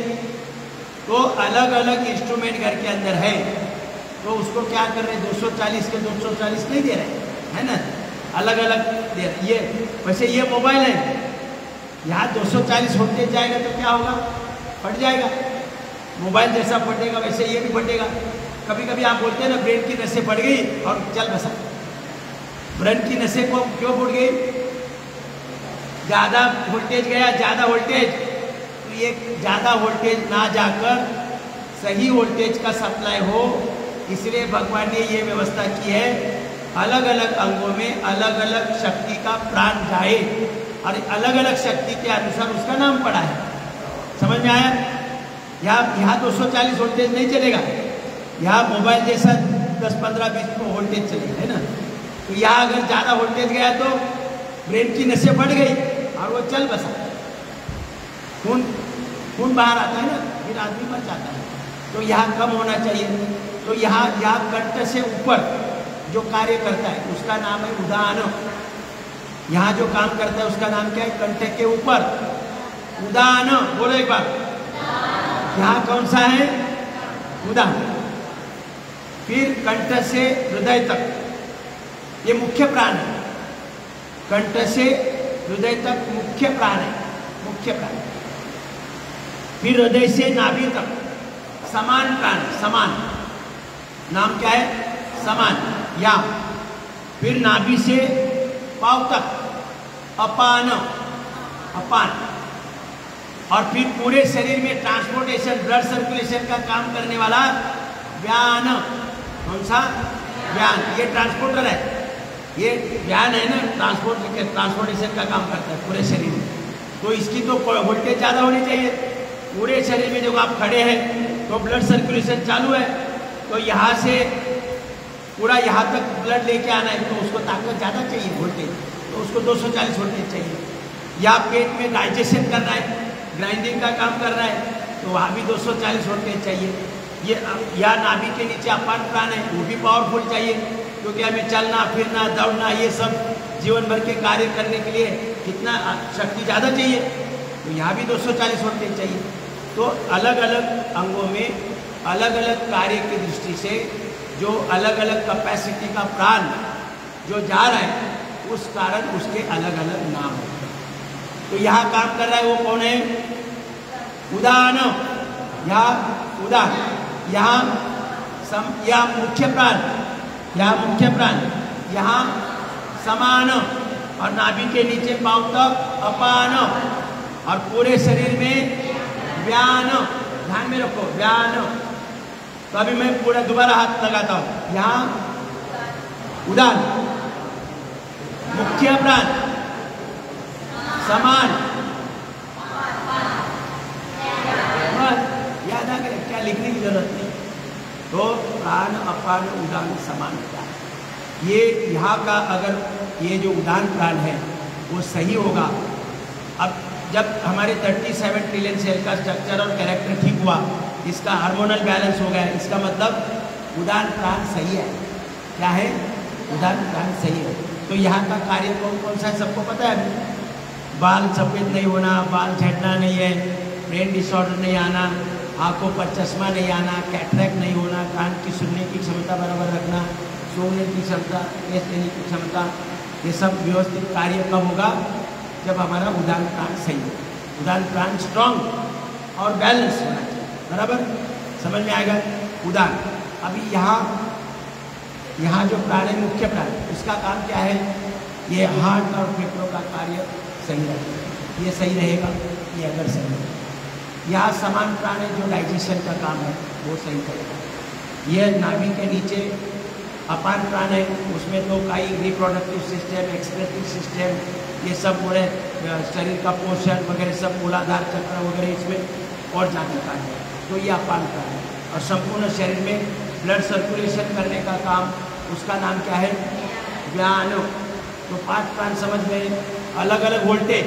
तो अलग अलग इंस्ट्रूमेंट घर के अंदर है, तो उसको क्या कर रहे हैं? 240 के 240 नहीं दे रहे, है ना, अलग अलग दे रहे। ये वैसे ये मोबाइल है, यहाँ 240 वोल्टेज जाएगा तो क्या होगा? फट जाएगा। मोबाइल जैसा फटेगा वैसे ये भी फटेगा। कभी कभी आप बोलते हैं ना, ब्रेन की नसें फट गई और चल बसा। ब्रेन की नसें को क्यों फट गई? ज़्यादा वोल्टेज गया, ज़्यादा वोल्टेज, तो ये ज़्यादा वोल्टेज ना जाकर सही वोल्टेज का सप्लाई हो, इसलिए भगवान ने ये व्यवस्था की है, अलग अलग अंगों में अलग अलग शक्ति का प्राण जाए और अलग अलग शक्ति के अनुसार उसका नाम पड़ा है। समझ में आया? यहाँ 240 वोल्टेज नहीं चलेगा, यहाँ मोबाइल जैसा 10, 15, 20 वोल्टेज चलेगा, है ना। तो यहाँ अगर ज़्यादा वोल्टेज गया तो ब्रेन की नसें फट गई और वो चल बसा, खून बाहर आता है ना, फिर आदमी मर जाता है। तो यहाँ कम होना चाहिए। तो यहाँ कंठ से ऊपर जो कार्य करता है उसका नाम है उदान। यहाँ जो काम करता है उसका नाम क्या है? कंठ के ऊपर उदान। बोलो एक बार, यहाँ कौन सा है? उदान। फिर कंठ से हृदय तक, ये मुख्य प्राण है। कंठ से हृदय तक मुख्य प्राण है, मुख्य प्राण। फिर हृदय से नाभि तक समान प्राण, समान, नाम क्या है? समान, या फिर नाभि से पाँव तक अपान, अपान। और फिर पूरे शरीर में ट्रांसपोर्टेशन, ब्लड सर्कुलेशन का काम करने वाला व्यान। कौन सा? व्यान। ये ट्रांसपोर्टर है, ये व्यान है ना, ट्रांसपोर्टेशन का काम करता है पूरे शरीर में। तो इसकी तो वोल्टेज ज़्यादा होनी चाहिए। पूरे शरीर में जब आप खड़े हैं तो ब्लड सर्कुलेशन चालू है, तो यहाँ से पूरा यहाँ तक ब्लड लेके आना है, तो उसको ताकत ज़्यादा चाहिए, वोल्टेज, तो उसको 240 वोल्टेज चाहिए। या पेट में डाइजेशन करना है, ग्राइंडिंग का काम करना है, तो वहाँ भी 240 वोल्टेज चाहिए। ये या नाभि के नीचे अपान प्राण है, वो भी पावरफुल चाहिए, क्योंकि हमें चलना फिरना दौड़ना ये सब जीवन भर के कार्य करने के लिए कितना शक्ति ज़्यादा चाहिए, तो यहाँ भी 240 वोल्टेज चाहिए। तो अलग अलग अंगों में अलग अलग कार्य की दृष्टि से जो अलग अलग कैपेसिटी का प्राण जो जा रहा है, उस कारण उसके अलग अलग नाम होते हैं। तो यहाँ काम कर रहा है वो कौन है? उदान। यहाँ उदान, यहाँ मुख्य प्राण, यहाँ मुख्य प्राण, यहाँ समान, और नाभि के नीचे पाँव तक अपान, और पूरे शरीर में व्यान। ध्यान में रखो, व्यान। तो अभी मैं पूरा दोबारा हाथ लगाता हूँ। यहाँ उदान, मुख्य प्राण, समान, याद आ गया, क्या लिखने की जरूरत नहीं। तो प्राण अपान उदान समान प्राण, ये यहाँ का अगर ये जो उदान प्राण है वो सही होगा। अब जब हमारे 37 ट्रिलियन सेल का स्ट्रक्चर और कैरेक्टर ठीक हुआ, इसका हार्मोनल बैलेंस हो गया, इसका मतलब उदान प्राण सही है। क्या है? उदान प्राण सही है। तो यहाँ का कार्य कौन कौन सा है सबको पता है? बाल सफ़ेद नहीं होना, बाल झड़ना नहीं है, ब्रेन डिसऑर्डर नहीं आना, आंखों पर चश्मा नहीं आना, कैटरैक्ट नहीं होना, कान की सुनने की क्षमता बराबर रखना, सोने की क्षमता, टेस्ट लेने की क्षमता, ये सब व्यवस्थित कार्य कब होगा? जब हमारा उदान प्राण सही हो। उदान प्राण स्ट्रॉन्ग और बैलेंस होना चाहिए, बराबर समझ में आएगा? उदान अभी यहाँ जो प्राण है, मुख्य प्राण, उसका काम क्या है? ये हार्ट और फेफड़ों का कार्य सही रहेगा, ये सही रहेगा, ये अगर सही रहेगा। यहाँ समान प्राण है जो डाइजेशन का काम है वो सही करेगा। यह नाभि के नीचे अपान प्राण है, उसमें तो कई रिप्रोडक्टिव सिस्टम, एक्सक्रीटरी सिस्टम, ये सब बोले शरीर का पोषण वगैरह सब, मूलाधार चक्र वगैरह इसमें और जाने का है, तो ये अपान प्राण है। और संपूर्ण शरीर में ब्लड सर्कुलेशन करने का काम, उसका नाम क्या है? व्यान। तो 5 प्राण समझ में, अलग अलग वोल्टेज।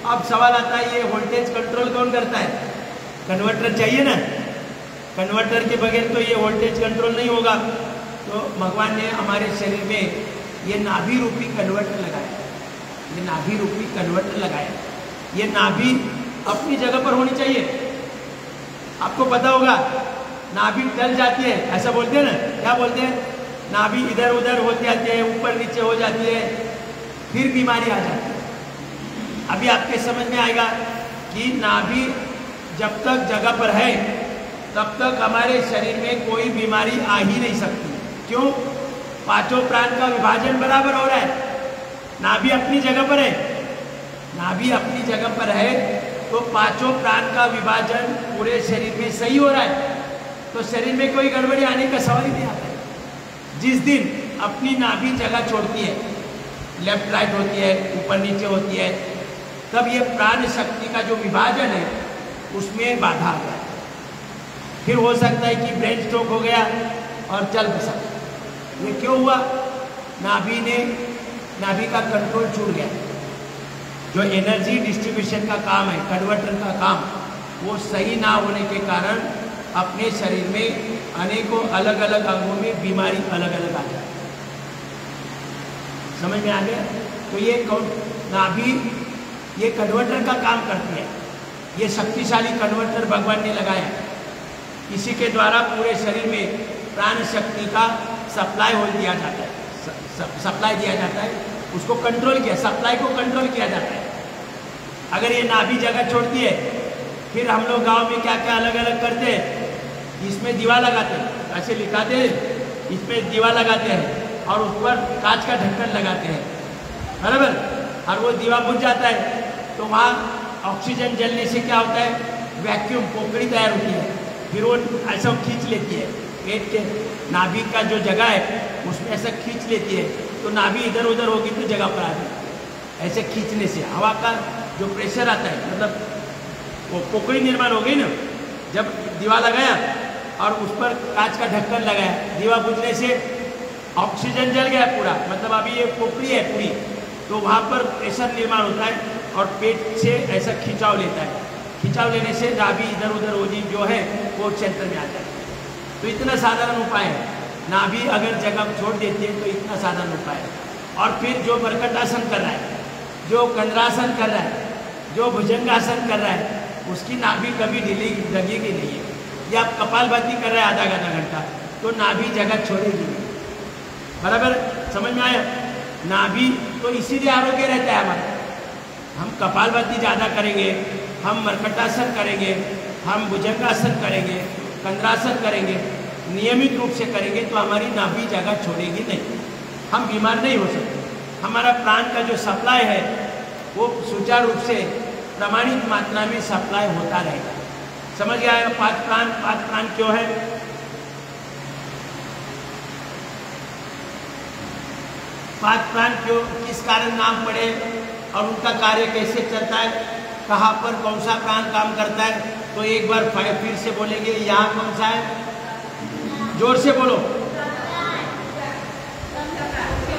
अब सवाल आता है, ये वोल्टेज कंट्रोल कौन करता है? कन्वर्टर चाहिए ना, कन्वर्टर के बगैर तो ये वोल्टेज कंट्रोल नहीं होगा। तो भगवान ने हमारे शरीर में ये नाभि रूपी कन्वर्टर लगाया, ये नाभि रूपी कन्वर्टर लगाया। ये नाभि अपनी जगह पर होनी चाहिए। आपको पता होगा नाभि टल जाती है, ऐसा बोलते हैं ना, क्या बोलते हैं? नाभि इधर उधर हो जाती है, ऊपर नीचे हो जाती है, फिर बीमारी आ जाती है। अभी आपके समझ में आएगा कि नाभि जब तक जगह पर है तब तक हमारे शरीर में कोई बीमारी आ ही नहीं सकती। क्यों? 5 प्राण का विभाजन बराबर हो रहा है। नाभि अपनी जगह पर है, नाभि अपनी जगह पर है तो 5 प्राण का विभाजन पूरे शरीर में सही हो रहा है, तो शरीर में कोई गड़बड़ी आने का सवाल ही नहीं आता है। जिस दिन अपनी नाभि जगह छोड़ती है, लेफ्ट राइट होती है, ऊपर नीचे होती है, तब ये प्राण शक्ति का जो विभाजन है उसमें बाधा आ जाए। फिर हो सकता है कि ब्रेन स्ट्रोक हो गया और चल बसा। ये क्यों हुआ? नाभि का कंट्रोल छूट गया। जो एनर्जी डिस्ट्रीब्यूशन का काम है, कन्वर्टर का काम, वो सही ना होने के कारण अपने शरीर में अनेकों अलग अलग अंगों में बीमारी अलग अलग आ जाती है। समझ में आ गया? तो ये नाभि ये कन्वर्टर का काम करती है। ये शक्तिशाली कन्वर्टर भगवान ने लगाया, इसी के द्वारा पूरे शरीर में प्राण शक्ति का सप्लाई दिया जाता है, सप्लाई दिया जाता है, उसको कंट्रोल किया, सप्लाई को कंट्रोल किया जाता है। अगर ये नाभि जगह छोड़ती है, फिर हम लोग गांव में क्या क्या अलग अलग करते हैं, इसमें दीवा लगाते हैं, ऐसे लिखाते हैं, इसमें दीवा लगाते हैं और उस पर कांच का ढक्कन लगाते हैं, बराबर, और वो दीवा बुझ जाता है तो वहाँ ऑक्सीजन जलने से क्या होता है? वैक्यूम, पोकड़ी तैयार होती है, फिर वो ऐसा खींच लेती है, पेट के नाभि का जो जगह है उसमें ऐसा खींच लेती है, तो नाभि इधर उधर होगी तो जगह पर आ जाती है। ऐसे खींचने से हवा का जो प्रेशर आता है, मतलब वो पोकड़ी निर्माण हो गई ना, जब दीवा लगाया और उस पर कांच का ढक्कन लगाया, दीवा बुझने से ऑक्सीजन जल गया पूरा, मतलब अभी ये पोकड़ी है पूरी, तो वहाँ पर प्रेशर निर्माण होता है और पेट से ऐसा खिंचाव लेता है, खिंचाव लेने से नाभि इधर उधर होगी जो है वो सेंटर में आता है। तो इतना साधारण उपाय है, नाभि अगर जगह छोड़ देती है तो इतना साधारण उपाय है। और फिर जो मर्कटासन कर रहा है, जो कंद्रासन कर रहा है, जो भुजंगासन कर रहा है, उसकी नाभि कभी ढीली लगेगी नहीं है। या आप कपालभाति कर रहे हैं आधा घंटा तो नाभि जगह छोड़ेगी नहीं, बराबर समझ में आया? नाभि तो इसीलिए आरोग्य रहता है हमारा। हम कपालभाति ज़्यादा करेंगे, हम मर्कटासन करेंगे, हम भुजंगासन करेंगे, कंद्रासन करेंगे, नियमित रूप से करेंगे तो हमारी नाभि जगह छोड़ेगी नहीं, हम बीमार नहीं हो सकते। हमारा प्राण का जो सप्लाई है वो सुचारू रूप से प्रमाणित मात्रा में सप्लाई होता रहेगा। समझ गया? 5 प्राण क्यों है? 5 प्राण क्यों, किस कारण नाम पड़े और उनका कार्य कैसे चलता है, कहाँ पर कौन सा प्राण काम करता है? तो एक बार फिर से बोलेंगे, यहाँ कौन सा है? जोर से बोलो।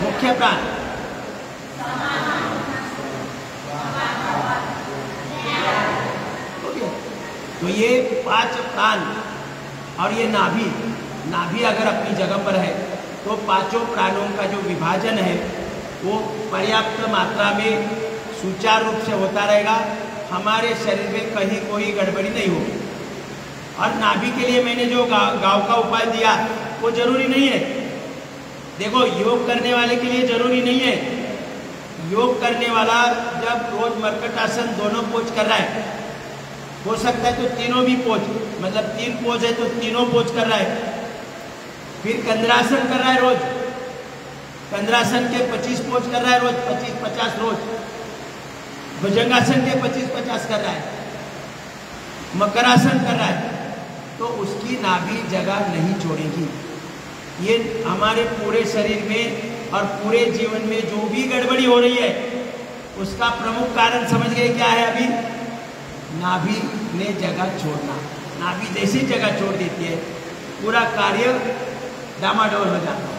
मुख्य प्राण, तो ये 5 प्राण और ये नाभि अगर अपनी जगह पर है तो 5 प्राणों का जो विभाजन है वो पर्याप्त मात्रा में सुचारू रूप से होता रहेगा, हमारे शरीर में कहीं कोई गड़बड़ी नहीं होगी। और नाभि के लिए मैंने जो गाँव का उपाय दिया वो जरूरी नहीं है। देखो, योग करने वाले के लिए जरूरी नहीं है। योग करने वाला जब रोज मर्कटासन दोनों पोज कर रहा है, हो सकता है तो तीनों भी पोज, मतलब 3 पोज है तो तीनों पोज कर रहा है। फिर कंद्रासन कर रहा है रोज, कंद्रासन के 25 पोज कर रहा है रोज, 25-50 रोज। भुजंगासन के 25-50 कर रहा है, मकरासन कर रहा है, तो उसकी नाभि जगह नहीं छोड़ेगी। ये हमारे पूरे शरीर में और पूरे जीवन में जो भी गड़बड़ी हो रही है उसका प्रमुख कारण समझ गए क्या है? अभी नाभि ने जगह छोड़ना। नाभि जैसी जगह छोड़ देती है, पूरा कार्य डामाडोल हो जाता है,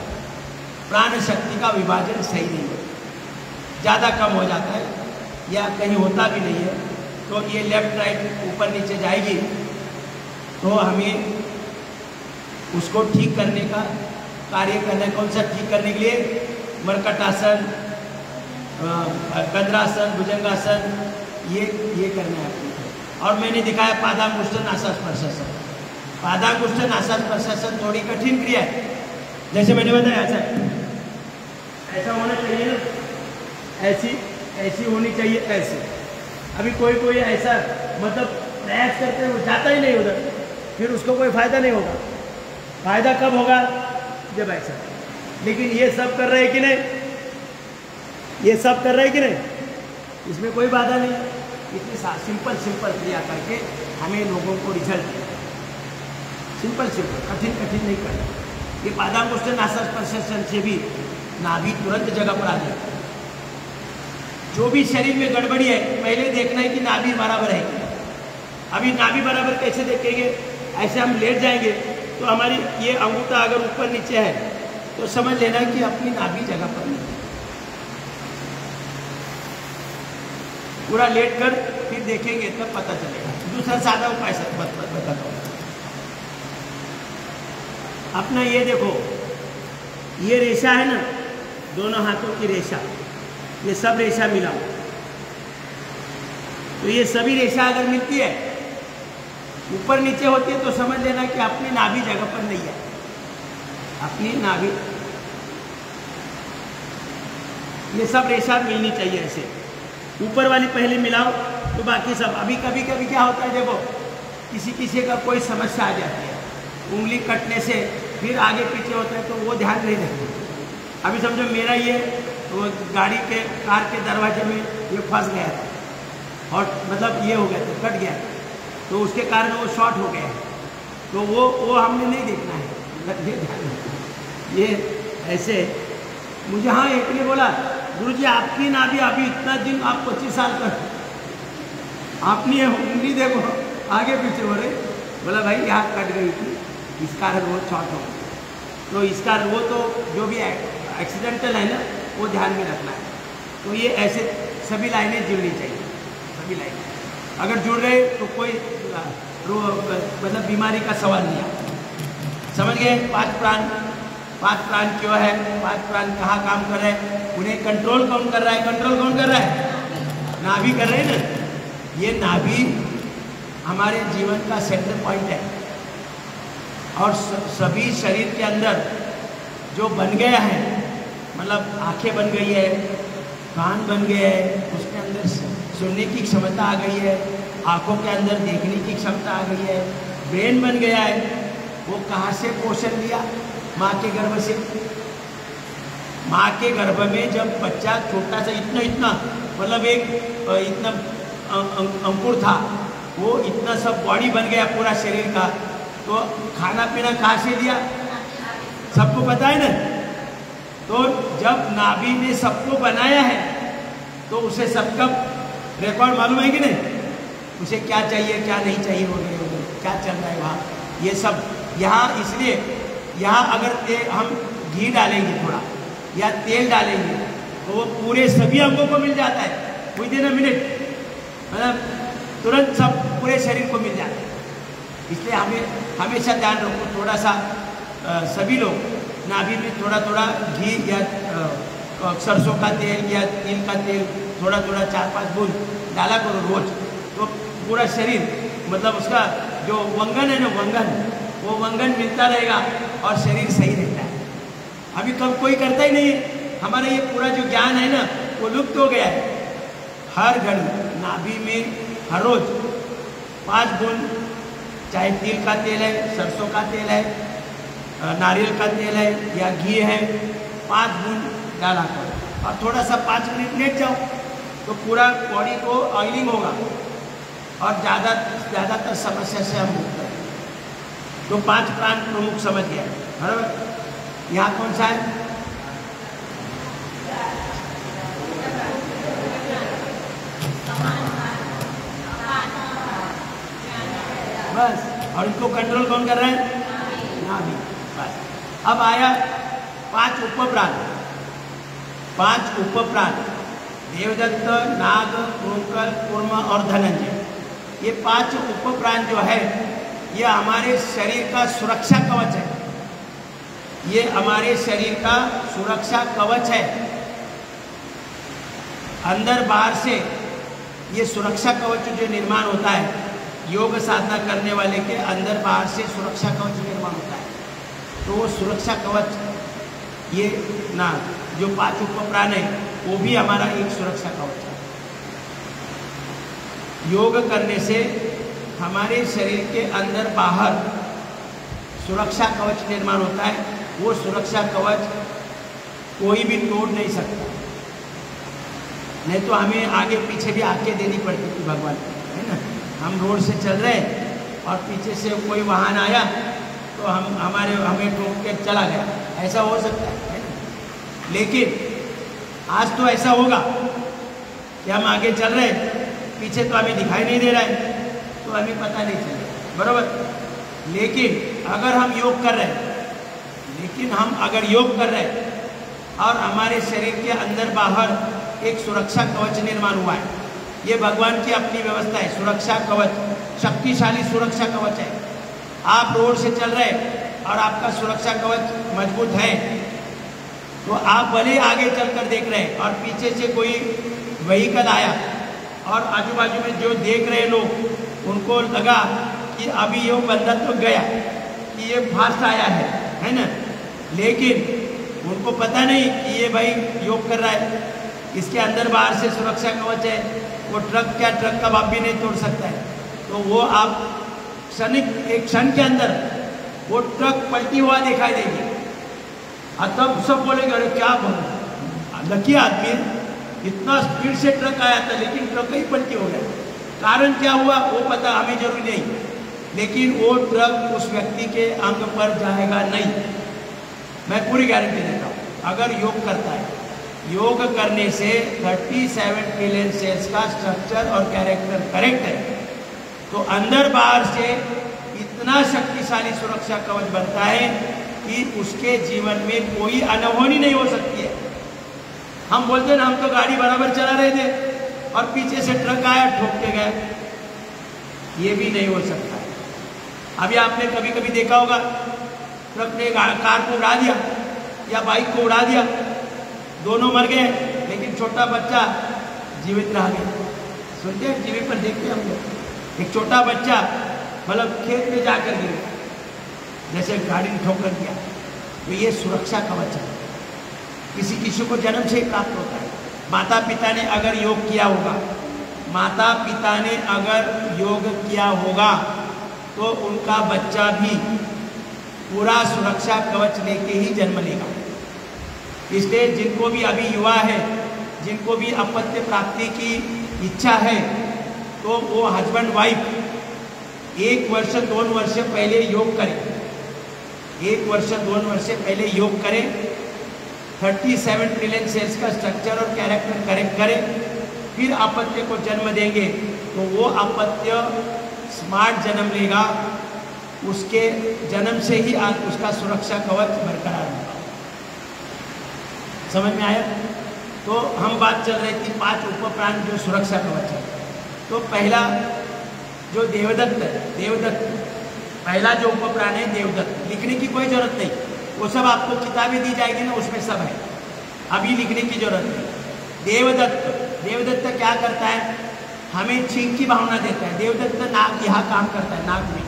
प्राण शक्ति का विभाजन सही नहीं होता, ज़्यादा कम हो जाता है या कहीं होता भी नहीं है। तो ये लेफ्ट राइट ऊपर नीचे जाएगी, तो हमें उसको ठीक करने का कार्य करना है। कौन सा ठीक करने के लिए? मर्कटासन, कंद्रासन, भुजंगासन, ये करना है आपको। और मैंने दिखाया पादांगुष्ठ नासास्पर्शासन। पादांगुष्ठ नासास्पर्शासन थोड़ी कठिन क्रिया है, जैसे मैंने बताया ऐसा होना चाहिए ना, ऐसी होनी चाहिए, ऐसे। अभी कोई ऐसा मतलब प्रयास करते हुए जाता ही नहीं उधर, फिर उसको कोई फायदा नहीं होगा। फायदा कब होगा? जब ऐसा। लेकिन ये सब कर रहे हैं कि नहीं? ये सब कर रहे हैं कि नहीं? इसमें कोई बाधा नहीं। इतनी सिंपल क्रिया करके हमें लोगों को रिजल्ट देना, सिंपल कठिन नहीं करना। ये पादांगुष्ठ नासास्पर्शासन से भी नाभि तुरंत जगह पर आ जाती है। जो भी शरीर में गड़बड़ी है, पहले देखना है कि नाभि बराबर है। अभी नाभि बराबर कैसे देखेंगे? ऐसे हम लेट जाएंगे तो हमारी ये अंगूठा अगर ऊपर नीचे है तो समझ लेना कि अपनी नाभि जगह पर नहीं। पूरा लेट कर फिर देखेंगे तब पता चलेगा। दूसरा सादा उपाय बताता हूँ। अपना ये देखो, ये रेशा है ना, दोनों हाथों की रेशा, ये सब रेशा मिलाओ। तो ये सभी रेशा अगर मिलती है, ऊपर नीचे होती है, तो समझ लेना कि अपनी नाभि जगह पर नहीं है। अपनी नाभि, ये सब रेशा मिलनी चाहिए ऐसे। ऊपर वाली पहले मिलाओ तो बाकी सब। अभी कभी क्या होता है, देखो किसी का कोई समस्या आ जाती है, उंगली कटने से फिर आगे पीछे होता है, तो वो ध्यान नहीं रखते। अभी समझो मेरा ये तो गाड़ी के कार के दरवाजे में ये फंस गया था और मतलब ये हो गया था, कट गया था, तो उसके कारण वो शॉर्ट हो गया है। तो वो हमने नहीं देखना है। ये ऐसे मुझे, हाँ, एक ने बोला, गुरुजी आपकी नाभि अभी इतना दिन, आप 25 साल का, आपने उंगली देखो आगे पीछे हो रहे। बोला भाई यहाँ कट गई थी, इस कारण वो शॉर्ट हो गया। तो इस कारण वो तो जो भी एक्सीडेंटल है ना, वो ध्यान में रखना है। तो ये ऐसे सभी लाइनें जुड़नी चाहिए, सभी लाइनें अगर जुड़ रहे तो कोई मतलब बीमारी का सवाल नहीं आता। समझ गए? 5 प्राण क्यों है, 5 प्राण कहाँ काम कर रहे हैं, उन्हें कंट्रोल कौन कर रहा है? कंट्रोल कौन कर रहा है? नाभि कर रहे हैं ना। ये नाभि हमारे जीवन का सेंटर पॉइंट है। और सभी शरीर के अंदर जो बन गया है, मतलब आंखें बन गई है, कान बन गए हैं, उसके अंदर सुनने की क्षमता आ गई है, आंखों के अंदर देखने की क्षमता आ गई है, ब्रेन बन गया है। वो कहाँ से पोषण लिया? माँ के गर्भ से। माँ के गर्भ में जब बच्चा छोटा सा इतना मतलब एक इतना अंकुर था, वो इतना सब बॉडी बन गया पूरा शरीर का, तो खाना पीना कहाँ से लिया? सबको पता है ना। तो जब नाभि ने सबको बनाया है तो उसे सबका रिकॉर्ड मालूम है कि नहीं? उसे क्या चाहिए, क्या नहीं चाहिए, वगैरह क्या चल रहा है वहाँ, ये सब यहाँ। इसलिए यहाँ अगर हम घी डालेंगे थोड़ा या तेल डालेंगे तो वो पूरे सभी अंगों को मिल जाता है विदिन अ मिनट, मतलब तुरंत सब पूरे शरीर को मिल जाता है। इसलिए हमें हमेशा ध्यान रखो, थोड़ा सा सभी लोग नाभि में थोड़ा घी या सरसों का तेल या तिल का तेल थोड़ा थोड़ा 4-5 बूंद डाला करो रोज, तो पूरा शरीर मतलब उसका जो वंगन है ना, वंगन, वो वंगन मिलता रहेगा और शरीर सही रहता है। अभी कब कोई करता ही नहीं है। हमारा ये पूरा जो ज्ञान है ना वो लुप्त हो गया है। हर घड़ी नाभि में हर रोज 5 बूंद, चाहे तिल का तेल है, सरसों का तेल है, नारियल का तेल है या घी है, 5 बूंद डाला करो और थोड़ा सा 5 मिनट लेट जाओ तो पूरा बॉडी को ऑयलिंग होगा और ज़्यादातर समस्या से हम मुक्त हैं। तो 5 प्राण प्रमुख समझ गया, बराबर। यहाँ कौन सा है? बस। और इनको कंट्रोल कौन कर रहा है? नाभि। बस। अब आया 5 उपप्राण। 5 उपप्राण, देवदत्त, नाग, कुंकल, कूर्म और धनंजय। ये 5 उपप्राण जो है ये हमारे शरीर का सुरक्षा कवच है। ये हमारे शरीर का सुरक्षा कवच है। अंदर बाहर से ये सुरक्षा कवच जो निर्माण होता है, योग साधना करने वाले के अंदर बाहर से सुरक्षा कवच निर्माण होता है। तो वो सुरक्षा कवच ये ना जो 5 उपप्राण है वो भी हमारा एक सुरक्षा कवच है। योग करने से हमारे शरीर के अंदर बाहर सुरक्षा कवच निर्माण होता है। वो सुरक्षा कवच कोई भी तोड़ नहीं सकता। नहीं तो हमें आगे पीछे भी आके देनी पड़ती थी भगवान, है ना। हम रोड से चल रहे और पीछे से कोई वाहन आया तो हमें ठोक के चला गया, ऐसा हो सकता है ना। लेकिन आज तो ऐसा होगा कि हम आगे चल रहे पीछे तो हमें दिखाई नहीं दे रहा है, तो हमें पता नहीं चलेगा, बराबर। लेकिन अगर हम योग कर रहे हैं, और हमारे शरीर के अंदर बाहर एक सुरक्षा कवच निर्माण हुआ है, ये भगवान की अपनी व्यवस्था है। सुरक्षा कवच शक्तिशाली सुरक्षा कवच है। आप रोड से चल रहे और आपका सुरक्षा कवच मजबूत है तो आप भले आगे चलकर देख रहे हैं और पीछे से कोई व्हीकल आया और आजू बाजू में जो देख रहे लोग उनको लगा कि अभी ये बंदा तो गया, कि ये फास्ट आया है ना। लेकिन उनको पता नहीं कि ये भाई योग कर रहा है, इसके अंदर बाहर से सुरक्षा कवच है। वो ट्रक का बाप भी नहीं तोड़ सकता है। तो वो आप एक क्षण के अंदर वो ट्रक पलटी हुआ दिखाई देगी और तब सब बोलेंगे अरे क्या लकी आदमी है, इतना स्पीड से ट्रक आया था लेकिन ट्रक ही पलटी हो गया। कारण क्या हुआ वो पता हमें जरूरी नहीं, लेकिन वो ट्रक उस व्यक्ति के अंग पर जाएगा नहीं। मैं पूरी गारंटी देता हूँ। अगर योग करता है, योग करने से 37 ट्रिलियन सेल्स का स्ट्रक्चर और कैरेक्टर करेक्ट है तो अंदर बाहर से इतना शक्तिशाली सुरक्षा कवच बनता है कि उसके जीवन में कोई अनहोनी नहीं हो सकती है। हम बोलते हैं ना, हम तो गाड़ी बराबर चला रहे थे और पीछे से ट्रक आया ठोक के गया, ये भी नहीं हो सकता है। अभी आपने कभी कभी देखा होगा ट्रक ने कार को उड़ा दिया या बाइक को उड़ा दिया, दोनों मर गए लेकिन छोटा बच्चा जीवित रह गया। सुनते हैं टीवी पर, देखते हैं हम लोग, एक छोटा बच्चा मतलब खेत में जाकर गिर गया जैसे गाड़ी ने ठोकर दिया। तो ये सुरक्षा कवच है, किसी को जन्म से प्राप्त होता है। माता पिता ने अगर योग किया होगा तो उनका बच्चा भी पूरा सुरक्षा कवच लेके ही जन्म लेगा। इसलिए जिनको भी अभी युवा है, जिनको भी अपत्य प्राप्ति की इच्छा है, तो वो हस्बैंड वाइफ 1 वर्ष 2 वर्ष पहले योग करें। 1 वर्ष 2 वर्ष पहले योग करें, 37 ट्रिलियन सेल्स का स्ट्रक्चर और कैरेक्टर करेक्ट करें, फिर अपत्य को जन्म देंगे तो वो अपत्य स्मार्ट जन्म लेगा। उसके जन्म से ही उसका सुरक्षा कवच बरकरार होगा। समझ में आया? तो हम बात चल रही थी 5 उपप्राण जो सुरक्षा कवच है। तो पहला जो देवदत्त पहला जो उपप्राण है देवदत्त। लिखने की कोई जरूरत नहीं, वो सब आपको किताबें दी जाएगी ना, उसमें सब है, अभी लिखने की जरूरत नहीं। देवदत्त देवदत्त क्या करता है, हमें छींक की भावना देता है। देवदत्त नाक यहाँ काम करता है, नाक में।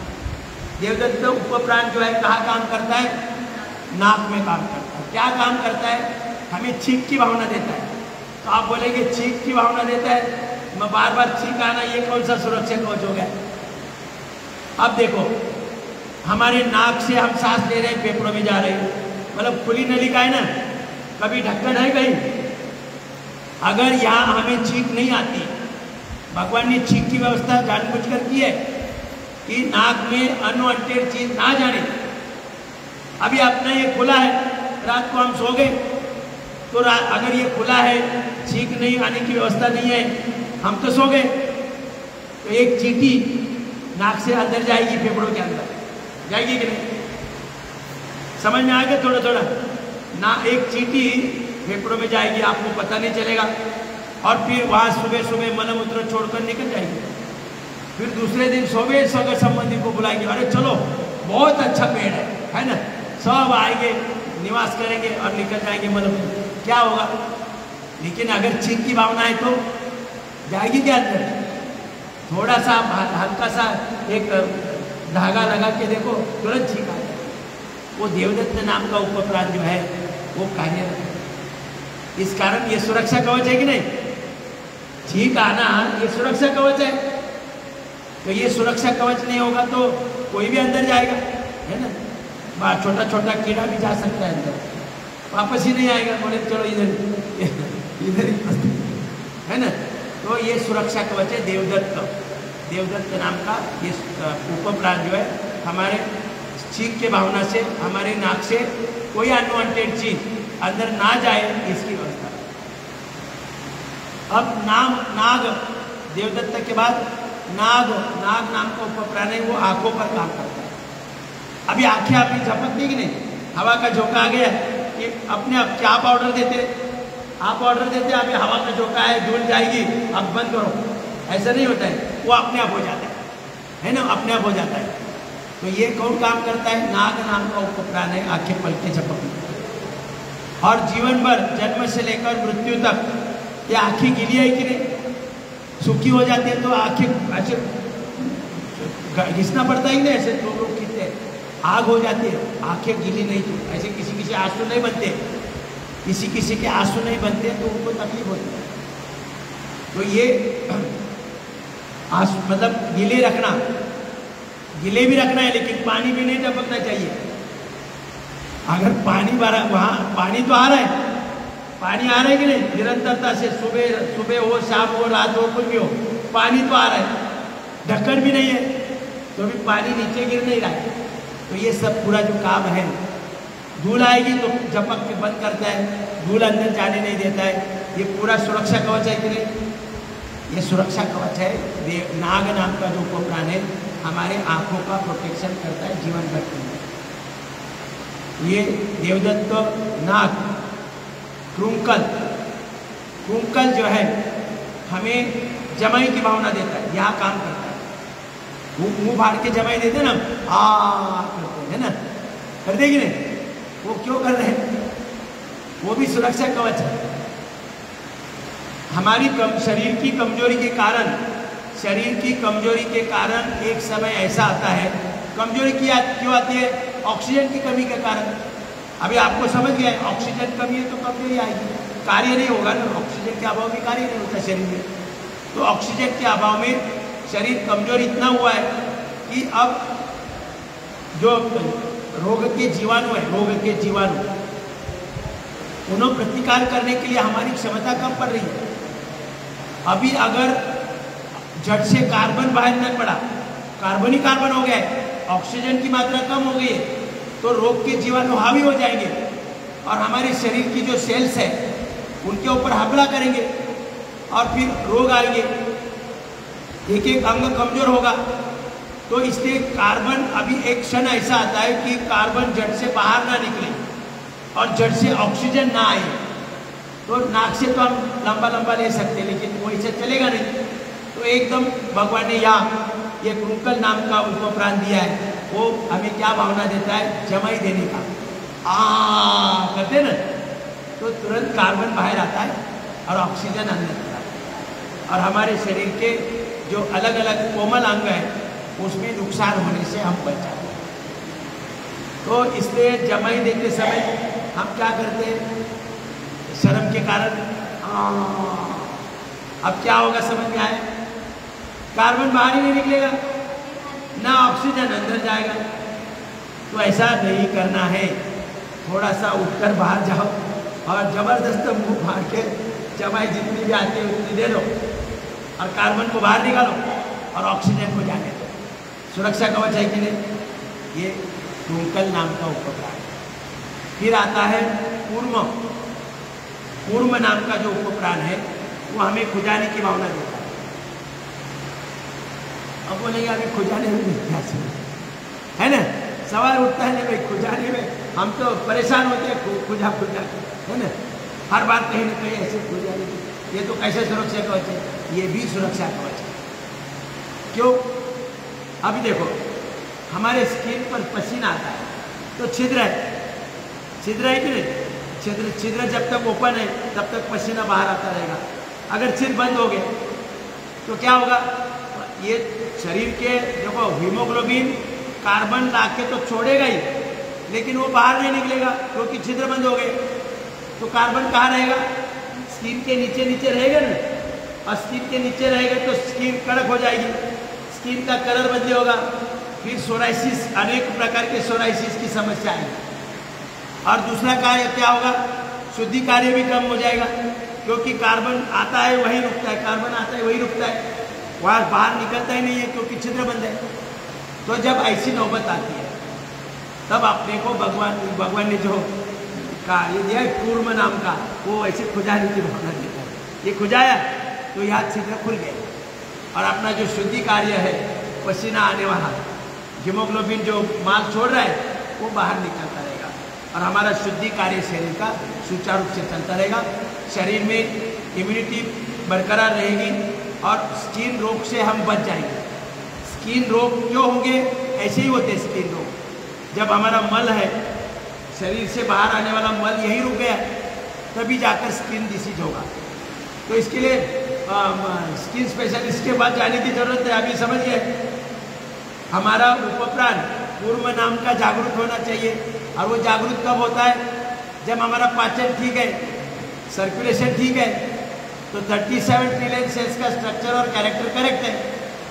देवदत्त उपप्राण जो है कहाँ काम करता है, नाक में काम करता है। क्या काम करता है, हमें छींक की भावना देता है। तो आप बोलेंगे छींक की भावना देता है, मैं बार बार छींक आना, ये कौन सा सुरक्षा कवच हो गया। अब देखो, हमारे नाक से हम सांस ले रहे हैं, फेफड़ों में जा रहे हैं, मतलब खुली नलिका है ना, कभी ढक्कन है कहीं। अगर यहाँ हमें छींक नहीं आती, भगवान ने छींक की व्यवस्था जानबूझकर की है कि नाक में अनवांटेड चीज ना जाने। अभी अपना ये खुला है, रात को हम सो गए तो अगर ये खुला है, छींक नहीं आने की व्यवस्था नहीं है, हम तो सो गए, तो एक चींटी नाक से अंदर जाएगी, फेफड़ों के अंदर जाएगी कि नहीं, समझ में आ गया थोड़ा थोड़ा ना। एक चींटी फेफड़ों में जाएगी, आपको पता नहीं चलेगा, और फिर वहाँ सुबह सुबह मलमूत्र छोड़कर निकल जाएगी। फिर दूसरे दिन सुबह सगर संबंधी को बुलाएंगे, अरे चलो बहुत अच्छा पेड़ है ना, सब आएंगे, निवास करेंगे और निकल जाएंगे, मलमूत्र क्या होगा। लेकिन अगर छींक की भावना है तो जाएगी क्या अंदर, थोड़ा सा हल्का सा एक धागा लगा के देखो, तुरंत छींक आ जाए। वो देवदत्त नाम का उपप्राण जो है वो कार्यरत है। इस कारण ये सुरक्षा कवच है कि नहीं, छींक आना ये सुरक्षा कवच है। तो ये सुरक्षा कवच नहीं होगा तो कोई भी अंदर जाएगा, है ना। बाहर छोटा छोटा कीड़ा भी जा सकता है अंदर, वापस ही नहीं आएगा, बोले चलो इधर ही, है ना। तो ये सुरक्षा कवच है देवदत्त। देवदत्त नाम का ये उपप्राण जो है हमारे छींक के भावना से, हमारे नाक से कोई अनवांटेड चीज अंदर ना जाए, इसकी व्यवस्था। अब नाग, देवदत्त के बाद नाग नाम का उपप्राण है, वो आंखों पर काम करता है। अभी आंखें आपकी झपकती कि नहीं, हवा का झोंका आ गया, ये अपने आप क्या आप ऑर्डर देते, अभी हवा का झोंका है, धूल जाएगी, अब बंद करो, ऐसा नहीं होता है, वो अपने आप हो जाता है ना, अपने आप हो जाता है। तो ये कौन काम करता है, नाग नाम का उपप्राण है, आंखें पलके झपकती। और जीवन भर जन्म से लेकर मृत्यु तक ये आंखें गीली है कि नहीं, सूखी हो जाती है तो आंखें ऐसे घिसना पड़ता ही नहीं, ऐसे दो लोग खींचते हैं, आग हो जाती है, आंखें गीली नहीं, तो ऐसे किसी आंसू नहीं बनते, किसी के आंसू नहीं बनते तो उनको तकलीफ होती है। तो ये आंसू मतलब गीले भी रखना है, लेकिन पानी भी नहीं टपकना चाहिए। अगर पानी भरा, वहाँ पानी तो आ रहा है कि नहीं, निरंतरता से, सुबह हो, शाम हो, रात हो, कुछ भी हो, पानी तो आ रहा है, ढक्कन भी नहीं है तो भी पानी नीचे गिर नहीं रहा है। तो ये सब पूरा जो काम है, धूल आएगी तो झपक के बंद करता है, धूल अंदर जाने नहीं देता है, ये पूरा सुरक्षा कवच है कि नहीं, ये सुरक्षा कवच है। नाग नाम का जो उपप्राण है हमारे आंखों का प्रोटेक्शन करता है जीवन भर के लिए। ये देवदत्त नाग। कृंकल जो है हमें जमाई की भावना देता है, यहाँ काम करता है। मुंह फाड़ के जमाई देते ना, करते हैं ना, कर देगी नहीं, वो क्यों कर रहे हैं, वो भी सुरक्षा कवच है। हमारी शरीर की कमजोरी के कारण एक समय ऐसा आता है, कमजोरी क्यों आती है, ऑक्सीजन की कमी के कारण। अभी आपको समझ गया है, ऑक्सीजन कमी है तो कमजोरी आएगी, कार्य नहीं होगा ना, ऑक्सीजन के अभाव में कार्य नहीं होता शरीर में। तो ऑक्सीजन के अभाव में शरीर कमजोर इतना हुआ है कि अब जो रोग के जीवाणु उन्हें प्रतिकार करने के लिए हमारी क्षमता कम पड़ रही है। अभी अगर झट से कार्बन बाहर न पड़ा, कार्बन ही कार्बन हो गया है, ऑक्सीजन की मात्रा कम हो गई है, तो रोग के जीवाणु हावी हो जाएंगे और हमारे शरीर की जो सेल्स है उनके ऊपर हमला करेंगे और फिर रोग आएंगे, एक एक अंग कमजोर होगा। तो इसलिए कार्बन, अभी एक क्षण ऐसा आता है कि कार्बन जड़ से बाहर ना निकले और जड़ से ऑक्सीजन ना आए। तो नाक से तो हम लंबा लंबा ले सकते हैं, लेकिन वो इसे चलेगा नहीं। तो एकदम भगवान ने यहाँ ये कृंकल नाम का उपप्राण दिया है, वो हमें क्या भावना देता है, जमाई देने का। करते ना तो तुरंत कार्बन बाहर आता है और ऑक्सीजन अंदर आता है। और हमारे शरीर के जो अलग अलग कोमल अंग हैं उसमें नुकसान होने से हम बच जाते हैं। तो इसलिए जमाई देते समय हम क्या करते हैं, शर्म के कारण अब क्या होगा समझ में आए, कार्बन बाहर ही नहीं निकलेगा, ना ऑक्सीजन अंदर जाएगा। तो ऐसा नहीं करना है, थोड़ा सा उठकर बाहर जाओ और जबरदस्त मुंह फाड़ के जमाई जितनी भी आती है उतनी दे दो और कार्बन को बाहर निकालो और ऑक्सीजन को जाने दो। सुरक्षा कवच है कि नहीं, ये टुंकल नाम का उपप्राण। फिर आता है कूर्म। कूर्म नाम का जो उपप्राण है वो हमें खुजाने की भावना देता है। अब बोलेंगे अभी खुजाने में क्या है ना, सवाल उठता है ना भाई, खुजाने में हम तो परेशान होते हैं खुजा खुजा के, है ना, हर बात कहीं ना कहीं ऐसे खुजाने की। ये तो कैसे सुरक्षा कवच है, ये भी सुरक्षा कवच है। क्यों, अभी देखो हमारे स्किन पर पसीना आता है तो छिद्र है, छिद्र है कि नहीं, छिद्र जब तक ओपन है तब तक पसीना बाहर आता रहेगा। अगर छिद्र बंद हो गए तो क्या होगा, ये शरीर के देखो हीमोग्लोबिन कार्बन लाके तो छोड़ेगा ही, लेकिन वो बाहर नहीं निकलेगा क्योंकि छिद्र बंद हो गए। तो कार्बन कहाँ रहेगा, स्किन के नीचे नीचे रहेगा ना, और स्किन के नीचे रहेगा तो स्किन कड़क हो जाएगी, स्किन का कलर बदल होगा, फिर सोराइसिस, अनेक प्रकार के सोराइसिस की समस्या आएगी। और दूसरा कार्य क्या होगा, शुद्धि कार्य भी कम हो जाएगा क्योंकि कार्बन आता है वही रुकता है, कार्बन आता है वही रुकता है, वहाँ बाहर निकलता ही नहीं है क्योंकि छिद्र बंद है। तो जब ऐसी नौबत आती है तब अपने को भगवान ने जो कार्य दिया है कूर्म नाम का, वो ऐसे खुजाने की भावना देता है। ये खुजाया तो यहाँ छिद्र खुल गए और अपना जो शुद्धि कार्य है, पसीना आने वाला हीमोग्लोबिन जो माल छोड़ रहा है वो बाहर निकलता रहेगा और हमारा शुद्धि कार्य शरीर का सुचारू रूप से चलता रहेगा। शरीर में इम्यूनिटी बरकरार रहेगी और स्किन रोग से हम बच जाएंगे। स्किन रोग क्यों होंगे, ऐसे ही होते स्किन रोग, जब हमारा मल है शरीर से बाहर आने वाला मल यही रुक गया तभी जाकर स्किन डिसीज होगा। तो इसके लिए स्किन स्पेशलिस्ट के पास जाने की जरूरत है। अभी समझ गए, हमारा उपप्राण कूर्म नाम का जागरूक होना चाहिए। और वो जागरूक कब होता है, जब हमारा पाचन ठीक है, सर्कुलेशन ठीक है, तो 37 ट्रिलियन सेल्स का स्ट्रक्चर और कैरेक्टर करेक्ट है,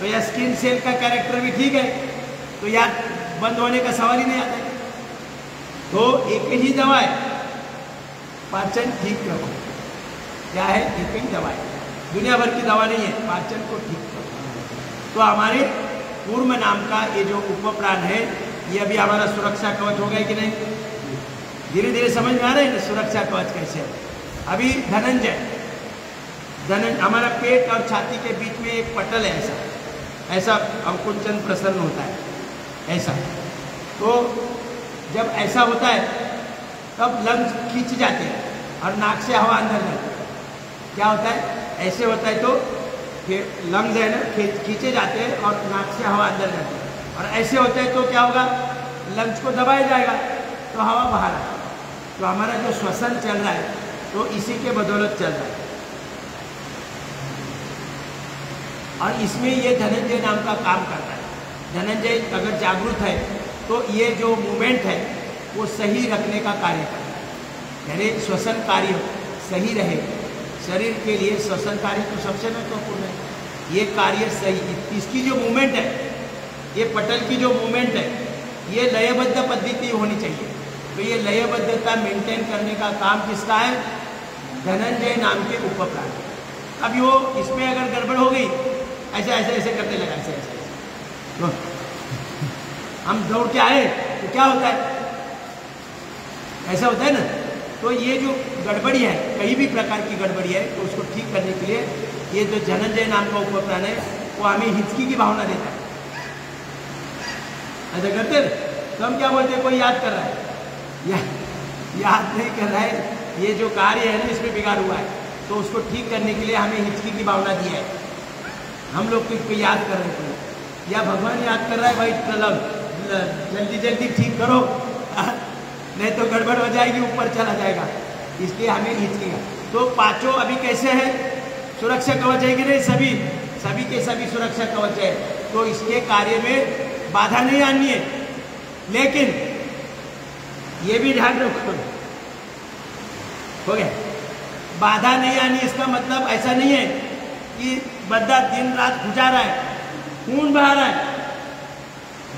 तो यह स्किन सेल का कैरेक्टर भी ठीक है, तो यह बंद होने का सवाल ही नहीं आता है। तो एक ही दवा है, पाचन ठीक रखो। क्या है, एक ही दवा है, दुनिया भर की दवा नहीं है, पाचन को ठीक रखो। तो हमारे कूर्म नाम का ये जो उपप्राण है ये अभी हमारा सुरक्षा कवच हो गया कि नहीं, धीरे धीरे समझ में आ रहा है ना सुरक्षा कवच कैसे है। अभी धनंजय हमारा पेट और छाती के बीच में एक पटल है, ऐसा अंकुंचन प्रसरण होता है ऐसा। तो जब ऐसा होता है तब लंग्स खींच जाते हैं और नाक से हवा अंदर जाती है। क्या होता है, ऐसे होता है तो फिर लंग्स है ना खींचे जाते हैं और नाक से हवा अंदर जाती है, और ऐसे होता है तो क्या होगा, लंग्स को दबाया जाएगा तो हवा बाहर आएगी। तो हमारा जो श्वसन चल रहा है तो इसी के बदौलत चल रहा है। और इसमें ये धनंजय नाम का काम करता है। धनंजय अगर जागरूक है तो ये जो मूवमेंट है वो सही रखने का कार्य करता है, यानी श्वसन कार्य सही रहे। शरीर के लिए श्वसन कार्य तो सबसे महत्वपूर्ण है। ये कार्य सही, इसकी जो मूवमेंट है, ये पटल की जो मूवमेंट है, ये लयबद्ध पद्धति होनी चाहिए। तो ये लयबद्धता मेंटेन करने का काम किसका है, धनंजय नाम के उपप्राण। अभी वो इसमें अगर गड़बड़ हो गई, ऐसे ऐसे ऐसे करते लगा, ऐसे ऐसे तो हम दौड़ के आए तो क्या होता है, ऐसा होता है ना। तो ये जो गड़बड़ी है, कहीं भी प्रकार की गड़बड़ी है, तो उसको ठीक करने के लिए ये जो धनंजय नाम का उपप्राण है वो हमें हिचकी की भावना देता है। ऐसा करते तो हम क्या बोलते हैं, कोई याद कर रहा है, याद नहीं कर रहा है, ये जो कार्य है ना इसमें बिगाड़ हुआ है, तो उसको ठीक करने के लिए हमें हिचकी की भावना दी है। हम लोग को याद कर रहे थे, या भगवान याद कर रहा है, भाई जल्दी जल्दी ठीक करो नहीं तो गड़बड़ हो जाएगी, ऊपर चला जाएगा, इसलिए हमें हिचकी का। तो पांचों अभी कैसे है, सुरक्षा कवच है कि नहीं? सभी के सभी सुरक्षा कवच है। तो इसके कार्य में बाधा नहीं आनी है। लेकिन ये भी ध्यान रखो, हो गया, बाधा नहीं आनी इसका मतलब ऐसा नहीं है कि बंदा दिन रात गुजार रहा है, खून बहा रहा है,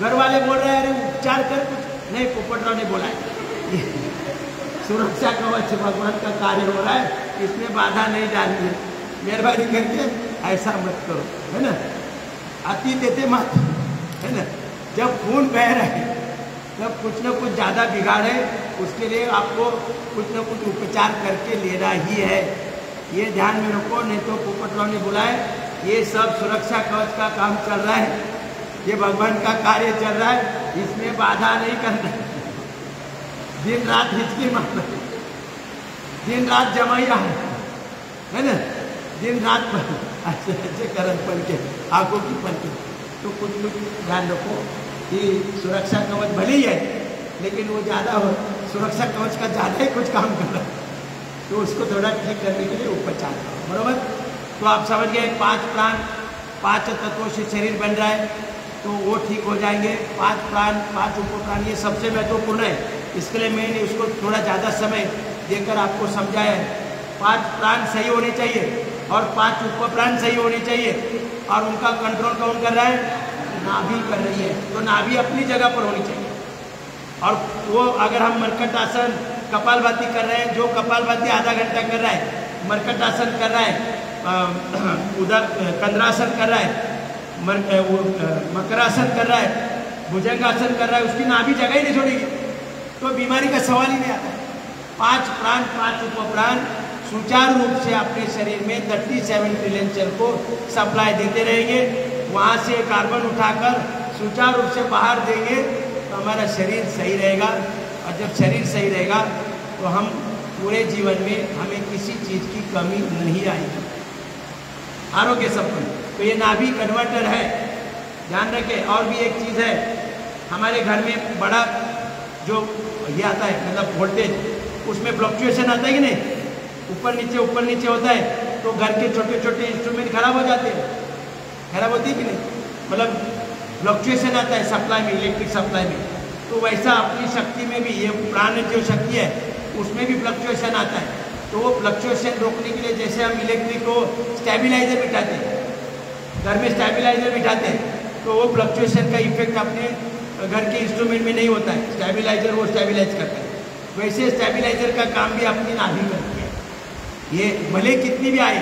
घर वाले बोल रहे हैं अरे उपचार कर, कुछ नहीं, पोपटराव ने बोला है सुरक्षा कवच भगवान का कार्य हो रहा है, इसमें बाधा नहीं डालनी है। मेहरबानी करके ऐसा मत करो, है ना, अति देते मत, है ना। जब खून बह रहा है तब कुछ न कुछ ज़्यादा बिगाड़ है, उसके लिए आपको कुछ न कुछ उपचार करके लेना ही है। ये ध्यान में रखो, नहीं तो पोपटराव ने बोला है ये सब सुरक्षा कवच का काम चल रहा है, ये भगवान का कार्य चल रहा है, इसमें बाधा नहीं करना, दिन रात हिचकी मारना, दिन रात जमाइया है ना, दिन रात ऐसे करन पल के आंखों की पल के। तो कुछ ध्यान रखो कि सुरक्षा कवच भले ही है, लेकिन वो ज़्यादा हो, सुरक्षा कवच का ज़्यादा ही कुछ काम कर रहा है, तो उसको थोड़ा ठीक करने के लिए उपचार करो, बराबर। तो आप समझ गए, 5 प्राण 5 तत्वों से शरीर बन रहा है, तो वो ठीक हो जाएंगे। 5 प्राण 5 उपप्राण ये सबसे महत्वपूर्ण है, इसके लिए मैंने उसको थोड़ा ज़्यादा समय देकर आपको समझाया है। 5 प्राण सही होने चाहिए और 5 उपप्राण सही होने चाहिए, और उनका कंट्रोल कौन कर रहा है? नाभि कर रही है। तो नाभि अपनी जगह पर होनी चाहिए। और वो अगर हम मरकट आसन कपालभाति कर रहे हैं, जो कपालभाति आधा घंटा कर रहा है, मरकट आसन कर रहा है, उधर कंद्रासन कर रहा है, मकरासन कर रहा है, भुजंगासन कर रहा है, उसकी नाभि जगह ही नहीं छोड़ेगी, तो बीमारी का सवाल ही नहीं आता। 5 प्राण 5 उपप्राण सुचारू रूप से अपने शरीर में 37 ट्रिलियन सेल को सप्लाई देते रहेंगे। वहाँ से कार्बन उठाकर सुचारू रूप से बाहर देंगे, तो हमारा शरीर सही रहेगा। और जब शरीर सही रहेगा तो हम पूरे जीवन में हमें किसी चीज़ की कमी नहीं आएगी, आरोग्य संपन्न। तो ये नाभि कन्वर्टर है, ध्यान रखें। और भी एक चीज़ है, हमारे घर में बड़ा जो ये आता है, मतलब वोल्टेज, उसमें फ्लक्चुएशन आता है कि नहीं, ऊपर नीचे होता है, तो घर के छोटे छोटे इंस्ट्रूमेंट खराब हो जाते हैं, खराब होती है कि नहीं, मतलब फ्लक्चुएशन आता है सप्लाई में, इलेक्ट्रिक सप्लाई में। तो वैसा अपनी शक्ति में भी, ये प्राण जो शक्ति है उसमें भी फ्लक्चुएशन आता है। तो वो फ्लक्चुएशन रोकने के लिए जैसे हम इलेक्ट्रिक को स्टेबिलाइजर बिठाते हैं, घर में स्टेबिलाइजर बिठाते हैं, तो वो फ्लक्चुएशन का इफेक्ट अपने घर के इंस्ट्रूमेंट में नहीं होता है, स्टेबिलाइजर वो स्टेबिलाइज करता है। वैसे स्टेबिलाइजर का काम भी अपनी नाभि करती है। ये भले कितनी भी आए,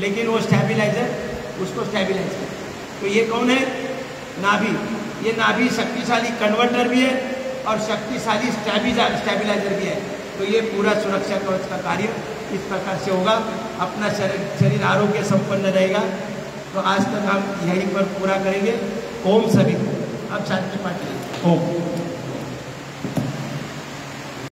लेकिन वो स्टेबिलाइजर उसको स्टेबिलाइज करता है। तो ये कौन है? नाभि। ये नाभि शक्तिशाली कन्वर्टर भी है और शक्तिशाली स्टेबिलाइजर भी है। तो ये पूरा सुरक्षा कवच का कार्य इस प्रकार से होगा, अपना शरीर आरोग्य संपन्न रहेगा। तो आज तक हम यहीं पर पूरा करेंगे। ओम सभी को। अब शांति पाठ। ओम।